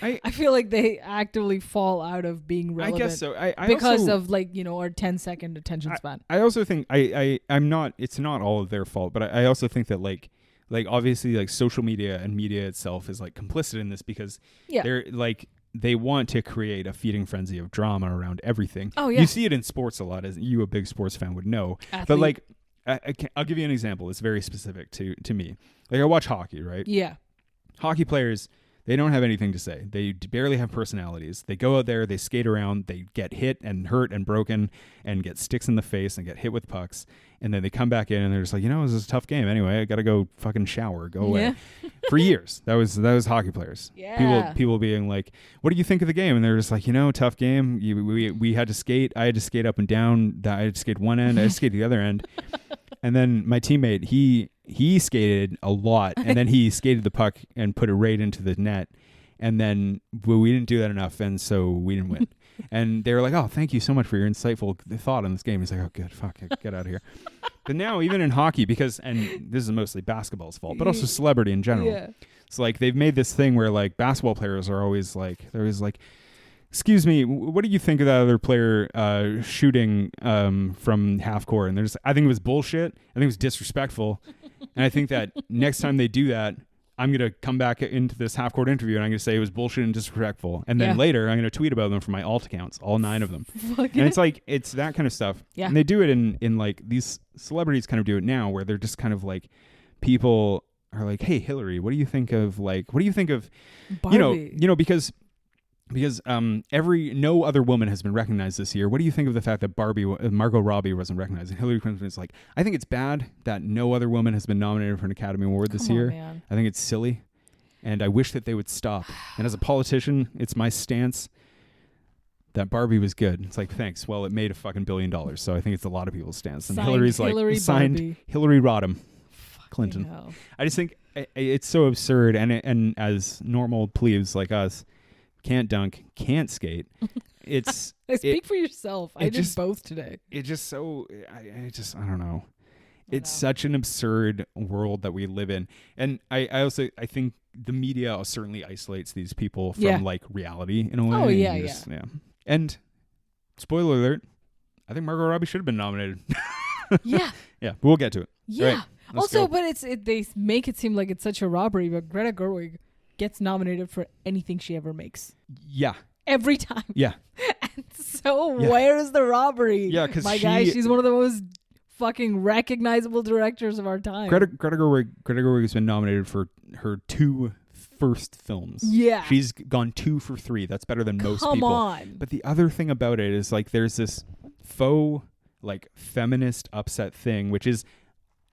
[SPEAKER 2] I feel like they actively fall out of being relevant.
[SPEAKER 1] I guess so. I
[SPEAKER 2] because
[SPEAKER 1] also,
[SPEAKER 2] of like, our 10-second attention span.
[SPEAKER 1] I also think I'm not. It's not all of their fault, but I also think that like obviously like social media and media itself is like complicit in this because they're like, they want to create a feeding frenzy of drama around everything. Oh yeah, you see it in sports a lot, as you, a big sports fan, would know.
[SPEAKER 2] Athlete.
[SPEAKER 1] But like, I'll give you an example. It's very specific to me. Like, I watch hockey, right?
[SPEAKER 2] Yeah.
[SPEAKER 1] Hockey players, they don't have anything to say. They barely have personalities. They go out there, they skate around, they get hit and hurt and broken and get sticks in the face and get hit with pucks. And then they come back in and they're just like, this is a tough game. Anyway, I got to go fucking shower. Go away.
[SPEAKER 2] Yeah.
[SPEAKER 1] For years, that was hockey players.
[SPEAKER 2] Yeah.
[SPEAKER 1] People being like, what do you think of the game? And they're just like, tough game. We had to skate. I had to skate up and down. I had to skate one end. I had to skate the other end. And then my teammate, he skated a lot, and then he skated the puck and put it right into the net. And then we didn't do that enough, and so we didn't win. And they were like, oh, thank you so much for your insightful thought on this game. He's like, oh, good, fuck, get out of here. But now, even in hockey, and this is mostly basketball's fault, but also celebrity in general. Yeah. It's like they've made this thing where like basketball players are always like, excuse me, what do you think of that other player shooting from half court? And there's, I think it was bullshit. I think it was disrespectful. And I think that next time they do that, I'm going to come back into this half court interview and I'm going to say it was bullshit and disrespectful. And then later I'm going to tweet about them from my alt accounts, all 9 of them. And it's like, it's that kind of stuff. Yeah. And they do it in like, these celebrities kind of do it now where they're just kind of like, people are like, hey, Hillary, what do you think of Barbie? Because no other woman has been recognized this year. What do you think of the fact that Margot Robbie wasn't recognized? And Hillary Clinton is like, I think it's bad that no other woman has been nominated for an Academy Award this year. Man. I think it's silly, and I wish that they would stop. And as a politician, it's my stance. that Barbie was good. It's like, thanks. Well, it made a fucking $1 billion, so I think it's a lot of people's stance. And
[SPEAKER 2] Signed
[SPEAKER 1] Hillary's
[SPEAKER 2] Hillary
[SPEAKER 1] like, signed
[SPEAKER 2] Barbie.
[SPEAKER 1] Hillary Rodham Clinton.
[SPEAKER 2] Hell.
[SPEAKER 1] I just think it's so absurd, and as normal plebes like us, can't dunk, can't skate. It's
[SPEAKER 2] Speak for yourself. I did
[SPEAKER 1] just-
[SPEAKER 2] both today.
[SPEAKER 1] it just so I don't know. It's such an absurd world that we live in, and I also think the media certainly isolates these people from like reality in a way.
[SPEAKER 2] Oh, yeah,
[SPEAKER 1] yeah. And spoiler alert, I think Margot Robbie should have been nominated.
[SPEAKER 2] Yeah.
[SPEAKER 1] Yeah, but we'll get to it.
[SPEAKER 2] Yeah.
[SPEAKER 1] All right, let's
[SPEAKER 2] Also,
[SPEAKER 1] go.
[SPEAKER 2] but they make it seem like it's such a robbery, but Greta Gerwig gets nominated for anything she ever makes.
[SPEAKER 1] Yeah.
[SPEAKER 2] Every time.
[SPEAKER 1] Yeah.
[SPEAKER 2] And so
[SPEAKER 1] Yeah.
[SPEAKER 2] where is the robbery?
[SPEAKER 1] Yeah, because
[SPEAKER 2] my guy, she's one of the most fucking recognizable directors of our time.
[SPEAKER 1] Greta Gerwig has been nominated for her 2 first films.
[SPEAKER 2] Yeah.
[SPEAKER 1] She's gone 2 for 3. That's better than most
[SPEAKER 2] Come
[SPEAKER 1] people.
[SPEAKER 2] on.
[SPEAKER 1] But the other thing about it is like there's this faux like feminist upset thing, which is,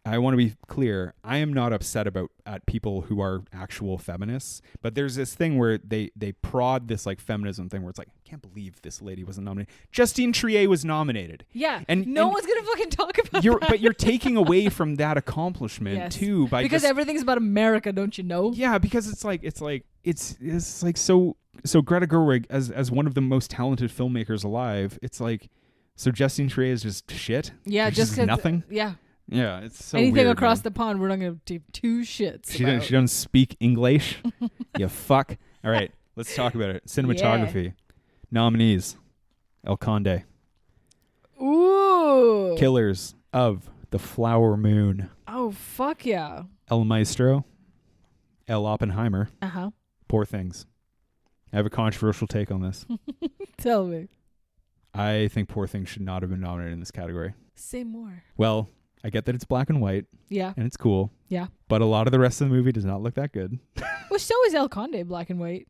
[SPEAKER 1] I want to be clear, I am not upset at people who are actual feminists, but there's this thing where they prod this like feminism thing where it's like, I can't believe this lady wasn't nominated. Justine Triet was nominated.
[SPEAKER 2] Yeah.
[SPEAKER 1] And
[SPEAKER 2] no one's going to fucking talk about that.
[SPEAKER 1] But you're taking away from that accomplishment
[SPEAKER 2] Yes.
[SPEAKER 1] too by
[SPEAKER 2] because
[SPEAKER 1] just,
[SPEAKER 2] everything's about America, don't you know?
[SPEAKER 1] yeah, because it's like so Greta Gerwig as one of the most talented filmmakers alive, it's like, so Justine Triet is just shit.
[SPEAKER 2] Yeah,
[SPEAKER 1] There's
[SPEAKER 2] just 'cause-
[SPEAKER 1] nothing.
[SPEAKER 2] Yeah.
[SPEAKER 1] Yeah, it's so
[SPEAKER 2] Anything
[SPEAKER 1] weird,
[SPEAKER 2] across
[SPEAKER 1] man.
[SPEAKER 2] the pond, we're not going to do 2 shits.
[SPEAKER 1] She
[SPEAKER 2] about.
[SPEAKER 1] doesn't speak English. You fuck. All right, let's talk about it. Cinematography. Nominees: El Conde,
[SPEAKER 2] Ooh.
[SPEAKER 1] Killers of the Flower Moon,
[SPEAKER 2] Oh, fuck yeah.
[SPEAKER 1] El Maestro, El Oppenheimer,
[SPEAKER 2] Uh-huh.
[SPEAKER 1] Poor Things. I have a controversial take on this.
[SPEAKER 2] Tell me.
[SPEAKER 1] I think Poor Things should not have been nominated in this category.
[SPEAKER 2] Say more.
[SPEAKER 1] Well, I get that it's black and white
[SPEAKER 2] Yeah.
[SPEAKER 1] and it's cool,
[SPEAKER 2] Yeah.
[SPEAKER 1] but a lot of the rest of the movie does not look that good.
[SPEAKER 2] Well, so is El Conde, black and white.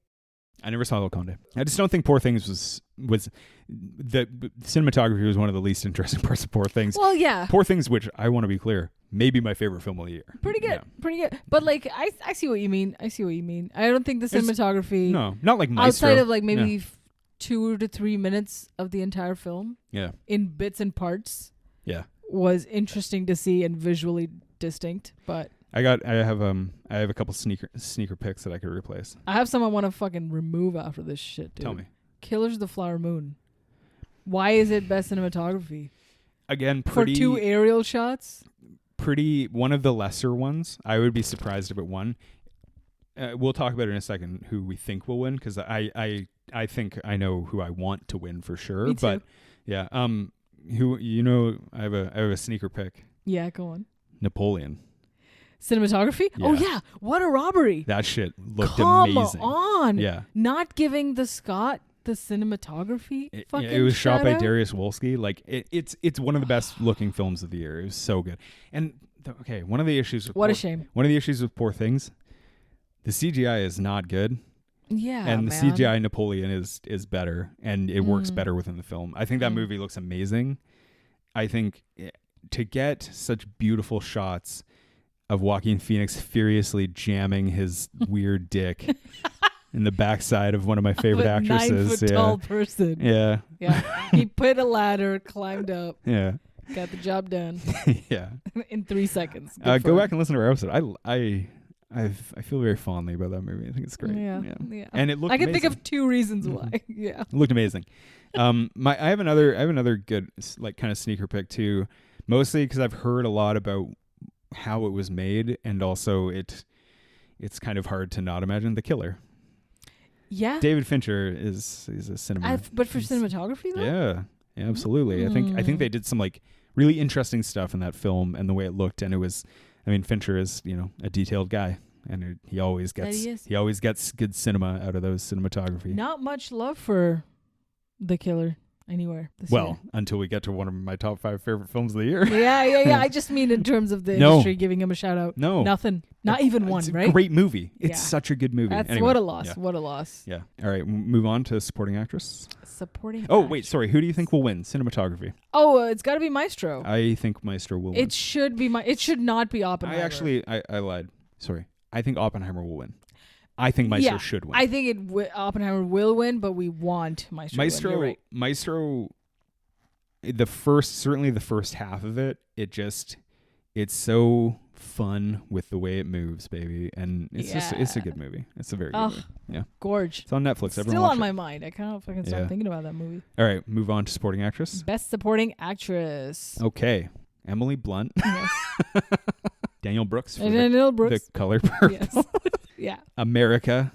[SPEAKER 1] I never saw El Conde. I just don't think Poor Things was the cinematography was one of the least interesting parts of Poor Things.
[SPEAKER 2] Well, yeah.
[SPEAKER 1] Poor Things, which I want to be clear, maybe my favorite film of the year.
[SPEAKER 2] Pretty good.
[SPEAKER 1] Yeah.
[SPEAKER 2] Pretty good. But, like, I see what you mean. I don't think the
[SPEAKER 1] It's-
[SPEAKER 2] cinematography,
[SPEAKER 1] No, not like Maestro.
[SPEAKER 2] outside of, like, maybe 2 to 3 minutes of the entire film,
[SPEAKER 1] Yeah.
[SPEAKER 2] in bits and parts,
[SPEAKER 1] Yeah.
[SPEAKER 2] was interesting to see and visually distinct. But
[SPEAKER 1] I have a couple sneaker picks that I could replace.
[SPEAKER 2] I have some I want to fucking remove after this shit, dude.
[SPEAKER 1] Tell me.
[SPEAKER 2] Killers of the Flower Moon. Why is it best cinematography?
[SPEAKER 1] Again,
[SPEAKER 2] For 2 aerial shots?
[SPEAKER 1] pretty one of the lesser ones. I would be surprised if it won. We'll talk about it in a second who we think will win, because I think I know who I want to win for sure.
[SPEAKER 2] Me too.
[SPEAKER 1] But yeah, who I have a sneaker pick.
[SPEAKER 2] Yeah, go on.
[SPEAKER 1] Napoleon.
[SPEAKER 2] Cinematography? Oh,
[SPEAKER 1] Yeah.
[SPEAKER 2] yeah. What a robbery.
[SPEAKER 1] That shit looked
[SPEAKER 2] Come
[SPEAKER 1] amazing.
[SPEAKER 2] on.
[SPEAKER 1] Yeah.
[SPEAKER 2] Not giving the Scott the cinematography fucking
[SPEAKER 1] It was shot by
[SPEAKER 2] shout-out?
[SPEAKER 1] Darius Wolski. Like it's one of the best looking films of the year. It was so good. And one of the issues with
[SPEAKER 2] What a shame.
[SPEAKER 1] One of the issues with Poor Things, the CGI is not good.
[SPEAKER 2] Yeah,
[SPEAKER 1] And the
[SPEAKER 2] man.
[SPEAKER 1] CGI Napoleon is better, and it works better within the film. I think that movie looks amazing. I think to get such beautiful shots of Joaquin Phoenix furiously jamming his weird dick in the backside of one of my favorite
[SPEAKER 2] Of a
[SPEAKER 1] actresses.
[SPEAKER 2] 9 foot tall person.
[SPEAKER 1] Yeah.
[SPEAKER 2] Yeah. He put a ladder, climbed up,
[SPEAKER 1] Yeah.
[SPEAKER 2] got the job done
[SPEAKER 1] Yeah.
[SPEAKER 2] in 3 seconds.
[SPEAKER 1] Go
[SPEAKER 2] Good for
[SPEAKER 1] back
[SPEAKER 2] him.
[SPEAKER 1] and listen to our episode. I feel very fondly about that movie. I think it's great.
[SPEAKER 2] Yeah.
[SPEAKER 1] And it looked
[SPEAKER 2] I can think
[SPEAKER 1] amazing.
[SPEAKER 2] of 2 reasons why. Yeah.
[SPEAKER 1] It looked amazing. I have another good like kind of sneaker pick too, mostly because I've heard a lot about how it was made, and also it's kind of hard to not imagine The Killer.
[SPEAKER 2] Yeah.
[SPEAKER 1] David Fincher is a cinema.
[SPEAKER 2] But for cinematography though?
[SPEAKER 1] Yeah, absolutely. I think they did some like really interesting stuff in that film, and the way it looked, and it was. I mean, Fincher is a detailed guy, and he always gets good cinema out of those cinematography.
[SPEAKER 2] Not much love for The Killer anywhere this year.
[SPEAKER 1] Until we get to one of my top 5 favorite films of the year.
[SPEAKER 2] Yeah. I just mean in terms of the
[SPEAKER 1] No.
[SPEAKER 2] industry giving him a shout out.
[SPEAKER 1] No.
[SPEAKER 2] Nothing. Not even one,
[SPEAKER 1] It's a
[SPEAKER 2] right?
[SPEAKER 1] great movie. It's
[SPEAKER 2] Yeah.
[SPEAKER 1] such a good movie.
[SPEAKER 2] That's
[SPEAKER 1] Anyway,
[SPEAKER 2] what a loss.
[SPEAKER 1] Yeah.
[SPEAKER 2] What a loss.
[SPEAKER 1] Yeah. All right. Move on to supporting actress.
[SPEAKER 2] Supporting.
[SPEAKER 1] Oh,
[SPEAKER 2] actor.
[SPEAKER 1] wait. Sorry. Who do you think will win? Cinematography.
[SPEAKER 2] Oh, it's got to be Maestro.
[SPEAKER 1] I think Maestro will win.
[SPEAKER 2] It should be it should not be Oppenheimer.
[SPEAKER 1] I lied. Sorry. I think Oppenheimer will win. I think Maestro should win.
[SPEAKER 2] I think Oppenheimer will win, but we want Maestro.
[SPEAKER 1] Maestro,
[SPEAKER 2] to win. You're right.
[SPEAKER 1] Maestro. Certainly the first half of it, it's so fun with the way it moves, baby, and it's a good movie. It's a very good movie. Yeah,
[SPEAKER 2] gorge.
[SPEAKER 1] It's on Netflix.
[SPEAKER 2] Still on my mind. I can't fucking stop thinking about that movie.
[SPEAKER 1] All right, move on to supporting actress.
[SPEAKER 2] Best supporting actress.
[SPEAKER 1] Okay, Emily Blunt.
[SPEAKER 2] Yes.
[SPEAKER 1] Daniel Brooks for
[SPEAKER 2] Daniel Brooks.
[SPEAKER 1] The Color Purple.
[SPEAKER 2] Yes. Yeah.
[SPEAKER 1] America.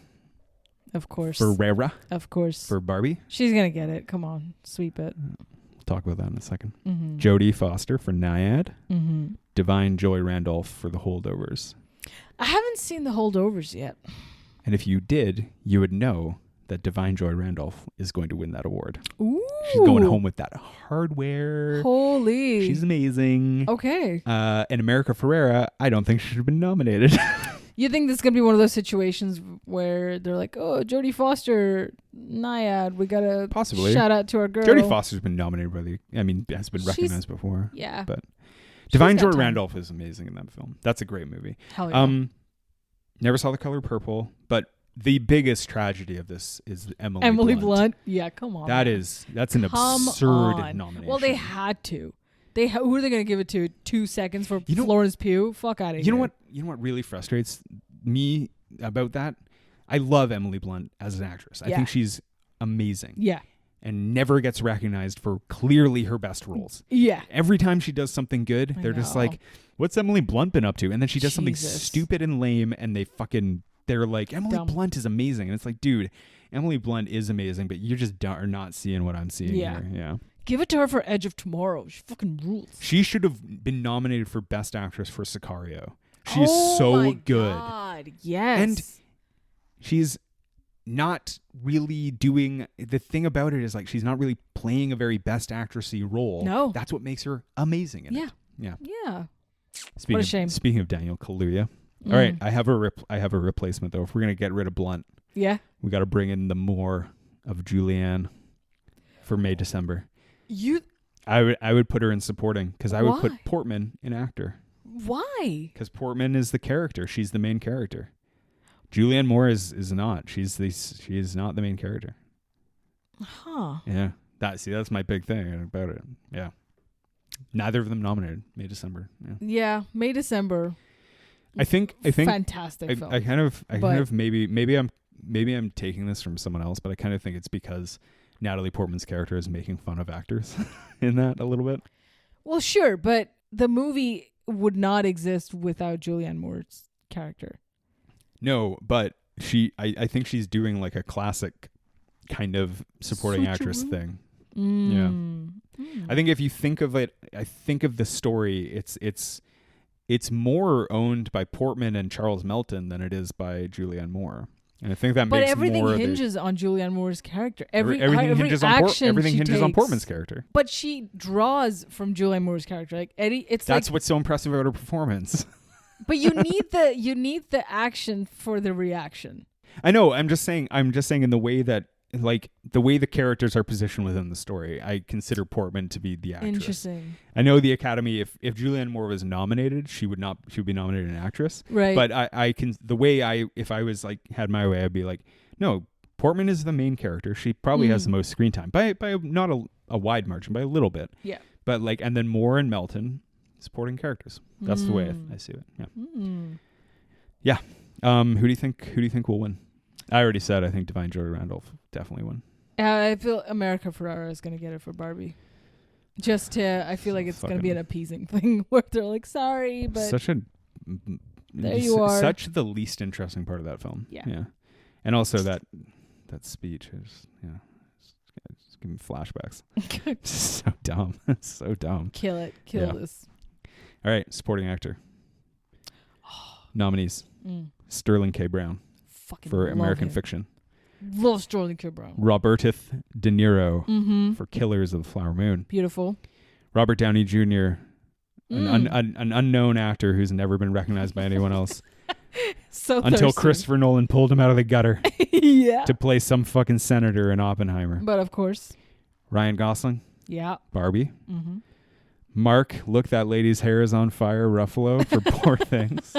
[SPEAKER 2] Of course.
[SPEAKER 1] Ferrera.
[SPEAKER 2] Of course.
[SPEAKER 1] For Barbie.
[SPEAKER 2] She's gonna get it. Come on, sweep it.
[SPEAKER 1] We'll talk about that in a second.
[SPEAKER 2] Mm-hmm.
[SPEAKER 1] Jodie Foster for Naiad.
[SPEAKER 2] Mm-hmm.
[SPEAKER 1] Divine Joy Randolph for The Holdovers.
[SPEAKER 2] I haven't seen The Holdovers yet.
[SPEAKER 1] And if you did, you would know that Divine Joy Randolph is going to win that award.
[SPEAKER 2] Ooh.
[SPEAKER 1] She's going home with that hardware.
[SPEAKER 2] Holy.
[SPEAKER 1] She's amazing.
[SPEAKER 2] Okay.
[SPEAKER 1] And America Ferrera, I don't think she should have been nominated.
[SPEAKER 2] You think this is going to be one of those situations where they're like, oh, Jodie Foster, Naiad, we got to
[SPEAKER 1] possibly
[SPEAKER 2] shout out to our girl.
[SPEAKER 1] Jodie Foster's been nominated has been recognized before.
[SPEAKER 2] Yeah.
[SPEAKER 1] But Divine Joy Randolph is amazing in that film. That's a great movie.
[SPEAKER 2] Hell yeah.
[SPEAKER 1] Never saw The Color Purple, but the biggest tragedy of this is
[SPEAKER 2] Emily Blunt. Yeah, come on.
[SPEAKER 1] That's an absurd nomination.
[SPEAKER 2] Well, they had to. Who are they going to give it to? 2 seconds for Florence Pugh? Fuck out of here.
[SPEAKER 1] You know what really frustrates me about that? I love Emily Blunt as an actress. I think she's amazing.
[SPEAKER 2] Yeah.
[SPEAKER 1] And never gets recognized for clearly her best roles.
[SPEAKER 2] Yeah.
[SPEAKER 1] Every time she does something good, they're just like, what's Emily Blunt been up to? And then she does something stupid and lame, and they're like, Emily Blunt is amazing. And it's like, dude, Emily Blunt is amazing, but you just are not seeing what I'm seeing here. Yeah.
[SPEAKER 2] Give it to her for Edge of Tomorrow. She fucking rules.
[SPEAKER 1] She should have been nominated for Best Actress for Sicario. She's so good.
[SPEAKER 2] God, yes.
[SPEAKER 1] And she's not really doing... The thing about it is, like, she's not really playing a very Best Actress-y role.
[SPEAKER 2] No.
[SPEAKER 1] That's what makes her amazing in it. Yeah.
[SPEAKER 2] Yeah.
[SPEAKER 1] What a shame. Speaking of Daniel Kaluuya. All right, I have a replacement, though. If we're going to get rid of Blunt, we got to bring in the more of Julianne for May, December. I would put her in supporting because I would put Portman in actor.
[SPEAKER 2] Why?
[SPEAKER 1] Because Portman is the character. She's the main character. Julianne Moore is not. She is not the main character.
[SPEAKER 2] Huh.
[SPEAKER 1] Yeah. That's my big thing about it. Yeah. Neither of them nominated. May, December.
[SPEAKER 2] Yeah, May, December.
[SPEAKER 1] I think
[SPEAKER 2] fantastic film.
[SPEAKER 1] I kind of maybe I'm taking this from someone else, but I kind of think it's because Natalie Portman's character is making fun of actors in that a little bit. Well,
[SPEAKER 2] sure, but the movie would not exist without Julianne Moore's character.
[SPEAKER 1] No, but I think she's doing like a classic kind of supporting actress thing. Yeah. I think if you think of it, I think of the story, it's more owned by Portman and Charles Melton than it is by Julianne Moore. And I think that makes
[SPEAKER 2] everything
[SPEAKER 1] more
[SPEAKER 2] hinges on Julianne Moore's character.
[SPEAKER 1] Everything hinges on Portman's character.
[SPEAKER 2] But she draws from Julianne Moore's character. Like Eddie,
[SPEAKER 1] that's what's so impressive about her performance.
[SPEAKER 2] But you need the action for the reaction.
[SPEAKER 1] I know. I'm just saying in the way that the way the characters are positioned within the story, I consider Portman to be the actress.
[SPEAKER 2] Interesting.
[SPEAKER 1] I know the Academy, if Julianne Moore was nominated, she would be nominated an actress.
[SPEAKER 2] Right.
[SPEAKER 1] But if I was like had my way, I'd be like, no, Portman is the main character. She probably has the most screen time by not a wide margin, by a little bit.
[SPEAKER 2] Yeah.
[SPEAKER 1] But and then Moore and Melton supporting characters. That's the way I see it. Yeah. Yeah. Who do you think will win? I already said I think Divine Joy Randolph definitely won.
[SPEAKER 2] I feel America Ferrera is going to get it for Barbie. I feel like it's going to be an appeasing thing where they're like, sorry, but there you are.
[SPEAKER 1] Such the least interesting part of that film. Yeah. And also that speech is, it's giving flashbacks. It's so dumb. It's so dumb.
[SPEAKER 2] Kill it. Kill this.
[SPEAKER 1] All right. Supporting actor. Nominees. Sterling K. Brown. For American Fiction.
[SPEAKER 2] Love Sterling K. Brown.
[SPEAKER 1] Robertith De Niro for Killers of the Flower Moon.
[SPEAKER 2] Beautiful.
[SPEAKER 1] Robert Downey Jr., an unknown actor who's never been recognized by anyone else. Until Christopher Nolan pulled him out of the gutter to play some fucking senator in Oppenheimer.
[SPEAKER 2] But of course.
[SPEAKER 1] Ryan Gosling.
[SPEAKER 2] Yeah.
[SPEAKER 1] Barbie. Mark, look, that lady's hair is on fire. Ruffalo for Poor Things.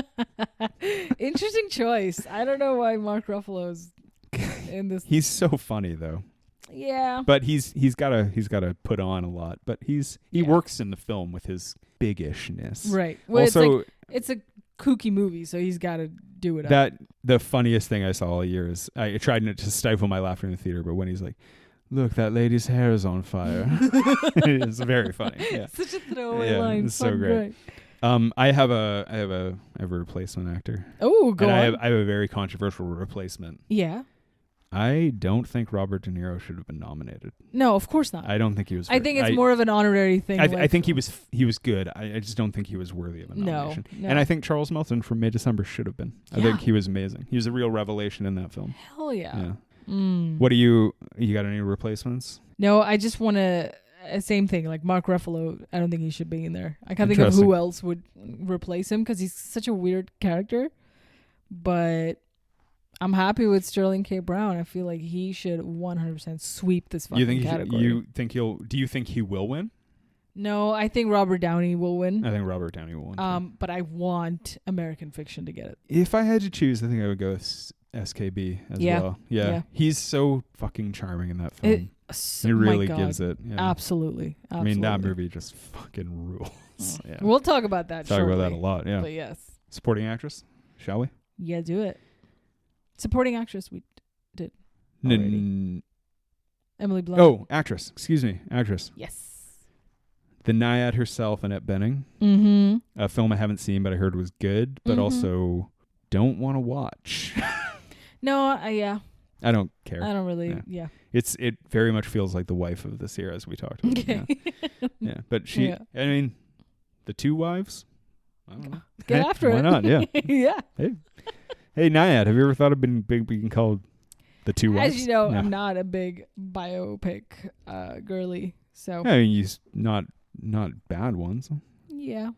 [SPEAKER 2] Interesting choice. I don't know why Mark Ruffalo's in this.
[SPEAKER 1] He's so funny though.
[SPEAKER 2] Yeah.
[SPEAKER 1] But he's got to put on a lot. But he works in the film with his biggishness.
[SPEAKER 2] Right. Well,
[SPEAKER 1] Also,
[SPEAKER 2] it's a kooky movie, so he's got to do it up.
[SPEAKER 1] The funniest thing I saw all year is I tried not to stifle my laughter in the theater, but when he's like, look, that lady's hair is on fire. It's very funny. Yeah.
[SPEAKER 2] Such a throwaway line.
[SPEAKER 1] It's so great. I have a replacement actor.
[SPEAKER 2] Oh, go on.
[SPEAKER 1] I have a very controversial replacement.
[SPEAKER 2] Yeah.
[SPEAKER 1] I don't think Robert De Niro should have been nominated.
[SPEAKER 2] No, of course not.
[SPEAKER 1] I don't think he was.
[SPEAKER 2] I think it's more of an honorary thing.
[SPEAKER 1] I think he was good. I just don't think he was worthy of a nomination.
[SPEAKER 2] No.
[SPEAKER 1] And I think Charles Melton from May December should have been. I think he was amazing. He was a real revelation in that film.
[SPEAKER 2] Hell yeah.
[SPEAKER 1] What do you got any replacements?
[SPEAKER 2] No, I just want to same thing. Like Mark Ruffalo, I don't think he should be in there. I can't think of who else would replace him because he's such a weird character. But I'm happy with Sterling K. Brown. I feel like he should 100% sweep this fucking category.
[SPEAKER 1] Do you think he will win?
[SPEAKER 2] No, I think Robert Downey will win.
[SPEAKER 1] I think Robert Downey will win too.
[SPEAKER 2] But I want American Fiction to get it.
[SPEAKER 1] If I had to choose, I think I would go with SKB as well. Yeah. He's so fucking charming in that film. He really gives it. Yeah.
[SPEAKER 2] Absolutely.
[SPEAKER 1] I mean, that movie just fucking rules. Yeah.
[SPEAKER 2] We'll talk about that shortly.
[SPEAKER 1] Talk about that a lot, yeah.
[SPEAKER 2] But yes.
[SPEAKER 1] Supporting actress, shall we?
[SPEAKER 2] Yeah, do it. Supporting actress, we did already. Emily Blunt.
[SPEAKER 1] Oh, actress. Excuse me. Actress.
[SPEAKER 2] Yes.
[SPEAKER 1] The Naiad herself, Annette Bening.
[SPEAKER 2] Mm-hmm.
[SPEAKER 1] A film I haven't seen, but I heard was good, but also don't want to watch.
[SPEAKER 2] No, yeah.
[SPEAKER 1] I don't care.
[SPEAKER 2] I don't really, yeah.
[SPEAKER 1] It very much feels like the wife of this year, as we talked about.
[SPEAKER 2] Okay.
[SPEAKER 1] Yeah. But I mean, the two wives, I don't know.
[SPEAKER 2] Get after it.
[SPEAKER 1] Why not? Yeah.
[SPEAKER 2] Yeah.
[SPEAKER 1] Hey, Naiad, have you ever thought of being called the two wives?
[SPEAKER 2] As you know, I'm not a big biopic girly, so.
[SPEAKER 1] I mean, he's not bad ones.
[SPEAKER 2] Yeah.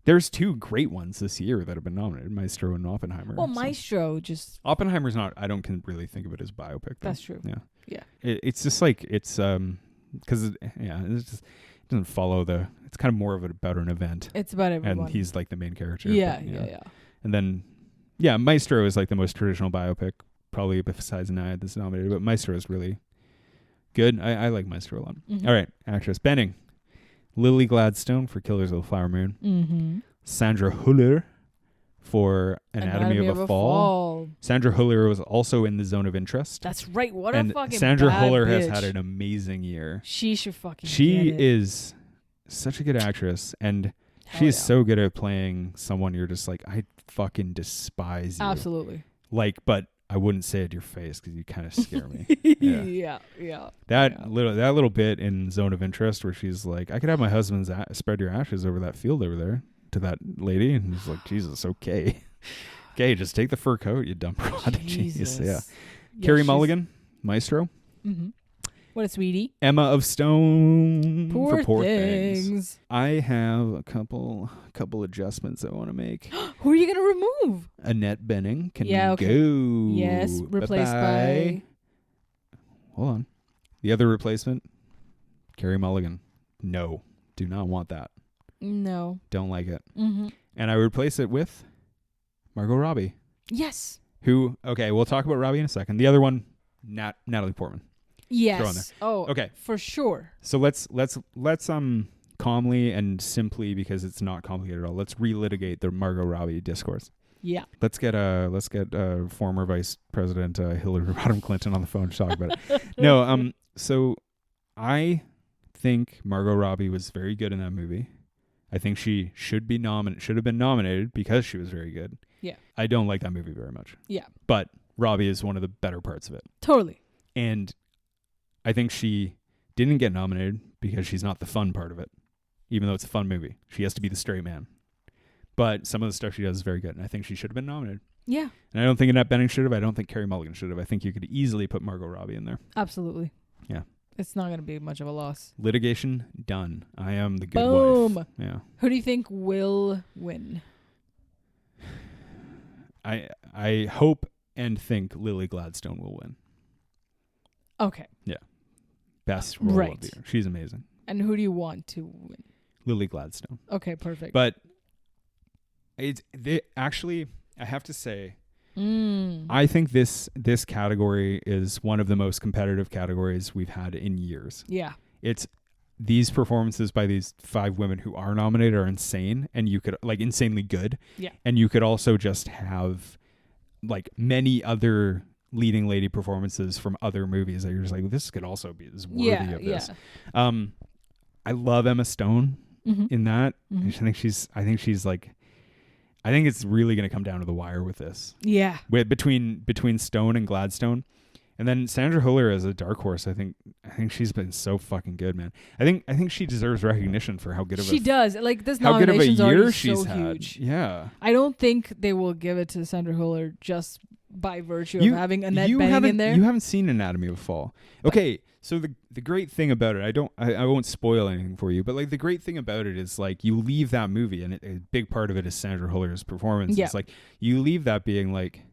[SPEAKER 1] There's two great ones this year that have been nominated, Maestro and Oppenheimer.
[SPEAKER 2] Well, Maestro just...
[SPEAKER 1] Oppenheimer's not... I don't really think of it as biopic, though.
[SPEAKER 2] That's true.
[SPEAKER 1] Yeah.
[SPEAKER 2] Yeah.
[SPEAKER 1] It's just like... It's... Because, it doesn't follow the... It's kind of more of about an event.
[SPEAKER 2] It's about everyone.
[SPEAKER 1] And he's like the main character.
[SPEAKER 2] Yeah,
[SPEAKER 1] but,
[SPEAKER 2] yeah.
[SPEAKER 1] And then... Yeah, Maestro is like the most traditional biopic, probably besides Naiad that's nominated, but Maestro is really good. I like Maestro a lot.
[SPEAKER 2] Mm-hmm.
[SPEAKER 1] All right, actress. Benning. Lily Gladstone for Killers of the Flower Moon.
[SPEAKER 2] Mm-hmm.
[SPEAKER 1] Sandra Hüller for Anatomy of a Fall. Sandra Hüller was also in The Zone of Interest.
[SPEAKER 2] That's right. What a fucking
[SPEAKER 1] Sandra
[SPEAKER 2] bad
[SPEAKER 1] Hüller
[SPEAKER 2] bitch.
[SPEAKER 1] has had an amazing year.
[SPEAKER 2] She should fucking
[SPEAKER 1] She
[SPEAKER 2] get it.
[SPEAKER 1] is such a good actress, and she's so good at playing someone you're just like, I fucking despise you.
[SPEAKER 2] Absolutely.
[SPEAKER 1] Like, but I wouldn't say it to your face because you kind of scare me.
[SPEAKER 2] Yeah.
[SPEAKER 1] That little bit in Zone of Interest where she's like, I could have my husband's spread your ashes over that field over there to that lady, and he's like, Jesus, okay, just take the fur coat, you dumb prodigy. Yeah. Carey Mulligan, Maestro.
[SPEAKER 2] Mm-hmm. What a sweetie.
[SPEAKER 1] Emma of Stone
[SPEAKER 2] for
[SPEAKER 1] Poor Things. I have a couple adjustments I want to make.
[SPEAKER 2] Who are you going to remove?
[SPEAKER 1] Annette Bening can
[SPEAKER 2] go. Yes, replaced by...
[SPEAKER 1] Hold on. The other replacement, Carey Mulligan. No, do not want that.
[SPEAKER 2] No.
[SPEAKER 1] Don't like it.
[SPEAKER 2] Mm-hmm.
[SPEAKER 1] And I replace it with Margot Robbie.
[SPEAKER 2] Yes.
[SPEAKER 1] Who, okay, we'll talk about Robbie in a second. The other one, Natalie Portman.
[SPEAKER 2] Yes. Oh,
[SPEAKER 1] okay.
[SPEAKER 2] For sure.
[SPEAKER 1] So let's calmly and simply, because it's not complicated at all, let's relitigate the Margot Robbie discourse.
[SPEAKER 2] Yeah.
[SPEAKER 1] Let's get former Vice President Hillary Rodham Clinton on the phone to talk about it. No, so I think Margot Robbie was very good in that movie. I think she should have been nominated because she was very good.
[SPEAKER 2] Yeah.
[SPEAKER 1] I don't like that movie very much.
[SPEAKER 2] Yeah.
[SPEAKER 1] But Robbie is one of the better parts of it.
[SPEAKER 2] Totally.
[SPEAKER 1] And I think she didn't get nominated because she's not the fun part of it, even though it's a fun movie. She has to be the straight man. But some of the stuff she does is very good, and I think she should have been nominated.
[SPEAKER 2] Yeah.
[SPEAKER 1] And I don't think Annette Bening should have. I don't think Carey Mulligan should have. I think you could easily put Margot Robbie in there.
[SPEAKER 2] Absolutely.
[SPEAKER 1] Yeah.
[SPEAKER 2] It's not going to be much of a loss.
[SPEAKER 1] Litigation, done. I am the good wife. Yeah.
[SPEAKER 2] Who do you think will win?
[SPEAKER 1] I hope and think Lily Gladstone will win.
[SPEAKER 2] Okay.
[SPEAKER 1] Yeah. Best role of the year. She's amazing.
[SPEAKER 2] And who do you want to win?
[SPEAKER 1] Lily Gladstone.
[SPEAKER 2] Okay, perfect.
[SPEAKER 1] But actually, I have to say, I think this category is one of the most competitive categories we've had in years.
[SPEAKER 2] Yeah.
[SPEAKER 1] It's these performances by these 5 women who are nominated are insane, and you could like insanely good.
[SPEAKER 2] Yeah.
[SPEAKER 1] And you could also just have like many other leading lady performances from other movies that you're just like, this could also be worthy of this. I love Emma Stone in that. I think she's like, I think it's really going to come down to the wire with this.
[SPEAKER 2] Yeah.
[SPEAKER 1] Between Stone and Gladstone. And then Sandra Hüller as a dark horse, I think she's been so fucking good, man. I think she deserves recognition for how good of
[SPEAKER 2] she does. Like this
[SPEAKER 1] how good of a
[SPEAKER 2] nomination's
[SPEAKER 1] year
[SPEAKER 2] already
[SPEAKER 1] she's
[SPEAKER 2] so
[SPEAKER 1] had.
[SPEAKER 2] huge.
[SPEAKER 1] Yeah.
[SPEAKER 2] I don't think they will give it to Sandra Hüller just by virtue of having Annette Bening in there.
[SPEAKER 1] You haven't seen Anatomy of a Fall. Okay, so the great thing about it, I won't spoil anything for you, but like the great thing about it is like you leave that movie, and a big part of it is Sandra Hüller's performance.
[SPEAKER 2] Yeah.
[SPEAKER 1] It's like you leave that being like,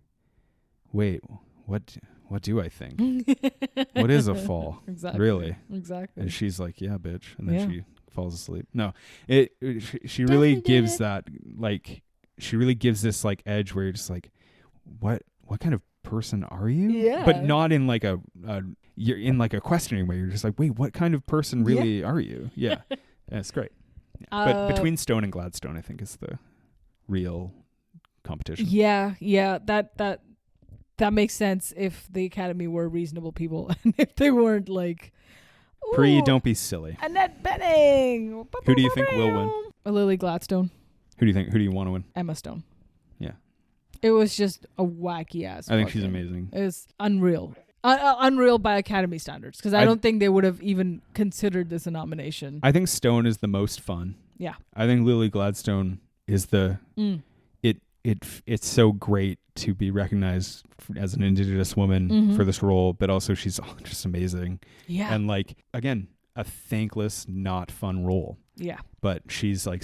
[SPEAKER 1] wait, what do I think? What is a fall?
[SPEAKER 2] Exactly.
[SPEAKER 1] Really?
[SPEAKER 2] Exactly.
[SPEAKER 1] And she's like, yeah, bitch, and then she falls asleep. No, she really gives that, like, she really gives this like edge where you're just like, what kind of person are you?
[SPEAKER 2] Yeah.
[SPEAKER 1] But not in like you're in like a questioning way. You're just like, wait, what kind of person really are you? Yeah. It's great. Yeah. But between Stone and Gladstone, I think is the real competition.
[SPEAKER 2] Yeah. That makes sense if the Academy were reasonable people and if they weren't like,
[SPEAKER 1] don't be silly.
[SPEAKER 2] Annette Bening.
[SPEAKER 1] Who do you think will win?
[SPEAKER 2] Lily Gladstone.
[SPEAKER 1] Who do you want to win?
[SPEAKER 2] Emma Stone.
[SPEAKER 1] Yeah.
[SPEAKER 2] It was just a wacky ass.
[SPEAKER 1] I think she's amazing.
[SPEAKER 2] It was unreal. Unreal by Academy standards, because I don't think they would have even considered this a nomination.
[SPEAKER 1] I think Stone is the most fun.
[SPEAKER 2] Yeah.
[SPEAKER 1] I think Lily Gladstone is it's so great to be recognized as an Indigenous woman for this role, but also she's just amazing.
[SPEAKER 2] Yeah.
[SPEAKER 1] And like, again, a thankless, not fun role.
[SPEAKER 2] Yeah.
[SPEAKER 1] But she's like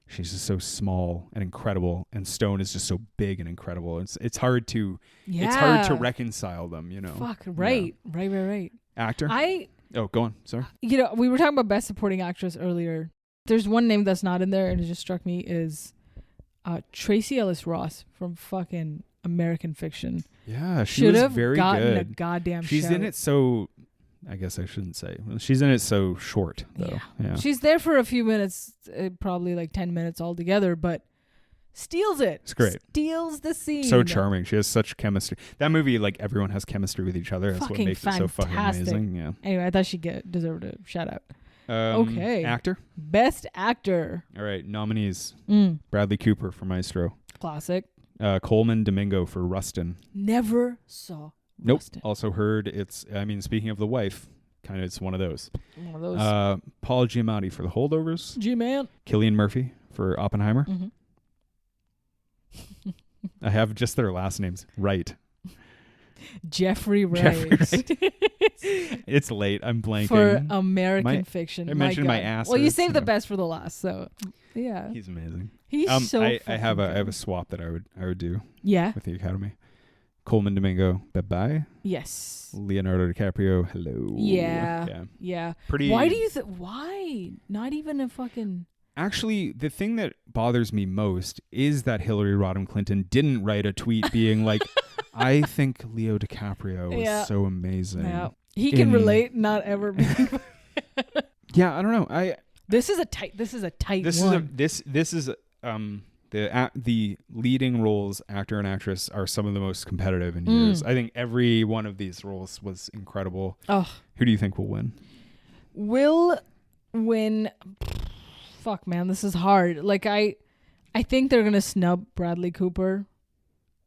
[SPEAKER 1] she's just so small and incredible, and Stone is just so big and incredible. It's hard to reconcile them, you know.
[SPEAKER 2] Fuck, right. Yeah. Right.
[SPEAKER 1] Actor? Go on. Sorry.
[SPEAKER 2] You know, we were talking about Best Supporting Actress earlier. There's one name that's not in there, and it just struck me, is Tracee Ellis Ross from fucking American Fiction.
[SPEAKER 1] Yeah, she was very good.
[SPEAKER 2] Should have gotten a goddamn
[SPEAKER 1] She's
[SPEAKER 2] shout.
[SPEAKER 1] in it so... I guess I shouldn't say. She's in it so short, though. Yeah.
[SPEAKER 2] She's there for a few minutes, probably like 10 minutes altogether, but steals it.
[SPEAKER 1] It's great.
[SPEAKER 2] Steals the scene.
[SPEAKER 1] So charming. She has such chemistry. That movie, like, everyone has chemistry with each other. That's what makes it so fucking amazing. Yeah.
[SPEAKER 2] Anyway, I thought she deserved a shout out. Okay.
[SPEAKER 1] Actor?
[SPEAKER 2] Best actor.
[SPEAKER 1] All right. Nominees. Bradley Cooper for Maestro.
[SPEAKER 2] Classic.
[SPEAKER 1] Coleman Domingo for Rustin.
[SPEAKER 2] Never saw
[SPEAKER 1] Nope.
[SPEAKER 2] Rustin.
[SPEAKER 1] Also heard speaking of The Wife, kind of it's one of those.
[SPEAKER 2] One of those.
[SPEAKER 1] Paul Giamatti for The Holdovers.
[SPEAKER 2] G-Man.
[SPEAKER 1] Cillian Murphy for Oppenheimer. I have just their last names right.
[SPEAKER 2] Jeffrey Wright.
[SPEAKER 1] It's late. I'm blanking.
[SPEAKER 2] For American Fiction.
[SPEAKER 1] I mentioned my ass.
[SPEAKER 2] Well, you saved the best for the last, so yeah.
[SPEAKER 1] He's amazing.
[SPEAKER 2] He's so
[SPEAKER 1] I have a swap that I would do.
[SPEAKER 2] Yeah.
[SPEAKER 1] With the Academy. Coleman Domingo, bye-bye.
[SPEAKER 2] Yes.
[SPEAKER 1] Leonardo DiCaprio, hello.
[SPEAKER 2] Yeah.
[SPEAKER 1] Pretty.
[SPEAKER 2] Why do you why? Not even a fucking...
[SPEAKER 1] Actually, the thing that bothers me most is that Hillary Rodham Clinton didn't write a tweet being like, I think Leo DiCaprio is so amazing. Yeah.
[SPEAKER 2] He can relate, not ever be.
[SPEAKER 1] Yeah, I don't know.
[SPEAKER 2] This is a tight one.
[SPEAKER 1] The leading roles, actor and actress, are some of the most competitive in years. I think every one of these roles was incredible.
[SPEAKER 2] Oh.
[SPEAKER 1] Who do you think will win?
[SPEAKER 2] Will win. Fuck, man, this is hard. Like, I think they're gonna snub Bradley Cooper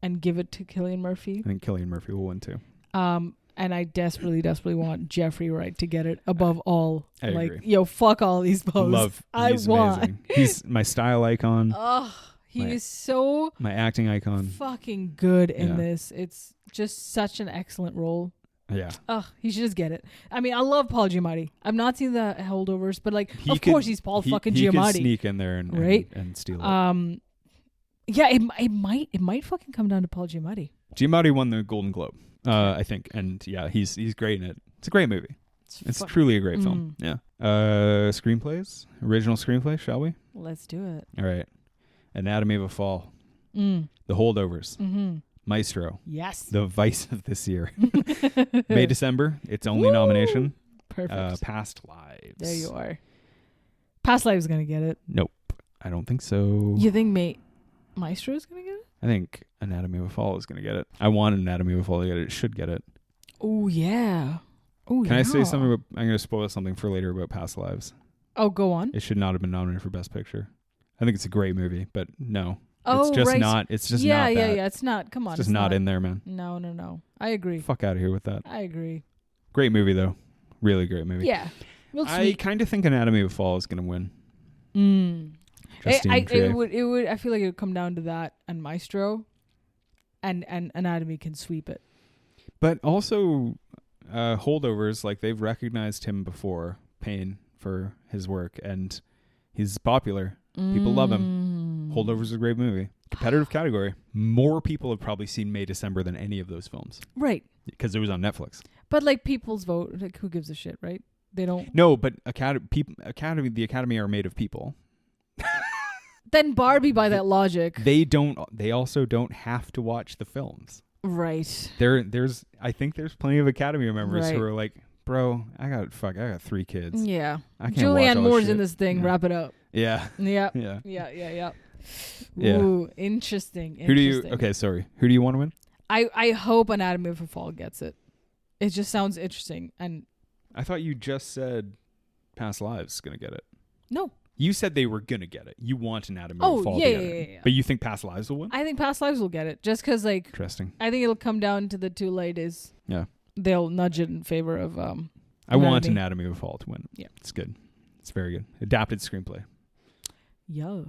[SPEAKER 2] and give it to Cillian Murphy.
[SPEAKER 1] I think Cillian Murphy will win too.
[SPEAKER 2] And I desperately want Jeffrey Wright to get it above all.
[SPEAKER 1] I agree.
[SPEAKER 2] Yo, fuck all these poses.
[SPEAKER 1] He's amazing. He's my style icon.
[SPEAKER 2] Oh, he is so
[SPEAKER 1] my acting icon.
[SPEAKER 2] Fucking good in this. It's just such an excellent role.
[SPEAKER 1] Yeah.
[SPEAKER 2] Oh, he should just get it. I mean, I love Paul Giamatti. I've not seen the Holdovers, but like, of course he's Paul fucking Giamatti.
[SPEAKER 1] He could sneak in there and steal it.
[SPEAKER 2] Yeah, it might fucking come down to Paul Giamatti.
[SPEAKER 1] Giamatti won the Golden Globe, I think, and yeah, he's great in it. It's a great movie. It's truly a great film. Yeah. Screenplays? Original screenplay, shall we?
[SPEAKER 2] Let's do it.
[SPEAKER 1] All right. Anatomy of a Fall.
[SPEAKER 2] The
[SPEAKER 1] Holdovers. Maestro.
[SPEAKER 2] Yes.
[SPEAKER 1] The Vice of this year. May, December. Its only nomination.
[SPEAKER 2] Perfect.
[SPEAKER 1] Past Lives.
[SPEAKER 2] There you are. Past Lives is going to get it.
[SPEAKER 1] Nope. I don't think so.
[SPEAKER 2] You think Maestro is going to get it?
[SPEAKER 1] I think Anatomy of a Fall is going to get it. I want Anatomy of a Fall to get it. It should get it.
[SPEAKER 2] Oh, yeah. Oh,
[SPEAKER 1] Can I say something about... I'm going to spoil something for later about Past Lives.
[SPEAKER 2] Oh, go on.
[SPEAKER 1] It should not have been nominated for Best Picture. I think it's a great movie, but no.
[SPEAKER 2] Oh,
[SPEAKER 1] it's just
[SPEAKER 2] right.
[SPEAKER 1] not. It's just
[SPEAKER 2] yeah,
[SPEAKER 1] not that.
[SPEAKER 2] Yeah. It's not. Come on.
[SPEAKER 1] It's just not in there, man.
[SPEAKER 2] No. I agree.
[SPEAKER 1] Fuck out of here with that.
[SPEAKER 2] I agree.
[SPEAKER 1] Great movie, though. Really great movie.
[SPEAKER 2] Yeah.
[SPEAKER 1] I kind of think Anatomy of a Fall is going to win.
[SPEAKER 2] It would. I feel like it would come down to that and Maestro, and Anatomy can sweep it.
[SPEAKER 1] But also, Holdovers, like they've recognized him before, Payne, for his work, and he's popular. People love him. Holdovers is a great movie. Competitive category. More people have probably seen May, December than any of those films.
[SPEAKER 2] Right.
[SPEAKER 1] Because it was on Netflix.
[SPEAKER 2] But like people's vote, like who gives a shit, right? They don't.
[SPEAKER 1] No, but the Academy are made of people.
[SPEAKER 2] Then Barbie, by that logic,
[SPEAKER 1] They also don't have to watch the films.
[SPEAKER 2] Right.
[SPEAKER 1] I think there's plenty of Academy members who
[SPEAKER 2] Right.
[SPEAKER 1] are like, bro, I got 3 kids.
[SPEAKER 2] Yeah.
[SPEAKER 1] I can't
[SPEAKER 2] Julianne
[SPEAKER 1] watch all
[SPEAKER 2] Moore's
[SPEAKER 1] this
[SPEAKER 2] in
[SPEAKER 1] shit.
[SPEAKER 2] this thing.
[SPEAKER 1] Yeah.
[SPEAKER 2] Wrap it up.
[SPEAKER 1] Yeah.
[SPEAKER 2] Yeah.
[SPEAKER 1] Yeah.
[SPEAKER 2] Yeah.
[SPEAKER 1] Yeah.
[SPEAKER 2] Ooh, interesting.
[SPEAKER 1] Who do you want to win?
[SPEAKER 2] I hope Anatomy of a Fall gets it. It just sounds interesting. And
[SPEAKER 1] I thought you just said Past Lives is going to get it.
[SPEAKER 2] no.
[SPEAKER 1] You said they were going to get it. You want Anatomy of a Fall to get it.
[SPEAKER 2] Yeah.
[SPEAKER 1] But you think Past Lives will win?
[SPEAKER 2] I think Past Lives will get it. Just because, like,
[SPEAKER 1] Interesting.
[SPEAKER 2] I think it'll come down to the two ladies.
[SPEAKER 1] Yeah.
[SPEAKER 2] They'll nudge it in favor of
[SPEAKER 1] I want Anatomy of a Fall to win.
[SPEAKER 2] Yeah.
[SPEAKER 1] It's good. It's very good. Adapted screenplay.
[SPEAKER 2] Yo.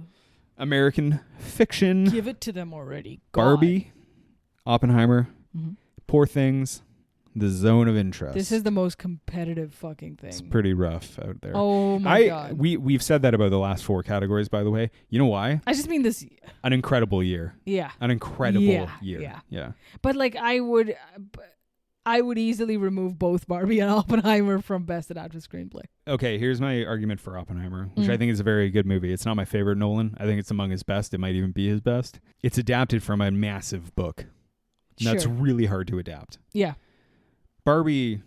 [SPEAKER 1] American fiction.
[SPEAKER 2] Give it to them already. God.
[SPEAKER 1] Barbie. Oppenheimer.
[SPEAKER 2] Mm-hmm.
[SPEAKER 1] Poor Things. The Zone of Interest.
[SPEAKER 2] This is the most competitive fucking thing.
[SPEAKER 1] It's pretty rough out there.
[SPEAKER 2] Oh my God.
[SPEAKER 1] We've said that about the last 4 categories, by the way. You know why?
[SPEAKER 2] I just mean this.
[SPEAKER 1] An incredible year.
[SPEAKER 2] Yeah.
[SPEAKER 1] An incredible year.
[SPEAKER 2] Yeah. But like I would easily remove both Barbie and Oppenheimer from Best Adapted Screenplay.
[SPEAKER 1] Okay, here's my argument for Oppenheimer, which I think is a very good movie. It's not my favorite Nolan. I think it's among his best. It might even be his best. It's adapted from a massive book. And that's really hard to adapt.
[SPEAKER 2] Yeah.
[SPEAKER 1] Barbie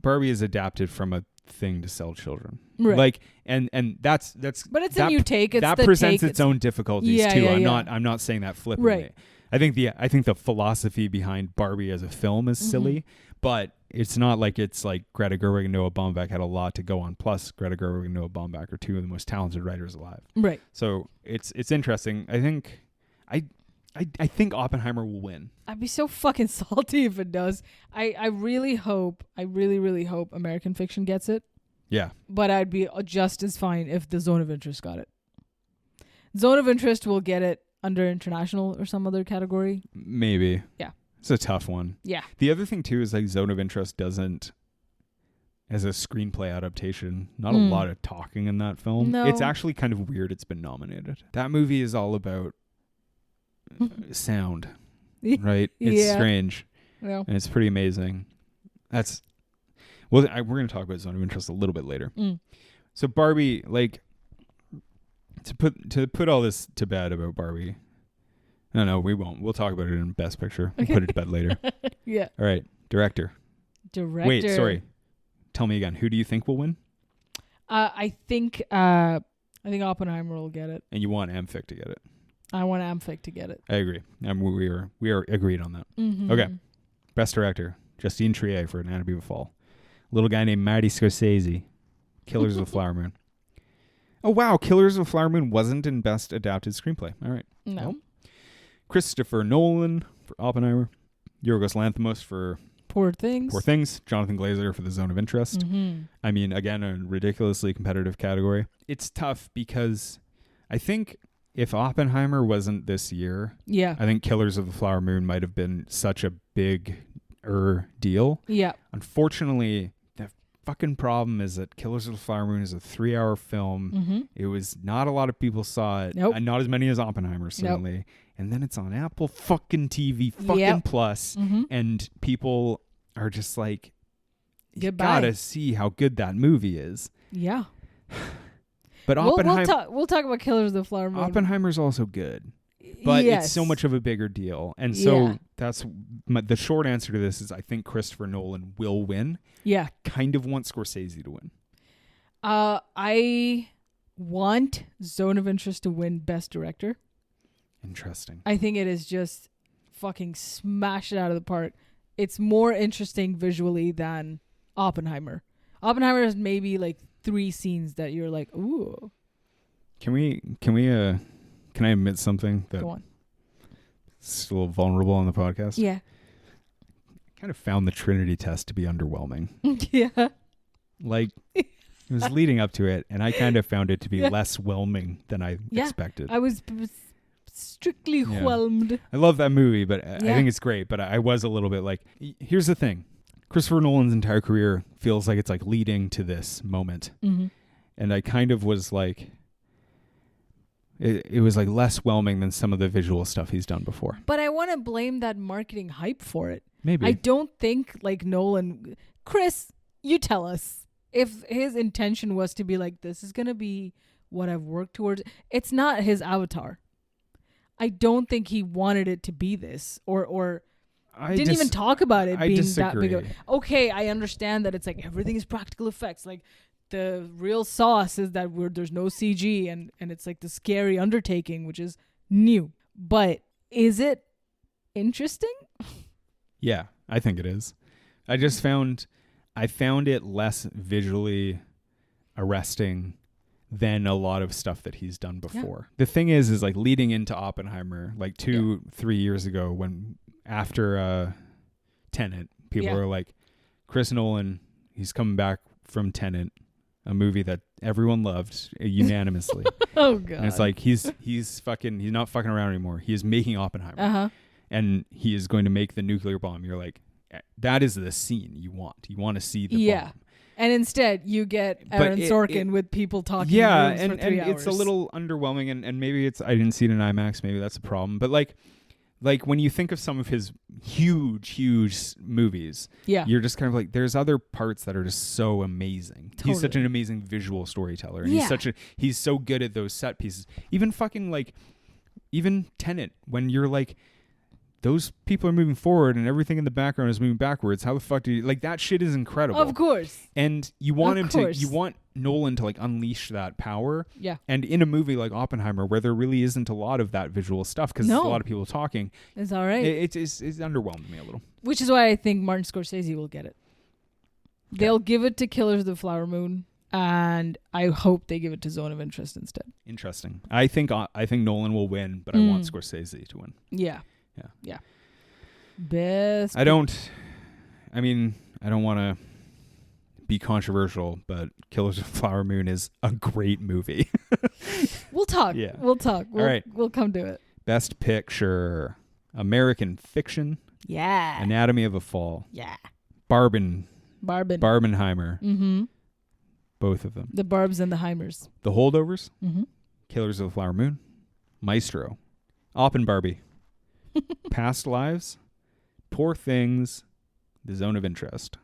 [SPEAKER 1] is adapted from a thing to sell children.
[SPEAKER 2] Right.
[SPEAKER 1] Like and that's
[SPEAKER 2] But it's a new take. It's
[SPEAKER 1] that
[SPEAKER 2] the
[SPEAKER 1] presents
[SPEAKER 2] take.
[SPEAKER 1] its own difficulties too.
[SPEAKER 2] Yeah.
[SPEAKER 1] I'm not saying that flippantly.
[SPEAKER 2] Right.
[SPEAKER 1] I think the philosophy behind Barbie as a film is silly, but it's not like it's like Greta Gerwig and Noah Baumbach had a lot to go on. Plus, Greta Gerwig and Noah Baumbach are 2 of the most talented writers alive.
[SPEAKER 2] Right.
[SPEAKER 1] So it's interesting. I think Oppenheimer will win.
[SPEAKER 2] I'd be so fucking salty if it does. I really hope American Fiction gets it.
[SPEAKER 1] Yeah.
[SPEAKER 2] But I'd be just as fine if the Zone of Interest got it. Zone of Interest will get it under international or some other category.
[SPEAKER 1] Maybe.
[SPEAKER 2] Yeah.
[SPEAKER 1] It's a tough one.
[SPEAKER 2] Yeah.
[SPEAKER 1] The other thing too is like Zone of Interest doesn't, as a screenplay adaptation, not a lot of talking in that film.
[SPEAKER 2] No.
[SPEAKER 1] It's actually kind of weird it's been nominated. That movie is all about sound, right? It's strange.
[SPEAKER 2] Yeah.
[SPEAKER 1] And it's pretty amazing. We're going to talk about Zone of Interest a little bit later. So Barbie, like, to put all this to bed about Barbie. No, we won't. We'll talk about it in Best Picture. We'll put it to bed later.
[SPEAKER 2] Yeah.
[SPEAKER 1] All right. Director. Wait, sorry. Tell me again. Who do you think will win?
[SPEAKER 2] I think Oppenheimer will get it.
[SPEAKER 1] And you want Amphik to get it.
[SPEAKER 2] I want Amphik to get it.
[SPEAKER 1] I agree. We are agreed on that.
[SPEAKER 2] Mm-hmm.
[SPEAKER 1] Okay. Best Director. Justine Triet for Anatomy of a Fall. Little guy named Marty Scorsese. Killers of the Flower Moon. Oh, wow. Killers of the Flower Moon wasn't in Best Adapted Screenplay. All right.
[SPEAKER 2] No.
[SPEAKER 1] Well, Christopher Nolan for Oppenheimer. Yorgos Lanthimos for
[SPEAKER 2] Poor Things.
[SPEAKER 1] Jonathan Glazer for The Zone of Interest.
[SPEAKER 2] Mm-hmm.
[SPEAKER 1] I mean, again, a ridiculously competitive category. It's tough because I think if Oppenheimer wasn't this year, I think Killers of the Flower Moon might have been such a big deal.
[SPEAKER 2] Yeah.
[SPEAKER 1] Unfortunately, the fucking problem is that Killers of the Flower Moon is a 3-hour film.
[SPEAKER 2] Mm-hmm.
[SPEAKER 1] It was not a lot of people saw it.
[SPEAKER 2] Nope.
[SPEAKER 1] And not as many as Oppenheimer, certainly. Nope. And then it's on Apple fucking TV Plus.
[SPEAKER 2] Mm-hmm.
[SPEAKER 1] And people are just like, you gotta see how good that movie is.
[SPEAKER 2] Yeah.
[SPEAKER 1] But Oppenheimer,
[SPEAKER 2] we'll talk about Killers of the Flower Moon.
[SPEAKER 1] Oppenheimer's also good, but it's so much of a bigger deal, and so that's the short answer to this is I think Christopher Nolan will win.
[SPEAKER 2] Yeah,
[SPEAKER 1] kind of want Scorsese to win.
[SPEAKER 2] I want Zone of Interest to win Best Director.
[SPEAKER 1] Interesting.
[SPEAKER 2] I think it is just fucking smash it out of the park. It's more interesting visually than Oppenheimer. Oppenheimer has maybe like 3 scenes that you're like, ooh.
[SPEAKER 1] Can I admit something that
[SPEAKER 2] Go on.
[SPEAKER 1] It's a little vulnerable on the podcast?
[SPEAKER 2] Yeah.
[SPEAKER 1] I kind of found the Trinity test to be underwhelming.
[SPEAKER 2] Yeah.
[SPEAKER 1] Like, it was leading up to it, and I kind of found it to be less whelming than I expected.
[SPEAKER 2] I was strictly whelmed.
[SPEAKER 1] I love that movie, but I think it's great, but I was a little bit like, here's the thing. Christopher Nolan's entire career feels like it's like leading to this moment. Mm-hmm. And I kind of was like, it was like less whelming than some of the visual stuff he's done before.
[SPEAKER 2] But I want to blame that marketing hype for it.
[SPEAKER 1] Maybe.
[SPEAKER 2] I don't think like Nolan, Chris, you tell us if his intention was to be like, this is going to be what I've worked towards. It's not his Avatar. I don't think he wanted it to be this or didn't even talk about it being that big of okay, I understand that it's like everything is practical effects. Like the real sauce is that there's no CG and it's like the scary undertaking, which is new. But is it interesting?
[SPEAKER 1] Yeah, I think it is. I found it less visually arresting than a lot of stuff that he's done before. Yeah. The thing is like leading into Oppenheimer, like 2-3 years ago when after Tenet, people are like, Chris Nolan, he's coming back from Tenet, a movie that everyone loved unanimously.
[SPEAKER 2] Oh god.
[SPEAKER 1] And it's like he's not fucking around anymore. He is making Oppenheimer. Uh-huh. And he is going to make the nuclear bomb. You're like, that is the scene you want. You want to see the bomb.
[SPEAKER 2] And instead, you get Aaron Sorkin with people talking in rooms for 3 hours.
[SPEAKER 1] It's a little underwhelming, and maybe I didn't see it in IMAX. Maybe that's a problem. But like when you think of some of his huge movies, you're just kind of like, there's other parts that are just so amazing. Totally. He's such an amazing visual storyteller, and he's so good at those set pieces. Even Tenet, when you're like, those people are moving forward and everything in the background is moving backwards. How the fuck do you like that shit is incredible.
[SPEAKER 2] Of course.
[SPEAKER 1] And you want you want Nolan to like unleash that power.
[SPEAKER 2] Yeah.
[SPEAKER 1] And in a movie like Oppenheimer, where there really isn't a lot of that visual stuff because there's a lot of people talking.
[SPEAKER 2] It's all right.
[SPEAKER 1] It's underwhelmed me a little.
[SPEAKER 2] Which is why I think Martin Scorsese will get it. Okay. They'll give it to Killers of the Flower Moon, and I hope they give it to Zone of Interest instead.
[SPEAKER 1] Interesting. I think Nolan will win, but I want Scorsese to win.
[SPEAKER 2] Yeah. Best.
[SPEAKER 1] I don't want to be controversial, but Killers of the Flower Moon is a great movie.
[SPEAKER 2] We'll talk. Yeah. We'll talk. All right. We'll come to it.
[SPEAKER 1] Best Picture: American Fiction.
[SPEAKER 2] Yeah.
[SPEAKER 1] Anatomy of a Fall.
[SPEAKER 2] Yeah.
[SPEAKER 1] Barbenheimer.
[SPEAKER 2] Mm-hmm.
[SPEAKER 1] Both of them.
[SPEAKER 2] The Barbs and the Heimers.
[SPEAKER 1] The Holdovers.
[SPEAKER 2] Mm-hmm.
[SPEAKER 1] Killers of the Flower Moon. Maestro. Oppenbarbie. Past Lives. Poor Things. The Zone of Interest.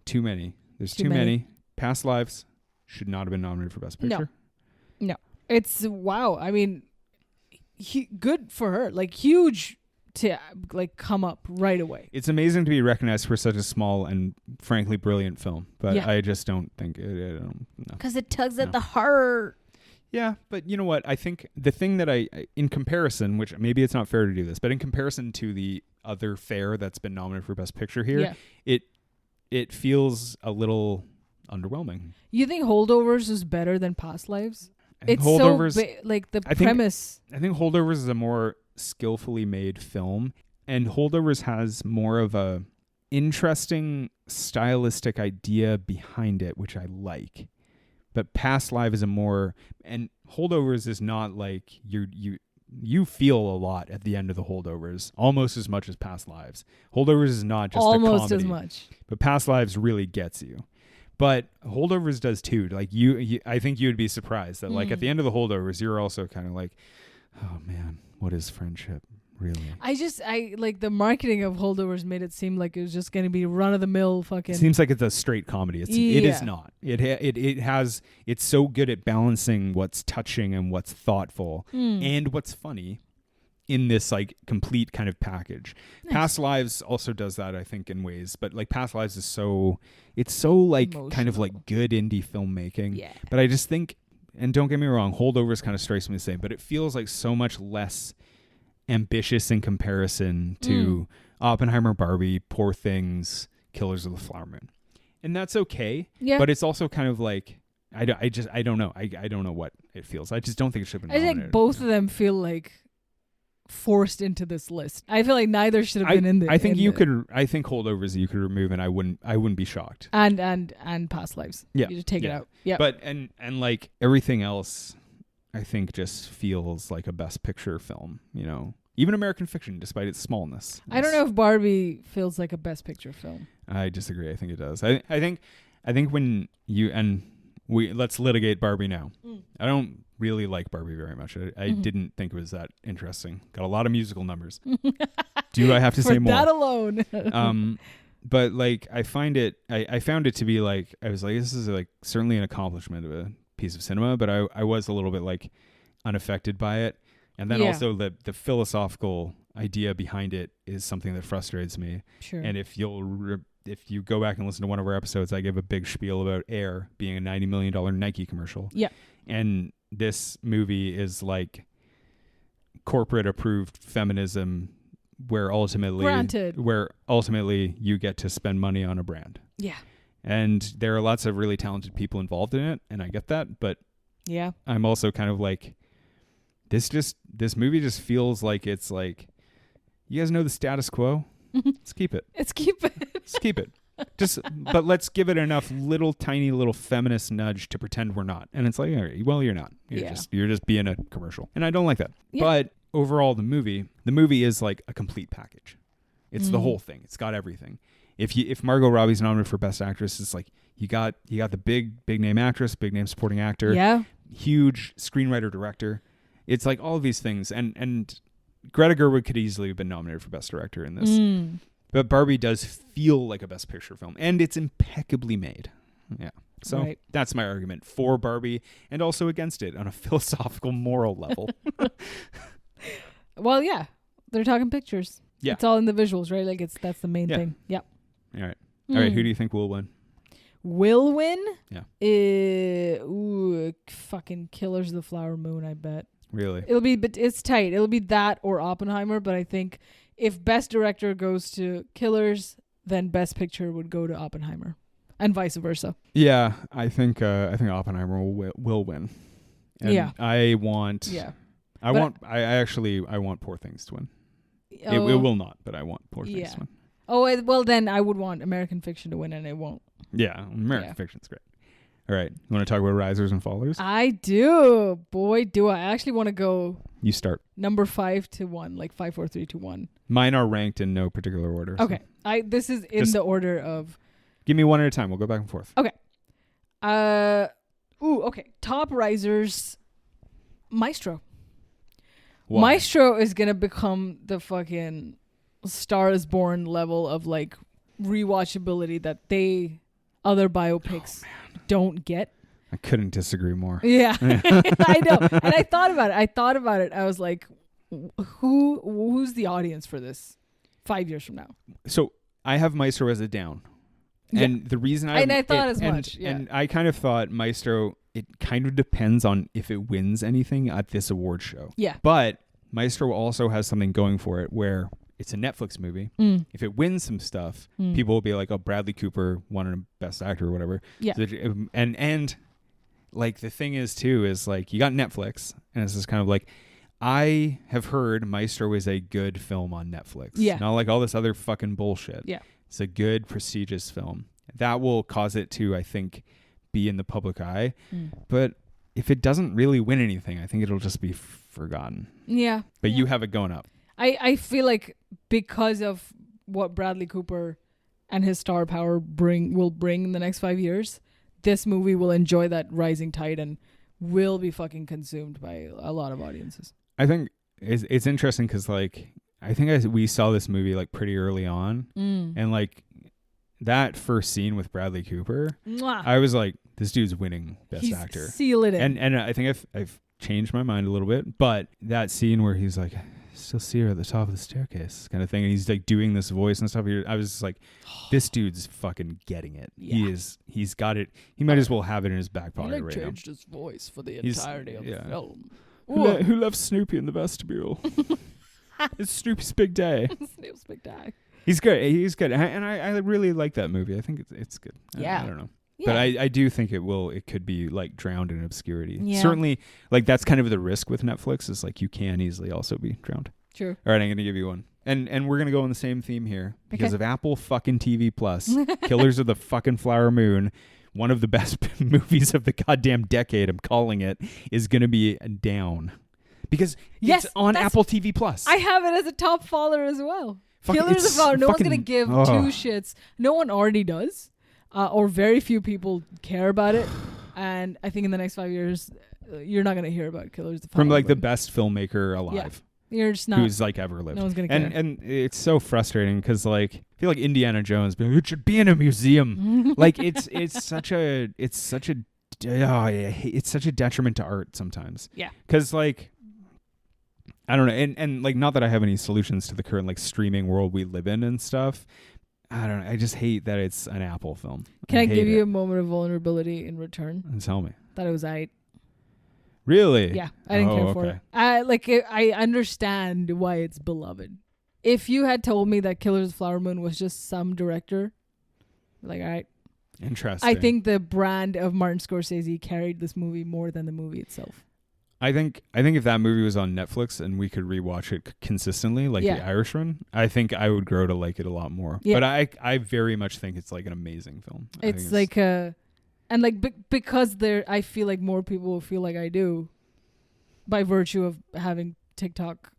[SPEAKER 1] Too many. There's too many. Past Lives should not have been nominated for Best Picture.
[SPEAKER 2] No. It's wow. I mean, good for her. Like huge to like come up right away.
[SPEAKER 1] It's amazing to be recognized for such a small and frankly brilliant film, but I just don't think it.
[SPEAKER 2] Because it tugs at the heart.
[SPEAKER 1] Yeah, but you know what? I think the thing that in comparison, which maybe it's not fair to do this, but in comparison to the other fare that's been nominated for Best Picture here, it feels a little underwhelming. You
[SPEAKER 2] think Holdovers is better than Past Lives? It's
[SPEAKER 1] Holdovers,
[SPEAKER 2] so like the premise.
[SPEAKER 1] I think Holdovers is a more skillfully made film, and Holdovers has more of a interesting stylistic idea behind it, which I like. But Past Life is and Holdovers is not like you feel a lot at the end of the Holdovers, almost as much as Past Lives. Holdovers is not just
[SPEAKER 2] almost
[SPEAKER 1] a comedy,
[SPEAKER 2] as much,
[SPEAKER 1] but Past Lives really gets you. But Holdovers does too. Like you I think you would be surprised that like at the end of the Holdovers, you're also kind of like, oh man, what is friendship? Really?
[SPEAKER 2] I like the marketing of Holdovers made it seem like it was just going to be run of the mill fucking.
[SPEAKER 1] It seems like it's a straight comedy. It is not. It's so good at balancing what's touching and what's thoughtful and what's funny in this like complete kind of package. Nice. Past Lives also does that, I think, in ways, but like Past Lives is so like emotional. Kind of like good indie filmmaking. Yeah. But I just think, and don't get me wrong, Holdovers kind of strikes me the same, but it feels like so much less ambitious in comparison to Oppenheimer, Barbie, Poor Things, Killers of the Flower Moon. And that's okay. Yeah. But it's also kind of like, I don't know. I don't know what it feels. I just don't think it should have been nominated.
[SPEAKER 2] I think both of them feel like forced into this list. I feel like neither should have been in the.
[SPEAKER 1] I think I think Holdovers you could remove, and I wouldn't be shocked.
[SPEAKER 2] And Past Lives. Yeah. You just take it out. Yeah.
[SPEAKER 1] But and like everything else, I think just feels like a Best Picture film, you know. Even American Fiction, despite its smallness.
[SPEAKER 2] I don't know if Barbie feels like a Best Picture film.
[SPEAKER 1] I disagree. I think it does. I think when you let's litigate Barbie now. I don't really like Barbie very much. I didn't think it was that interesting. Got a lot of musical numbers. Do I have to say more?
[SPEAKER 2] For that alone.
[SPEAKER 1] But like I found it to be like, I was like, this is like certainly an accomplishment of a piece of cinema, but I was a little bit like unaffected by it. And then also the philosophical idea behind it is something that frustrates me. Sure. And if you go back and listen to one of our episodes, I give a big spiel about Air being a $90 million Nike commercial. Yeah. And this movie is like corporate approved feminism where ultimately you get to spend money on a brand. Yeah. And there are lots of really talented people involved in it, and I get that, but yeah, I'm also kind of like, this movie just feels like it's like, you guys know the status quo? Let's keep it. Let's keep it. But let's give it enough tiny little feminist nudge to pretend we're not. And it's like, all right, well, you're not. You're just being a commercial. And I don't like that. Yeah. But overall, the movie is like a complete package. It's the whole thing. It's got everything. If Margot Robbie's nominated for Best Actress, it's like you got the big name actress, big name supporting actor, huge screenwriter director. It's like all of these things, and Greta Gerwig could easily have been nominated for Best Director in this, but Barbie does feel like a Best Picture film, and it's impeccably made. Yeah, so that's my argument for Barbie, and also against it on a philosophical, moral level.
[SPEAKER 2] Well, yeah, they're talking pictures. Yeah, it's all in the visuals, right? Like that's the main thing. Yep.
[SPEAKER 1] All right. All right. Who do you think will win?
[SPEAKER 2] Will win? Yeah. Fucking Killers of the Flower Moon, I bet.
[SPEAKER 1] Really?
[SPEAKER 2] But it's tight. It'll be that or Oppenheimer, but I think if Best Director goes to Killers, then Best Picture would go to Oppenheimer, and vice versa.
[SPEAKER 1] Yeah, I think Oppenheimer will win. And I want. Yeah. I want Poor Things to win. It will not, but I want Poor Things to win.
[SPEAKER 2] Oh, well then I would want American Fiction to win, and it won't.
[SPEAKER 1] Yeah, American Fiction's great. All right. You want to talk about Risers and Fallers?
[SPEAKER 2] I do. Boy, do I. I actually want to go.
[SPEAKER 1] You start.
[SPEAKER 2] Number 5 to 1, like 5, 4, 3, 2, 1.
[SPEAKER 1] Mine are ranked in no particular order.
[SPEAKER 2] Okay. So. This is in the order of.
[SPEAKER 1] Give me one at a time. We'll go back and forth.
[SPEAKER 2] Okay. Okay. Top Risers, Maestro. Why? Maestro is going to become the fucking Star is Born level of like rewatchability that other biopics don't get.
[SPEAKER 1] I couldn't disagree more.
[SPEAKER 2] Yeah. I know. And I thought about it. I was like, who's the audience for this 5 years from now?
[SPEAKER 1] So I have Maestro as a down. Yeah. And the reason
[SPEAKER 2] I thought as much. Yeah.
[SPEAKER 1] And I kind of thought Maestro, it kind of depends on if it wins anything at this award show. Yeah. But Maestro also has something going for it where it's a Netflix movie. If it wins some stuff, people will be like, oh, Bradley Cooper won a Best Actor or whatever. Yeah. So and like the thing is too, is like you got Netflix and it's just kind of like, I have heard Maestro is a good film on Netflix. Yeah. Not like all this other fucking bullshit. Yeah. It's a good, prestigious film. That will cause it to, I think, be in the public eye. But if it doesn't really win anything, I think it'll just be forgotten. Yeah. But you have it going up.
[SPEAKER 2] I feel like because of what Bradley Cooper and his star power will bring in the next 5 years, this movie will enjoy that rising tide and will be fucking consumed by a lot of audiences.
[SPEAKER 1] I think it's interesting because like we saw this movie like pretty early on, and like that first scene with Bradley Cooper, I was like, this dude's winning Best Actor.
[SPEAKER 2] Sealing it.
[SPEAKER 1] And I think I've changed my mind a little bit, but that scene where he's like, I still see her at the top of the staircase kind of thing, and he's like doing this voice and stuff. I was just like, this dude's fucking getting it.
[SPEAKER 2] Yeah.
[SPEAKER 1] He's got it. He might as well have it in his back pocket right now.
[SPEAKER 2] Changed his voice for the entirety of the film.
[SPEAKER 1] Who left Snoopy in the vestibule? It's Snoopy's big day.
[SPEAKER 2] Snoopy's big day.
[SPEAKER 1] He's good. He's good. And I really like that movie. I think it's good.
[SPEAKER 2] Yeah.
[SPEAKER 1] I don't know.
[SPEAKER 2] Yeah.
[SPEAKER 1] But I do think it could be like drowned in obscurity.
[SPEAKER 2] Yeah.
[SPEAKER 1] Certainly, like that's kind of the risk with Netflix is like you can easily also be drowned.
[SPEAKER 2] True.
[SPEAKER 1] All right, I'm going to give you one. And we're going to go on the same theme here because of Apple fucking TV Plus. Killers of the fucking Flower Moon. One of the best movies of the goddamn decade, I'm calling it, is going to be down. Because it's on Apple TV Plus.
[SPEAKER 2] I have it as a top follower as well. Killers of the Flower. No one's going to give two shits. No one already does. Or very few people care about it. And I think in the next 5 years, you're not going to hear about Killers of the Flower
[SPEAKER 1] From like
[SPEAKER 2] Moon.
[SPEAKER 1] the best filmmaker alive.
[SPEAKER 2] Yeah. You're just not.
[SPEAKER 1] Who's like ever lived.
[SPEAKER 2] No one's going to care.
[SPEAKER 1] And it's so frustrating because like I feel like Indiana Jones, but it should be in a museum. Like it's such a detriment to art sometimes.
[SPEAKER 2] Yeah.
[SPEAKER 1] Because like I don't know, and like not that I have any solutions to the current like streaming world we live in and stuff. I don't know. I just hate that it's an Apple film.
[SPEAKER 2] Can I give you a moment of vulnerability in return?
[SPEAKER 1] And tell me.
[SPEAKER 2] That it was aight.
[SPEAKER 1] Really?
[SPEAKER 2] Yeah, I didn't care for it. I understand why it's beloved. If you had told me that Killers of the Flower Moon was just some director, like, all right.
[SPEAKER 1] Interesting.
[SPEAKER 2] I think the brand of Martin Scorsese carried this movie more than the movie itself.
[SPEAKER 1] I think if that movie was on Netflix and we could rewatch it consistently, like The Irishman, I think I would grow to like it a lot more. Yeah. But I very much think it's like an amazing film.
[SPEAKER 2] It's like because I feel like more people will feel like I do by virtue of having TikTok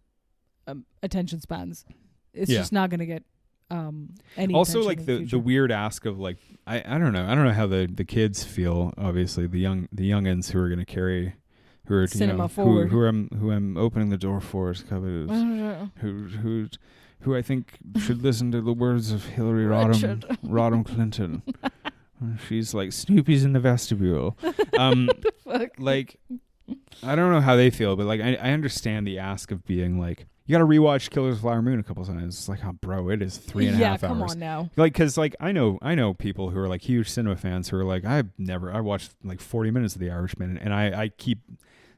[SPEAKER 2] attention spans. It's just not going to get any
[SPEAKER 1] also
[SPEAKER 2] attention
[SPEAKER 1] like
[SPEAKER 2] in
[SPEAKER 1] the
[SPEAKER 2] future.
[SPEAKER 1] weird ask of like I don't know how the kids feel, obviously the youngins who are going to carry who are
[SPEAKER 2] cinema forward,
[SPEAKER 1] who I'm opening the door for is who I think should listen to the words of Hillary Rodham Clinton. She's like, Snoopy's in the vestibule. Like, I don't know how they feel, but like, I understand the ask of being like, you got to rewatch Killers of the Flower Moon a couple times. It's like, oh, bro, it is 3.5 hours.
[SPEAKER 2] Yeah, come on now.
[SPEAKER 1] Like, because like I know people who are like huge cinema fans who are like, I watched like 40 minutes of The Irishman, and I keep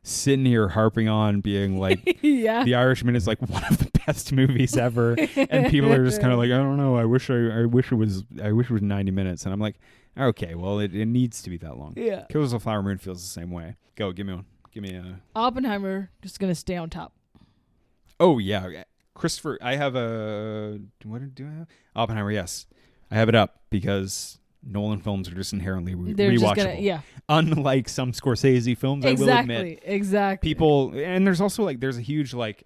[SPEAKER 1] sitting here harping on being like, The Irishman is like one of the best movies ever, and people are just kind of like, I don't know, I wish it was 90 minutes, and I'm like, okay, well it needs to be that long.
[SPEAKER 2] Yeah.
[SPEAKER 1] Killers of the Flower Moon feels the same way. Go, give me one. Give me a
[SPEAKER 2] Oppenheimer. Just gonna stay on top.
[SPEAKER 1] Oh yeah, Christopher. I have what do I have? Oppenheimer. Yes, I have it up because Nolan films are just inherently rewatchable. Unlike some Scorsese films, I will admit.
[SPEAKER 2] Exactly.
[SPEAKER 1] People, and there's also like there's a huge like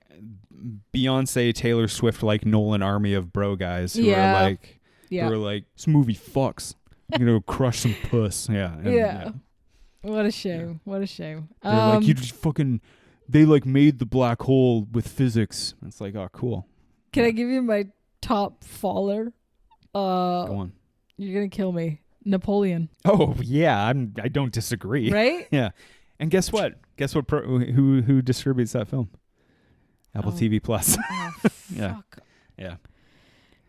[SPEAKER 1] Beyonce, Taylor Swift like Nolan army of bro guys who are like this movie fucks. I'm gonna go crush some puss. Yeah.
[SPEAKER 2] What a shame. What a shame.
[SPEAKER 1] They're like, you just fucking. They like made the black hole with physics. It's like, oh, cool.
[SPEAKER 2] Can I give you my top faller?
[SPEAKER 1] Go on.
[SPEAKER 2] You're gonna kill me. Napoleon.
[SPEAKER 1] Oh yeah, I don't disagree.
[SPEAKER 2] Right?
[SPEAKER 1] Yeah. And guess what? Who distributes that film? Apple TV Plus.
[SPEAKER 2] Oh,
[SPEAKER 1] yeah.
[SPEAKER 2] Fuck.
[SPEAKER 1] Yeah.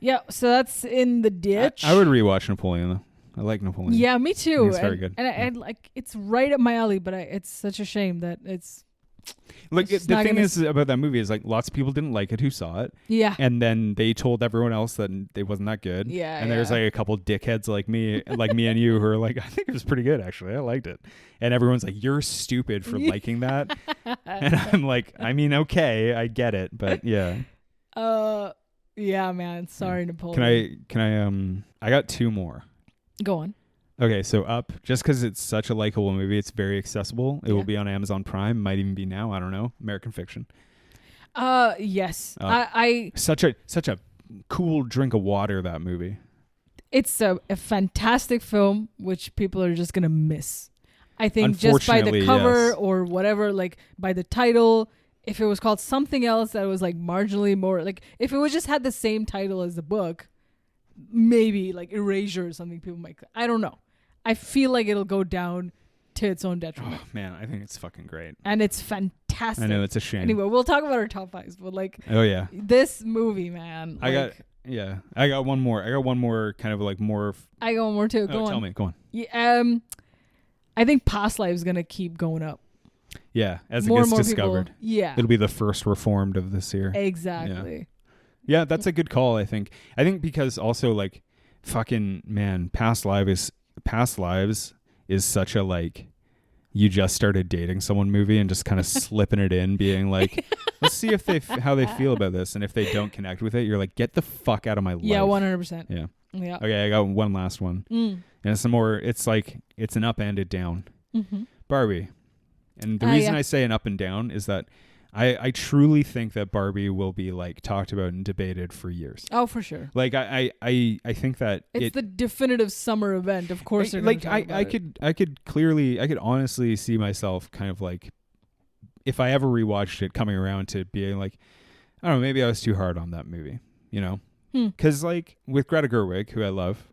[SPEAKER 2] Yeah. So that's in the ditch.
[SPEAKER 1] I would rewatch Napoleon though. I like Napoleon.
[SPEAKER 2] Yeah, me too.
[SPEAKER 1] It's very good.
[SPEAKER 2] And I like it's right up my alley, but it's such a shame that it's.
[SPEAKER 1] Like the thing is about that movie is like lots of people didn't like it who saw it.
[SPEAKER 2] Yeah.
[SPEAKER 1] And then they told everyone else that it wasn't that good.
[SPEAKER 2] Yeah.
[SPEAKER 1] And there's like a couple dickheads like me and you who are like, I think it was pretty good actually. I liked it. And everyone's like, you're stupid for liking that. And I'm like, I mean, okay, I get it, but yeah.
[SPEAKER 2] Yeah, man. Sorry, Napoleon.
[SPEAKER 1] Can I got two more.
[SPEAKER 2] Go on.
[SPEAKER 1] Okay, so Up, just because it's such a likable movie, it's very accessible. It will be on Amazon Prime, might even be now. I don't know. American Fiction.
[SPEAKER 2] Yes. I
[SPEAKER 1] such a cool drink of water, that movie.
[SPEAKER 2] It's a fantastic film, which people are just gonna miss. I think just by the cover or whatever, like by the title, if it was called something else that was like marginally more, like if it was just had the same title as the book, maybe like Erasure or something, people might, I don't know. I feel like it'll go down to its own detriment.
[SPEAKER 1] Oh man, I think it's fucking great.
[SPEAKER 2] And it's fantastic.
[SPEAKER 1] I know, it's a shame.
[SPEAKER 2] Anyway, we'll talk about our top fives, but like,
[SPEAKER 1] oh yeah,
[SPEAKER 2] this movie, man.
[SPEAKER 1] I got one more. I got one more kind of like more.
[SPEAKER 2] I got one more too. Go on.
[SPEAKER 1] Tell me. Go on.
[SPEAKER 2] Yeah, I think Past Lives gonna keep going up.
[SPEAKER 1] Yeah, as
[SPEAKER 2] More
[SPEAKER 1] it
[SPEAKER 2] and
[SPEAKER 1] gets
[SPEAKER 2] more
[SPEAKER 1] discovered.
[SPEAKER 2] people, yeah,
[SPEAKER 1] It'll be the first Reformed of this year.
[SPEAKER 2] exactly.
[SPEAKER 1] Yeah, that's a good call, I think. I think because also like fucking man, Past Lives is such a like you just started dating someone movie and just kind of slipping it in, being like, let's see if how they feel about this, and if they don't connect with it, you're like, get the fuck out of my life.
[SPEAKER 2] Yeah, 100%.
[SPEAKER 1] Yeah.
[SPEAKER 2] Yeah.
[SPEAKER 1] Okay, I got one last one, and it's more. It's like it's an up and a down.
[SPEAKER 2] Mm-hmm.
[SPEAKER 1] Barbie, and the reason I say an up and down is that I truly think that Barbie will be like talked about and debated for years.
[SPEAKER 2] Oh, for sure.
[SPEAKER 1] Like I think that
[SPEAKER 2] it's the definitive summer event. Of course, they're
[SPEAKER 1] like
[SPEAKER 2] gonna talk about it.
[SPEAKER 1] I could honestly see myself kind of like, if I ever rewatched it, coming around to being like, I don't know, maybe I was too hard on that movie, you know? Because like with Greta Gerwig, who I love,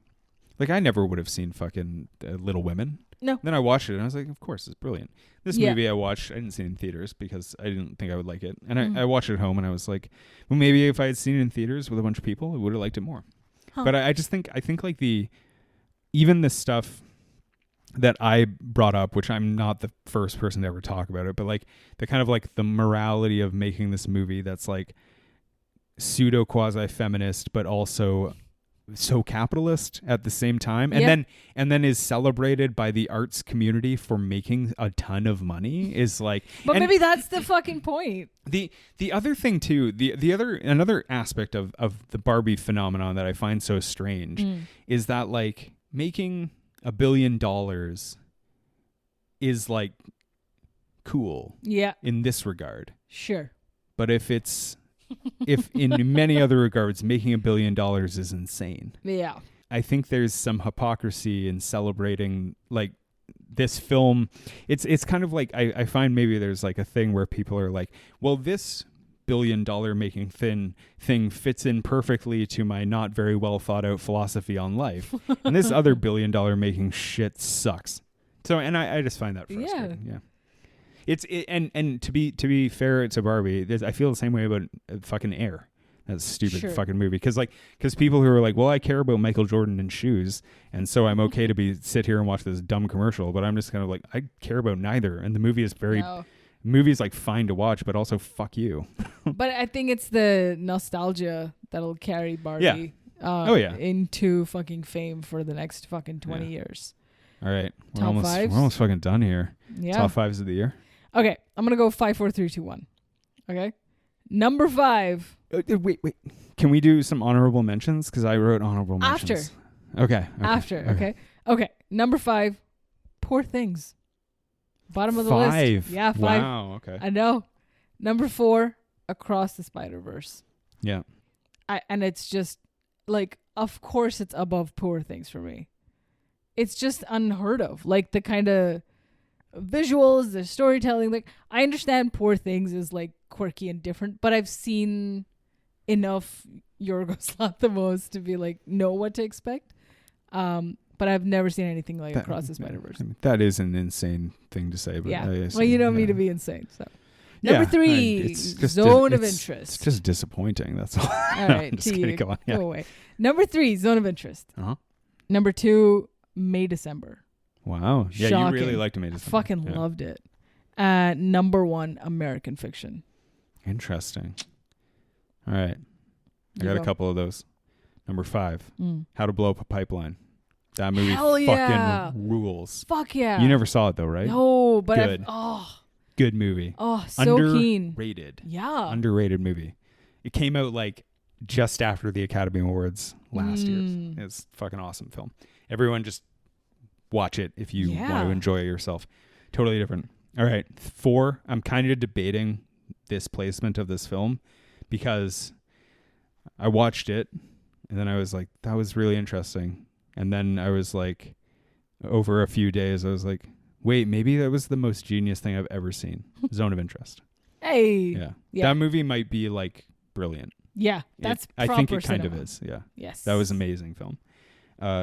[SPEAKER 1] like I never would have seen fucking Little Women.
[SPEAKER 2] No.
[SPEAKER 1] Then I watched it and I was like, of course, it's brilliant. This movie I watched, I didn't see it in theaters because I didn't think I would like it. And I watched it at home and I was like, well, maybe if I had seen it in theaters with a bunch of people, I would have liked it more. Huh. But I think like even the stuff that I brought up, which I'm not the first person to ever talk about it, but like the kind of like the morality of making this movie that's like pseudo quasi feminist, but also so capitalist at the same time, and then is celebrated by the arts community for making a ton of money is like,
[SPEAKER 2] but maybe that's the fucking point.
[SPEAKER 1] The other thing too, another aspect of the Barbie phenomenon that I find so strange is that like making $1 billion is like cool in this regard,
[SPEAKER 2] sure,
[SPEAKER 1] but if in many other regards making $1 billion is insane.
[SPEAKER 2] Yeah,
[SPEAKER 1] I think there's some hypocrisy in celebrating like this film. It's kind of like I find maybe there's like a thing where people are like, well, this $1 billion making thing fits in perfectly to my not very well thought out philosophy on life, and this other $1 billion making shit sucks. So, and I just find that frustrating. Yeah. And to be fair to Barbie, I feel the same way about fucking Air. That stupid fucking movie. Because people who are like, well, I care about Michael Jordan and shoes, and so I'm okay to sit here and watch this dumb commercial, but I'm just kind of like, I care about neither. And the movie is movie's like fine to watch, but also fuck you.
[SPEAKER 2] But I think it's the nostalgia that'll carry Barbie into fucking fame for the next fucking 20 years.
[SPEAKER 1] All right. We're
[SPEAKER 2] Top fives?
[SPEAKER 1] We're almost fucking done here.
[SPEAKER 2] Yeah.
[SPEAKER 1] Top fives of the year.
[SPEAKER 2] Okay. I'm going to go 5, 4, 3, 2, 1. Okay. Number 5.
[SPEAKER 1] Wait. Can we do some honorable mentions? Because I wrote honorable mentions.
[SPEAKER 2] After. Okay. Number 5. Poor Things. Bottom of the list. Yeah, 5.
[SPEAKER 1] Wow. Okay.
[SPEAKER 2] I know. Number 4. Across the Spider-Verse.
[SPEAKER 1] Yeah.
[SPEAKER 2] And it's just like, of course it's above Poor Things for me. It's just unheard of. Like the kind of visuals, the storytelling. Like I understand Poor Things is like quirky and different, but I've seen enough Yorgos Lanthimos to be like know what to expect. But I've never seen anything like Across the Spider-Verse.
[SPEAKER 1] I mean, that is an insane thing to say. But
[SPEAKER 2] well, you know me to be insane. So number 3,
[SPEAKER 1] it's just
[SPEAKER 2] Zone of Interest.
[SPEAKER 1] It's just disappointing. That's all.
[SPEAKER 2] All right,
[SPEAKER 1] just kidding. Go on.
[SPEAKER 2] Go away. Number 3, Zone of Interest. Number 2, May December.
[SPEAKER 1] Wow. Yeah,
[SPEAKER 2] Shocking.
[SPEAKER 1] you really liked May December.
[SPEAKER 2] I fucking loved it. Number 1, American Fiction.
[SPEAKER 1] Interesting. All right. I got a couple of those. Number 5, How to Blow Up a Pipeline. That movie fucking rules.
[SPEAKER 2] Fuck yeah.
[SPEAKER 1] You never saw it though, right?
[SPEAKER 2] No, but
[SPEAKER 1] good. Good movie.
[SPEAKER 2] Oh, so keen.
[SPEAKER 1] Underrated.
[SPEAKER 2] Yeah.
[SPEAKER 1] Underrated movie. It came out like just after the Academy Awards last year. It's a fucking awesome film. Everyone just watch it if you want to enjoy it yourself. Totally different. All right. 4, I'm kind of debating this placement of this film because I watched it and then I was like, that was really interesting. And then I was like, over a few days, I was like, wait, maybe that was the most genius thing I've ever seen. Zone of Interest.
[SPEAKER 2] Hey.
[SPEAKER 1] Yeah.
[SPEAKER 2] Yeah.
[SPEAKER 1] That movie might be like brilliant.
[SPEAKER 2] Yeah. That's
[SPEAKER 1] I
[SPEAKER 2] proper
[SPEAKER 1] think it kind
[SPEAKER 2] cinema.
[SPEAKER 1] of is. Yeah.
[SPEAKER 2] Yes.
[SPEAKER 1] That was an amazing film.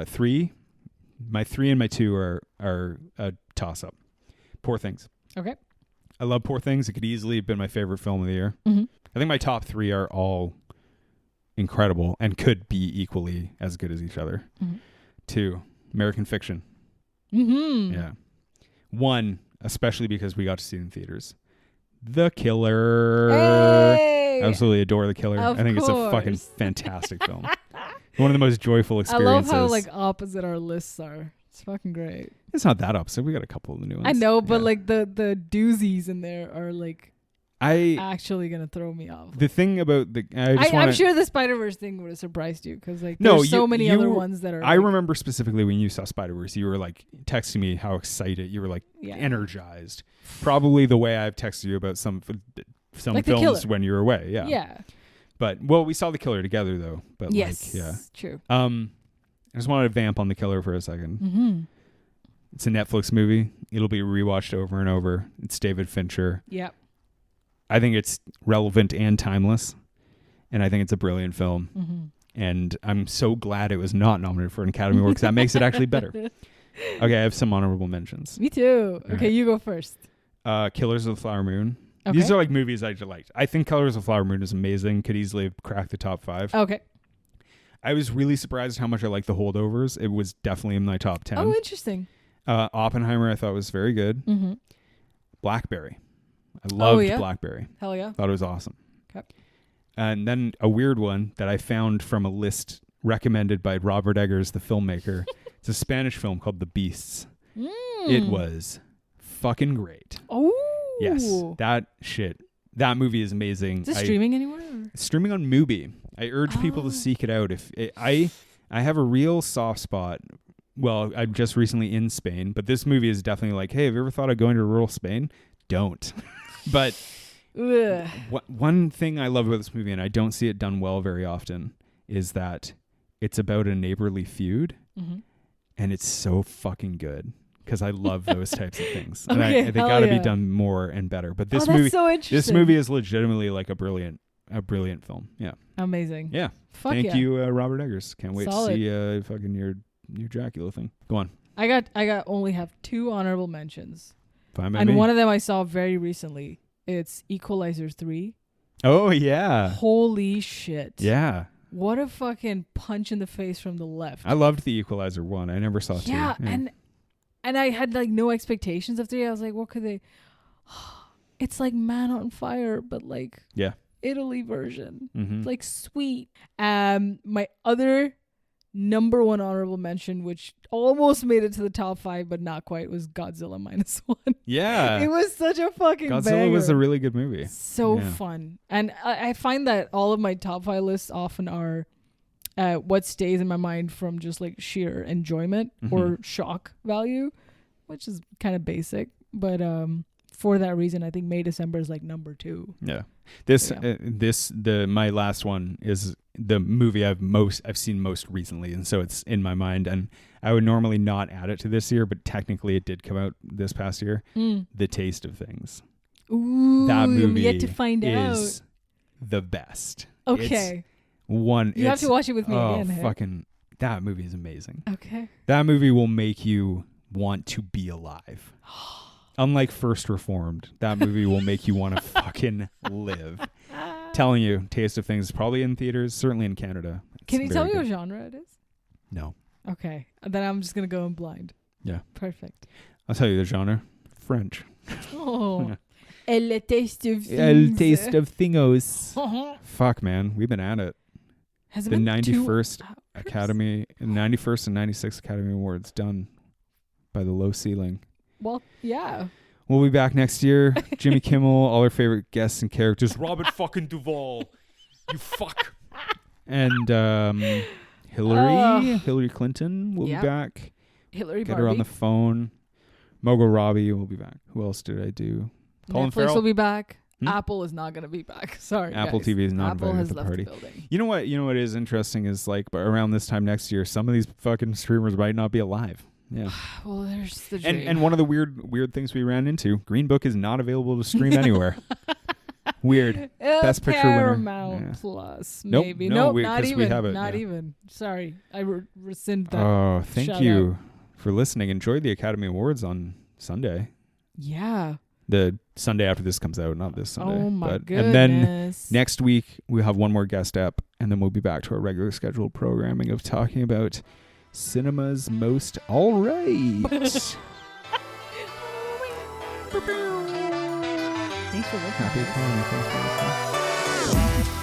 [SPEAKER 1] 3. My 3 and my 2 are a toss up. Poor Things.
[SPEAKER 2] Okay.
[SPEAKER 1] I love Poor Things. It could easily have been my favorite film of the year.
[SPEAKER 2] Mm-hmm.
[SPEAKER 1] I think my top 3 are all incredible and could be equally as good as each other.
[SPEAKER 2] Mm-hmm.
[SPEAKER 1] 2, American Fiction.
[SPEAKER 2] Mm-hmm.
[SPEAKER 1] Yeah. 1, especially because we got to see it in theaters. The Killer.
[SPEAKER 2] Hey!
[SPEAKER 1] Absolutely adore The Killer.
[SPEAKER 2] Of
[SPEAKER 1] I think it's a
[SPEAKER 2] course.
[SPEAKER 1] fucking fantastic film. One of the most joyful
[SPEAKER 2] I
[SPEAKER 1] experiences.
[SPEAKER 2] love how like opposite our lists are. It's fucking great.
[SPEAKER 1] It's not that opposite. We got a couple of the new ones.
[SPEAKER 2] I know, but
[SPEAKER 1] Yeah.
[SPEAKER 2] like the doozies in there are like actually gonna throw me off.
[SPEAKER 1] The thing about the
[SPEAKER 2] I'm sure the Spider-Verse thing would have surprised you because like
[SPEAKER 1] No,
[SPEAKER 2] there's so many other ones that are.
[SPEAKER 1] I
[SPEAKER 2] like,
[SPEAKER 1] remember specifically when you saw Spider-Verse, you were like texting me how excited you were, like
[SPEAKER 2] Yeah.
[SPEAKER 1] energized. Probably the way I've texted you about some
[SPEAKER 2] Like The Killer.
[SPEAKER 1] films when you were away. Yeah.
[SPEAKER 2] Yeah.
[SPEAKER 1] But we saw The Killer together though. But
[SPEAKER 2] Yes.
[SPEAKER 1] like, yeah.
[SPEAKER 2] True.
[SPEAKER 1] I just wanted to vamp on The Killer for a second.
[SPEAKER 2] Mm-hmm.
[SPEAKER 1] It's a Netflix movie. It'll be rewatched over and over. It's David Fincher.
[SPEAKER 2] Yep.
[SPEAKER 1] I think it's relevant and timeless, and I think it's a brilliant film.
[SPEAKER 2] Mm-hmm.
[SPEAKER 1] And I'm so glad it was not nominated for an Academy Award because that makes it actually better. Okay, I have some honorable mentions.
[SPEAKER 2] Me too.
[SPEAKER 1] All
[SPEAKER 2] Okay,
[SPEAKER 1] right.
[SPEAKER 2] you go first.
[SPEAKER 1] Killers of the Flower Moon.
[SPEAKER 2] Okay.
[SPEAKER 1] These are like movies I liked. I think Killers of the Flower Moon is amazing. Could easily have cracked the top 5.
[SPEAKER 2] Okay.
[SPEAKER 1] I was really surprised how much I liked The Holdovers. It was definitely in my top 10.
[SPEAKER 2] Oh, interesting.
[SPEAKER 1] Oppenheimer I thought was very good.
[SPEAKER 2] Mm-hmm.
[SPEAKER 1] Blackberry. I loved
[SPEAKER 2] yeah?
[SPEAKER 1] Blackberry.
[SPEAKER 2] Hell yeah.
[SPEAKER 1] Thought it was awesome.
[SPEAKER 2] Okay.
[SPEAKER 1] And then a weird one that I found from a list recommended by Robert Eggers, the filmmaker. It's a Spanish film called The Beasts. It was fucking great.
[SPEAKER 2] Oh.
[SPEAKER 1] Yes. That movie is amazing.
[SPEAKER 2] Is it streaming anywhere?
[SPEAKER 1] It's streaming on Mubi. I urge people to seek it out. I have a real soft spot. Well, I'm just recently in Spain, but this movie is definitely like, hey, have you ever thought of going to rural Spain? Don't. But one thing I love about this movie, and I don't see it done well very often, is that it's about a neighborly feud, and it's so fucking good because I love those types of things. And they got to be done more and better. But this movie,
[SPEAKER 2] so interesting.
[SPEAKER 1] this movie is legitimately like a brilliant film. Yeah.
[SPEAKER 2] Amazing.
[SPEAKER 1] Yeah.
[SPEAKER 2] Fuck
[SPEAKER 1] you, Robert Eggers. Can't wait
[SPEAKER 2] Solid.
[SPEAKER 1] to see fucking your new Dracula thing. Go on.
[SPEAKER 2] I got only have 2 honorable mentions.
[SPEAKER 1] Fine by
[SPEAKER 2] And
[SPEAKER 1] me.
[SPEAKER 2] one of them I saw very recently. It's Equalizer 3.
[SPEAKER 1] Oh yeah.
[SPEAKER 2] Holy shit.
[SPEAKER 1] Yeah.
[SPEAKER 2] What a fucking punch in the face from the left.
[SPEAKER 1] I loved the Equalizer 1. I never saw 2.
[SPEAKER 2] Yeah, and I had like no expectations of 3. I was like, what could they? It's like Man on Fire, but like Italy version.
[SPEAKER 1] Mm-hmm.
[SPEAKER 2] Like sweet. My other number 1 honorable mention, which almost made it to the top 5 but not quite, was Godzilla -1.
[SPEAKER 1] Yeah.
[SPEAKER 2] It was such a fucking
[SPEAKER 1] Godzilla
[SPEAKER 2] banger.
[SPEAKER 1] was a really good movie.
[SPEAKER 2] So fun. And I find that all of my top 5 lists often are what stays in my mind from just like sheer enjoyment or shock value, which is kind of basic. But for that reason, I think May December is like number 2.
[SPEAKER 1] Yeah. My last one is the movie I've seen most recently, and so it's in my mind. And I would normally not add it to this year, but technically it did come out this past year. The Taste of Things.
[SPEAKER 2] Ooh,
[SPEAKER 1] That movie
[SPEAKER 2] yet to find
[SPEAKER 1] is the best.
[SPEAKER 2] Okay.
[SPEAKER 1] You
[SPEAKER 2] have to watch it with me again. Hey?
[SPEAKER 1] Fucking, that movie is amazing.
[SPEAKER 2] Okay.
[SPEAKER 1] That movie will make you want to be alive. Unlike First Reformed, that movie will make you want to fucking live. Telling you, Taste of Things is probably in theaters, certainly in Canada.
[SPEAKER 2] Can you tell me what genre it is?
[SPEAKER 1] No.
[SPEAKER 2] Okay. Then I'm just going to go in blind.
[SPEAKER 1] Yeah.
[SPEAKER 2] Perfect.
[SPEAKER 1] I'll tell you the genre. French.
[SPEAKER 2] Oh. El Taste of Things.
[SPEAKER 1] El Taste of Thingos. Fuck, man. We've been at it.
[SPEAKER 2] Has it
[SPEAKER 1] the
[SPEAKER 2] been
[SPEAKER 1] 91st Academy, 91st and 96th Academy Awards done by the low ceiling.
[SPEAKER 2] Well, yeah.
[SPEAKER 1] We'll be back next year. Jimmy Kimmel, all our favorite guests and characters. Robert fucking Duvall. You fuck. And Hillary Clinton will be back.
[SPEAKER 2] Hillary
[SPEAKER 1] Get
[SPEAKER 2] Barbie.
[SPEAKER 1] her on the phone. Mogo Robbie will be back. Who else did I do? Colin
[SPEAKER 2] Netflix
[SPEAKER 1] Farrell
[SPEAKER 2] will be back. Apple is not going to be back. Sorry,
[SPEAKER 1] Apple
[SPEAKER 2] guys.
[SPEAKER 1] TV is not
[SPEAKER 2] Apple
[SPEAKER 1] invited
[SPEAKER 2] has
[SPEAKER 1] to the
[SPEAKER 2] left
[SPEAKER 1] party.
[SPEAKER 2] the building.
[SPEAKER 1] You know what is interesting is like, but around this time next year, some of these fucking streamers might not be alive. Yeah.
[SPEAKER 2] Well, there's the dream.
[SPEAKER 1] And one of the weird things we ran into, Green Book is not available to stream anywhere. Weird. Best Picture winner.
[SPEAKER 2] Paramount
[SPEAKER 1] Yeah.
[SPEAKER 2] Plus,
[SPEAKER 1] Nope,
[SPEAKER 2] maybe.
[SPEAKER 1] no,
[SPEAKER 2] Nope, not
[SPEAKER 1] 'cause
[SPEAKER 2] even.
[SPEAKER 1] we have it,
[SPEAKER 2] not
[SPEAKER 1] yeah.
[SPEAKER 2] even. Sorry, I rescind that.
[SPEAKER 1] Oh, thank
[SPEAKER 2] shout
[SPEAKER 1] you for listening. Enjoy the Academy Awards on Sunday.
[SPEAKER 2] Yeah.
[SPEAKER 1] The Sunday after this comes out, not this Sunday.
[SPEAKER 2] Oh my
[SPEAKER 1] but,
[SPEAKER 2] goodness.
[SPEAKER 1] And then next week we'll have one more guest up, and then we'll be back to our regular scheduled programming of talking about cinema's most all right.
[SPEAKER 2] Thanks for listening.
[SPEAKER 1] Happy Academy. Thanks for listening.